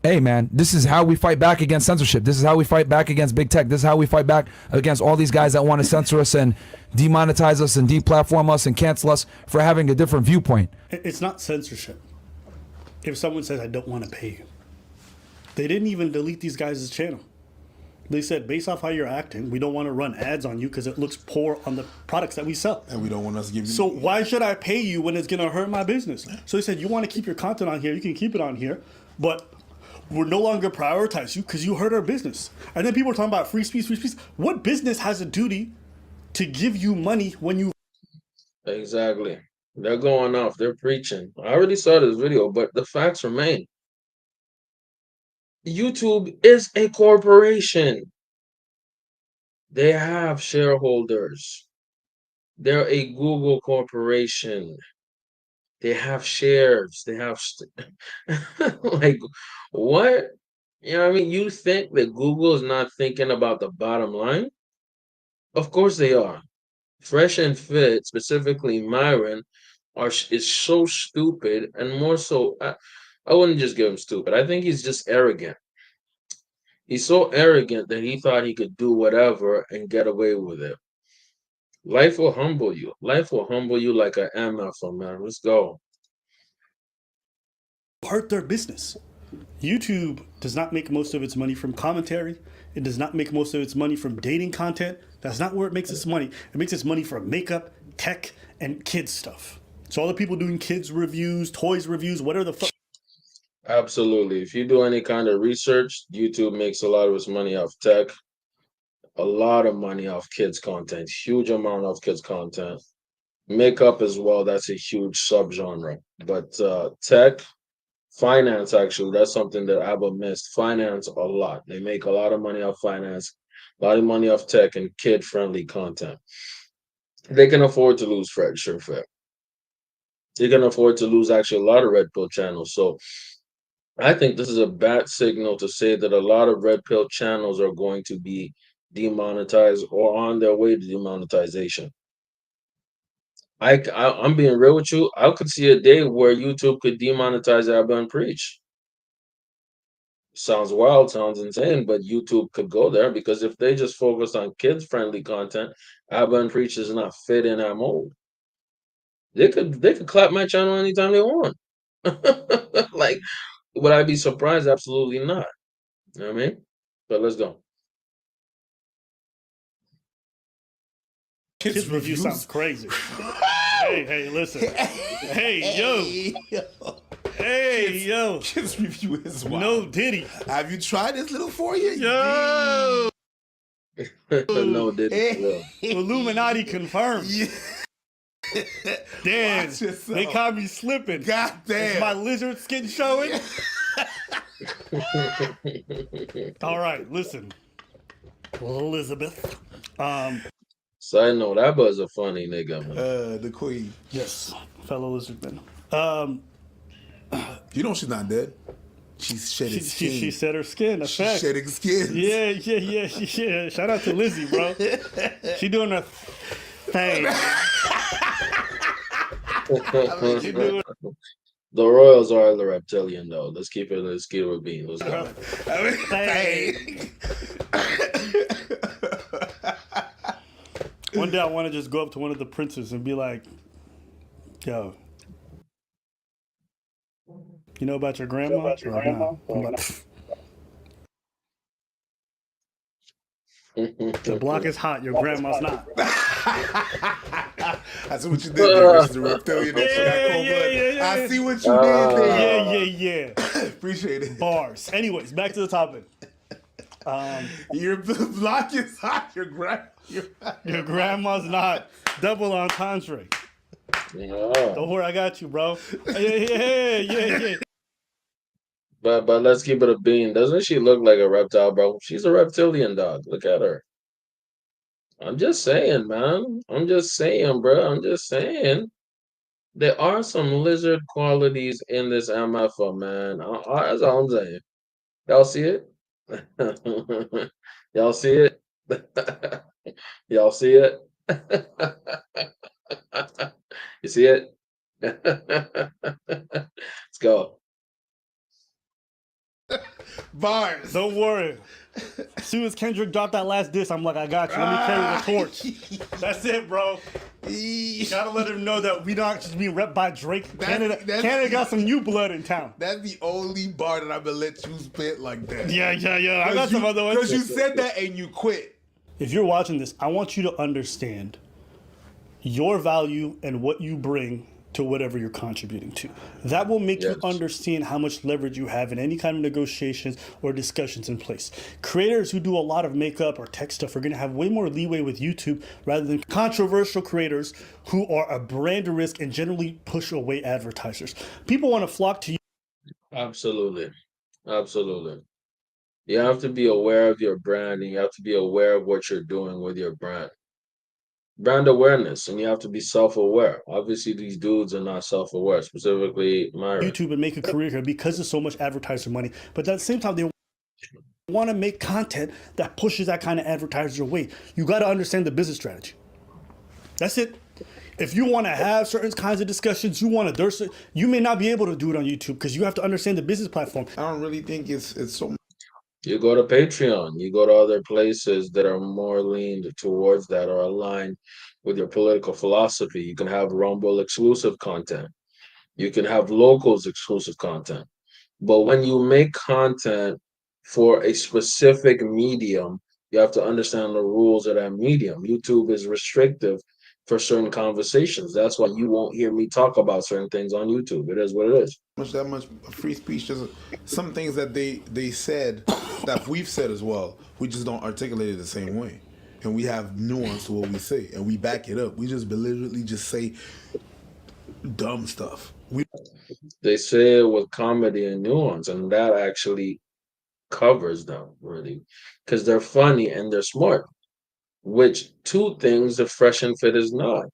Hey, man, this is how we fight back against censorship. This is how we fight back against big tech. This is how we fight back against all these guys that want to censor us and demonetize us and deplatform us and cancel us for having a different viewpoint. It's not censorship. If someone says, I don't want to pay you, they didn't even delete these guys' channel. They said, based off how you're acting, we don't want to run ads on you because it looks poor on the products that we sell. And we don't want us to give you... So why should I pay you when it's going to hurt my business? So they said, you want to keep your content on here, you can keep it on here, but we're no longer prioritize you because you hurt our business. And then people are talking about free speech, free speech. What business has a duty to give you money when you... Exactly. They're going off. They're preaching. I already saw this video, but the facts remain. YouTube is a corporation. They have shareholders. They're a Google corporation. They have shares. They have like what? You think that Google is not thinking about the bottom line? Of course they are. Fresh and Fit, specifically Myron, is so stupid, and more so, I wouldn't just give him stupid. I think he's just arrogant. He's so arrogant that he thought he could do whatever and get away with it. Life will humble you. Life will humble you like an MF, man. Let's go. hurt their business. YouTube does not make most of its money from commentary. It does not make most of its money from dating content. That's not where it makes its money. It makes its money from makeup, tech, and kids stuff. So all the people doing kids reviews, toys reviews, whatever the fuck. Absolutely. If you do any kind of research, YouTube makes a lot of its money off tech, a lot of money off kids content, huge amount of kids content. Makeup as well, that's a huge subgenre. But tech, finance, actually, that's something that Abba missed. Finance a lot. They make a lot of money off finance, a lot of money off tech and kid-friendly content. They can afford to lose Fred, sure fair. They can afford to lose actually a lot of red pill channels. So I think this is a bad signal to say that a lot of red pill channels are going to be demonetized or on their way to demonetization. I'm being real with you. I could see a day where YouTube could demonetize Abba and Preach. Sounds wild, sounds insane, but YouTube could go there because if they just focus on kids-friendly content, Abba and Preach is not fit in that mold. They could clap my channel anytime they want. Like, would I be surprised? Absolutely not. You know what I mean? But let's go. Kids review sounds crazy. Hey, listen. Hey, yo. Hey, yo. Kids review is wild. No Diddy. Have you tried this little for you? Yo. No Diddy. Illuminati confirmed. Yeah. Damn, they caught me slipping. God damn. Is my lizard skin showing? All right, listen. Elizabeth. Side note, Abba is a funny nigga, man. The queen. Yes, fellow lizard man. You know she's not dead. She's shedding skin. She shed her skin. That's She's fact. shedding skin. Yeah. Shout out to Lizzie, bro. She doing her thing. The Royals are the reptilian, though. Let's keep it being. Let's go. One day I want to just go up to one of the princes and be like, yo, you know about your grandma? The block is hot. Your grandma's not. I see what you did there, Mr. Reptilian. Yeah. I see what you did there. Yeah. Appreciate it. Bars. Anyways, back to the topic. Your block is hot. Your grandma's not. Double entendre. Don't worry, I got you, bro. Yeah. But let's keep it a bean. Doesn't she look like a reptile, bro? She's a reptilian dog. Look at her. I'm just saying, man. I'm just saying, bro. I'm just saying. There are some lizard qualities in this MFA, man. That's all I'm saying. Y'all see it? Y'all see it? Y'all see it? You see it? Let's go. Bars. Don't worry. As soon as Kendrick dropped that last diss, I'm like, I got you. Let me carry the torch. That's it, bro. You gotta let him know that we not just being repped by Drake. Canada got some new blood in town. That's the only bar that I've been let you spit like that. Yeah. I got some other ones. Because you said that and you quit. If you're watching this, I want you to understand your value and what you bring to whatever you're contributing to. That will make you understand how much leverage you have in any kind of negotiations or discussions in place. Creators who do a lot of makeup or tech stuff are going to have way more leeway with YouTube rather than controversial creators who are a brand risk and generally push away advertisers. People want to flock to you. Absolutely. You have to be aware of your brand, and you have to be aware of what you're doing with your brand. Brand awareness, and you have to be self-aware. Obviously, these dudes are not self-aware, specifically Myra. YouTube and make a career here because there's so much advertiser money. But at the same time, they want to make content that pushes that kind of advertiser away. You got to understand the business strategy. That's it. If you want to have certain kinds of discussions, you may not be able to do it on YouTube because you have to understand the business platform. I don't really think it's so. You go to Patreon, you go to other places that are more leaned towards that or aligned with your political philosophy. You can have Rumble exclusive content. You can have Locals exclusive content. But when you make content for a specific medium, you have to understand the rules of that medium. YouTube is restrictive for certain conversations. That's why you won't hear me talk about certain things on YouTube. It is what it is. That much free speech. There's some things that they said that we've said as well. We just don't articulate it the same way, and we have nuance to what we say, and we back it up. We just belligerently just say dumb stuff. They say it with comedy and nuance, and that actually covers them really, because they're funny and they're smart. Which two things the Fresh and Fit is not.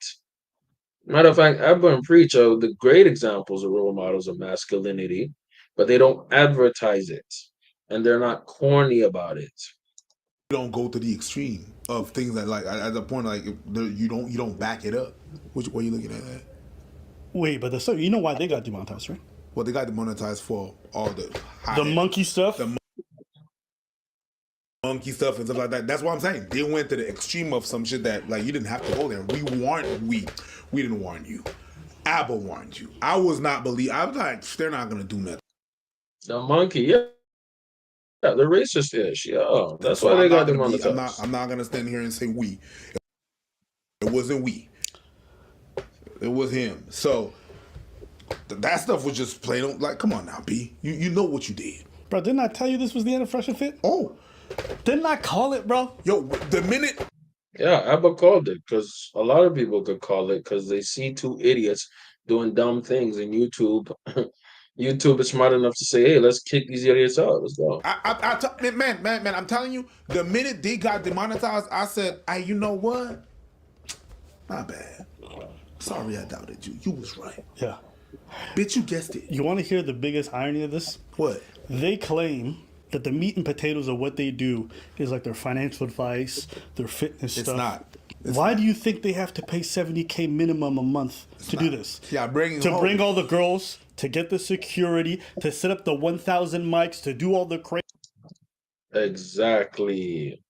Matter of fact, Ebba and Preach are the great examples of role models of masculinity, but they don't advertise it, and they're not corny about it. You don't go to the extreme of things that, like, at the point, like, you don't back it up. Which way are you looking at that? Wait, but you know why they got demonetized, right? Well, they got demonetized for all the monkey stuff. Monkey stuff and stuff like that. That's what I'm saying. They went to the extreme of some shit that, like, you didn't have to go there. We didn't warn you. Abba warned you. I was like, they're not gonna do nothing. The monkey, yeah, the racist ish, yeah. That's why they got demonetized. I'm not gonna stand here and say we. It wasn't we. It was him. So that stuff was just plain. Like, come on now, B. You know what you did, bro. Didn't I tell you this was the end of Fresh and Fit? Oh. Didn't I call it, bro? Yo, the minute. Yeah, Abba called it because a lot of people could call it because they see two idiots doing dumb things in YouTube. YouTube is smart enough to say, "Hey, let's kick these idiots out. Let's go." Man, I'm telling you, the minute they got demonetized, I said, "Hey, you know what? My bad. Sorry, I doubted you. You was right. Yeah, bitch, you guessed it." You want to hear the biggest irony of this? What? They claim that the meat and potatoes of what they do is like their financial advice, their fitness stuff. It's not. Why do you think they have to pay $70K minimum a month to do this? Yeah, bring all the girls, to get the security, to set up the 1,000 mics, to do all the crazy. Exactly.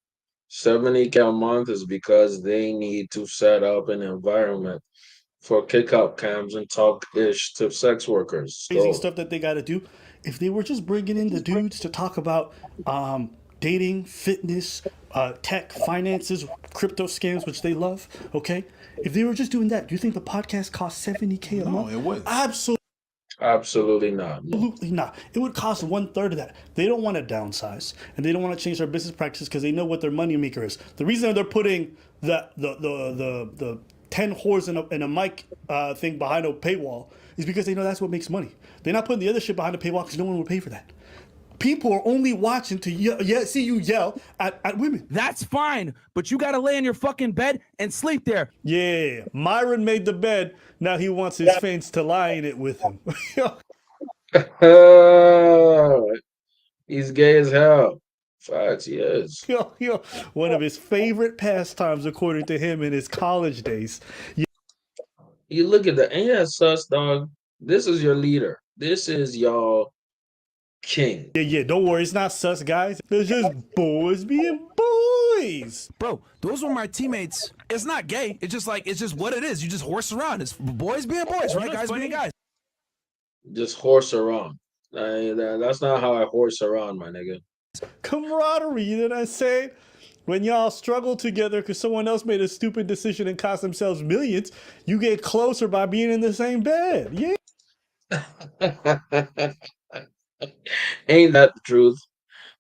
$70K a month is because they need to set up an environment for kick-out cams and talk-ish to sex workers. Crazy stuff that they got to do. If they were just bringing in the dudes to talk about dating, fitness, tech, finances, crypto scams, which they love, okay? If they were just doing that, do you think the podcast cost $70K a month? No, it wouldn't. Absolutely not. Absolutely not. It would cost 1/3 of that. They don't want to downsize, and they don't want to change their business practices because they know what their moneymaker is. The reason they're putting the 10 whores in a mic thing behind a paywall is because they know that's what makes money. They're not putting the other shit behind the paywall because no one would pay for that. People are only watching to see you yell at women. That's fine, but you gotta lay in your fucking bed and sleep there. Yeah, Myron made the bed. Now he wants his fans to lie in it with him. He's gay as hell. Facts, he is. One of his favorite pastimes, according to him, in his college days. You look at that, ain't that sus, dog? This is your leader. This is y'all king. Yeah, don't worry, it's not sus, guys. They're just boys being boys. Bro, those were my teammates. It's not gay. It's just what it is. You just horse around. It's boys being boys, right? Guys being guys. Just horse around. That's not how I horse around, my nigga. Camaraderie, you know what I'm saying? When y'all struggle together because someone else made a stupid decision and cost themselves millions, you get closer by being in the same bed. Yeah. Ain't that the truth?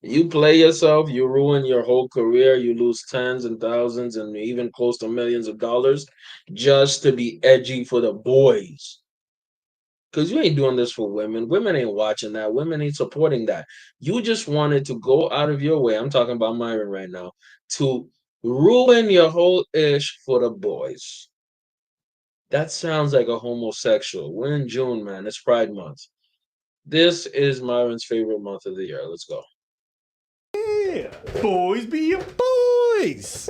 You play yourself, you ruin your whole career, you lose tens and thousands and even close to millions of dollars just to be edgy for the boys. Because you ain't doing this for women. Women ain't watching that. Women ain't supporting that. You just wanted to go out of your way. I'm talking about Myron right now. To ruin your whole ish for the boys. That sounds like a homosexual. We're in June, man. It's Pride Month. This is Myron's favorite month of the year. Let's go. Yeah, boys being boys.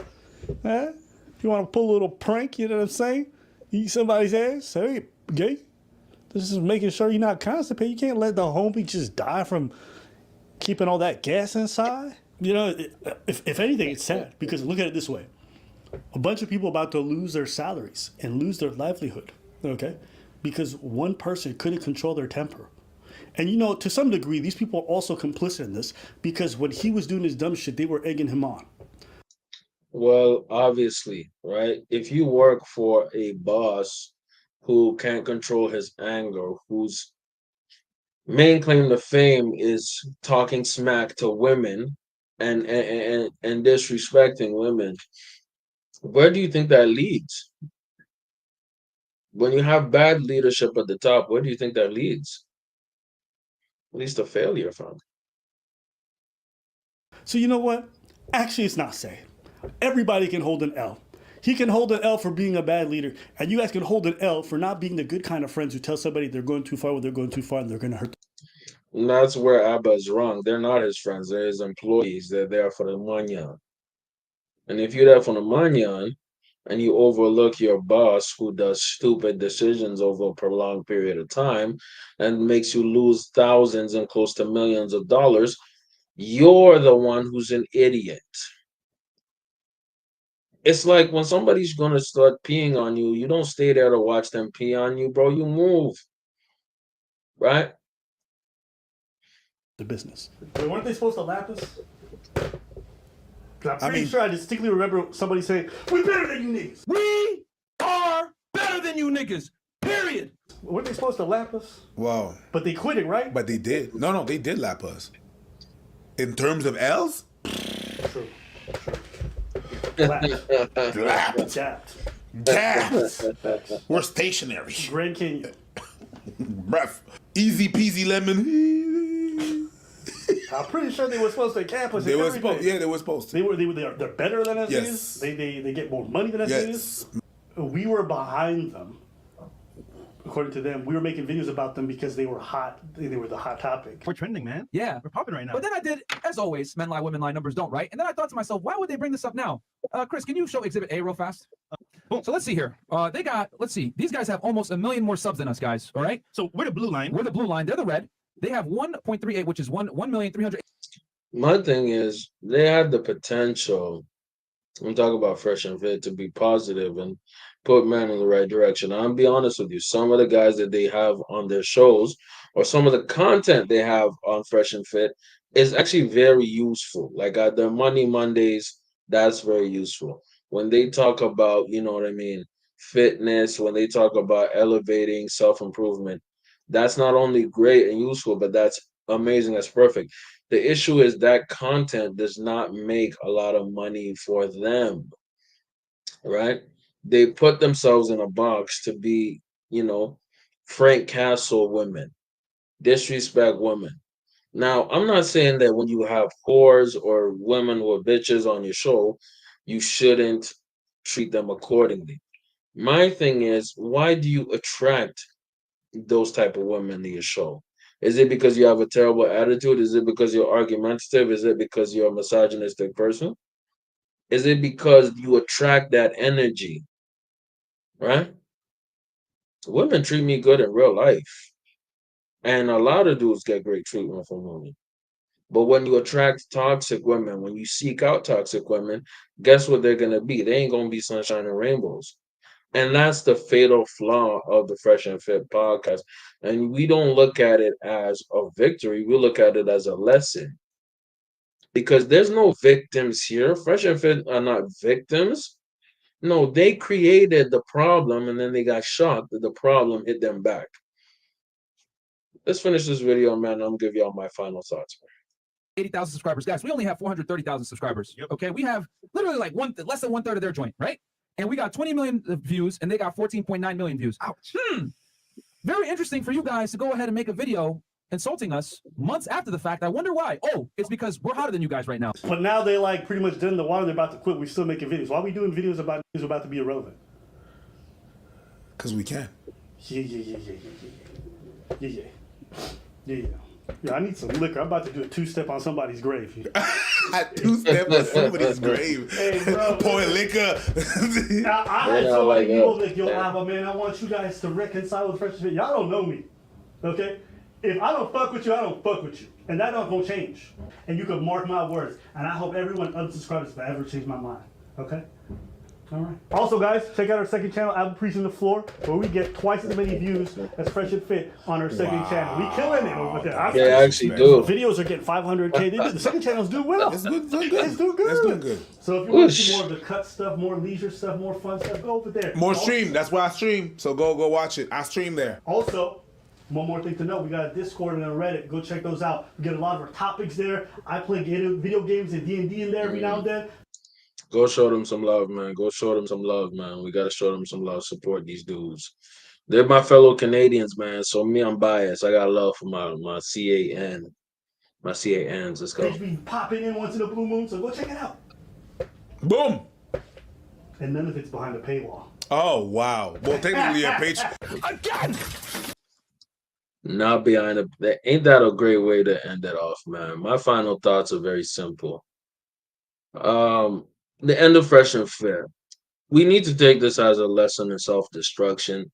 Huh? You want to pull a little prank, you know what I'm saying? Eat somebody's ass? Hey, gay? This is making sure you're not constipated. You can't let the homie just die from keeping all that gas inside. You know, if anything, it's sad because look at it this way. A bunch of people about to lose their salaries and lose their livelihood, okay? Because one person couldn't control their temper. And you know, to some degree, these people are also complicit in this because when he was doing his dumb shit, they were egging him on. Well, obviously, right? If you work for a boss who can't control his anger, whose main claim to fame is talking smack to women and disrespecting women, where do you think that leads? When you have bad leadership at the top, where do you think that leads? At least a failure, fam. So you know what? Actually, it's not sad. Everybody can hold an L. He can hold an L for being a bad leader, and you guys can hold an L for not being the good kind of friends who tell somebody they're going too far when they're going too far and they're going to hurt them. And that's where Abba is wrong. They're not his friends. They're his employees. They're there for the manyan. And if you're there for the manyan and you overlook your boss who does stupid decisions over a prolonged period of time and makes you lose thousands and close to millions of dollars, you're the one who's an idiot. It's like when somebody's going to start peeing on you, you don't stay there to watch them pee on you, bro. You move. Right? The business. Wait, weren't they supposed to lap us? I'm pretty sure I distinctly remember somebody saying, "We're better than you niggas." We are better than you niggas. Period. Weren't they supposed to lap us? Wow. But they quit it, right? But they did. No, they did lap us. In terms of L's? True. Dapped. We're stationary. Grand Canyon. Breath. Easy peasy lemon. I'm pretty sure they were supposed to camp us. They were supposed. Yeah, they were supposed to. They're better than us. Yes. They get more money than us. Yes. We were behind them. According to them, we were making videos about them because they were hot. They were the hot topic. We're trending, man. Yeah. We're popping right now. But then I did, as always, men lie, women lie, numbers don't, right? And then I thought to myself, why would they bring this up now? Chris, can you show Exhibit A real fast? So let's see here. Let's see. These guys have almost 1 million more subs than us, guys. All right? So we're the blue line. We're the blue line. They're the red. They have 1.38, which is 1,300,000. My thing is, they had the potential, I'm talking about Fresh and Fit, to be positive and put men in the right direction. I'll be honest with you. Some of the guys that they have on their shows, or some of the content they have on Fresh and Fit, is actually very useful. Like their Money Mondays, that's very useful. When they talk about, you know what I mean, fitness, when they talk about elevating self improvement, that's not only great and useful, but that's amazing. That's perfect. The issue is that content does not make a lot of money for them, right? They put themselves in a box to be, you know, Frank Castle women, disrespect women. Now, I'm not saying that when you have whores or women or bitches on your show, you shouldn't treat them accordingly. My thing is, why do you attract those type of women to your show? Is it because you have a terrible attitude? Is it because you're argumentative? Is it because you're a misogynistic person? Is it because you attract that energy, right? Women treat me good in real life, and a lot of dudes get great treatment from women. But when you attract toxic women, when you seek out toxic women, guess what they're gonna be? They ain't gonna be sunshine and rainbows. And that's the fatal flaw of the Fresh and Fit podcast. And we don't look at it as a victory, we look at it as a lesson. Because there's no victims here. Fresh and Fit are not victims. No, they created the problem and then they got shocked that the problem hit them back. Let's finish this video, man. I'm gonna give y'all my final thoughts. 80,000 subscribers. Guys, we only have 430,000 subscribers. Okay, we have literally like less than 1/3 of their joint, right? And we got 20 million views, and they got 14.9 million views. Ouch. Very interesting for you guys to go ahead and make a video insulting us months after the fact. I wonder why. Oh, it's because we're hotter than you guys right now. But now they like pretty much dead in the water. They're about to quit. We're still making videos. Why are we doing videos about news about to be irrelevant? Because we can. Yeah, I need some liquor. I'm about to do a two-step on somebody's grave. Two-step on somebody's grave. Hey, bro. Pouring liquor. I had so many people like, yo, Abba, man, I want you guys to reconcile with Fresh and Fit. Y'all don't know me, okay? If I don't fuck with you, I don't fuck with you. And that don't gonna change. And you can mark my words. And I hope everyone unsubscribes if I ever change my mind, okay? All right. Also, guys, check out our second channel, Apple Preaching the Floor, where we get twice as many views as Fresh and Fit on our second channel. We killing it over there. They actually do. Videos are getting 500K. The second channel's doing well. It's doing good. It's doing good. It's doing good. So if you want to see more of the cut stuff, more leisure stuff, more fun stuff, go over there. More stream. That's why I stream. So go watch it. I stream there. Also, one more thing to know, we got a Discord and a Reddit. Go check those out. We get a lot of our topics there. I play video games and D&D in there every now and then. Go show them some love, man. Go show them some love, man. We gotta show them some love. Support these dudes. They're my fellow Canadians, man. So me, I'm biased. I got love for my CAN. My CANs. Let's go. They be popping in once in a blue moon, so go check it out. Boom. And none of it's behind a paywall. Oh, wow. Well, technically a page. Again! Not behind a... Ain't that a great way to end it off, man? My final thoughts are very simple. The end of Fresh and Fit. We need to take this as a lesson in self-destruction,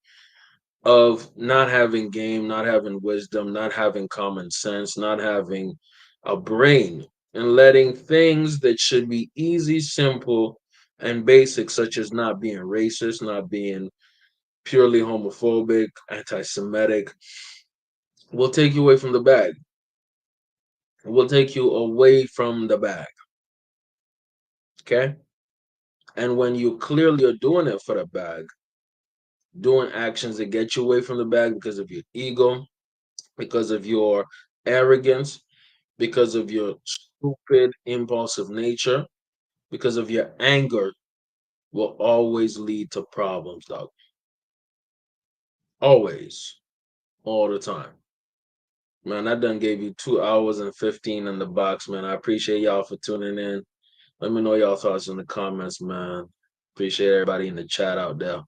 of not having game, not having wisdom, not having common sense, not having a brain, and letting things that should be easy, simple, and basic, such as not being racist, not being purely homophobic, anti-Semitic, will take you away from the bag. It will take you away from the bag. Okay? And when you clearly are doing it for the bag, doing actions that get you away from the bag because of your ego, because of your arrogance, because of your stupid, impulsive nature, because of your anger, will always lead to problems, dog. Always. All the time. Man, I done gave you 2 hours and 15 in the box, man. I appreciate y'all for tuning in. Let me know y'all thoughts in the comments, man. Appreciate everybody in the chat out there.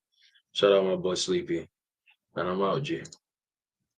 Shout out my boy Sleepy. And I'm out, G.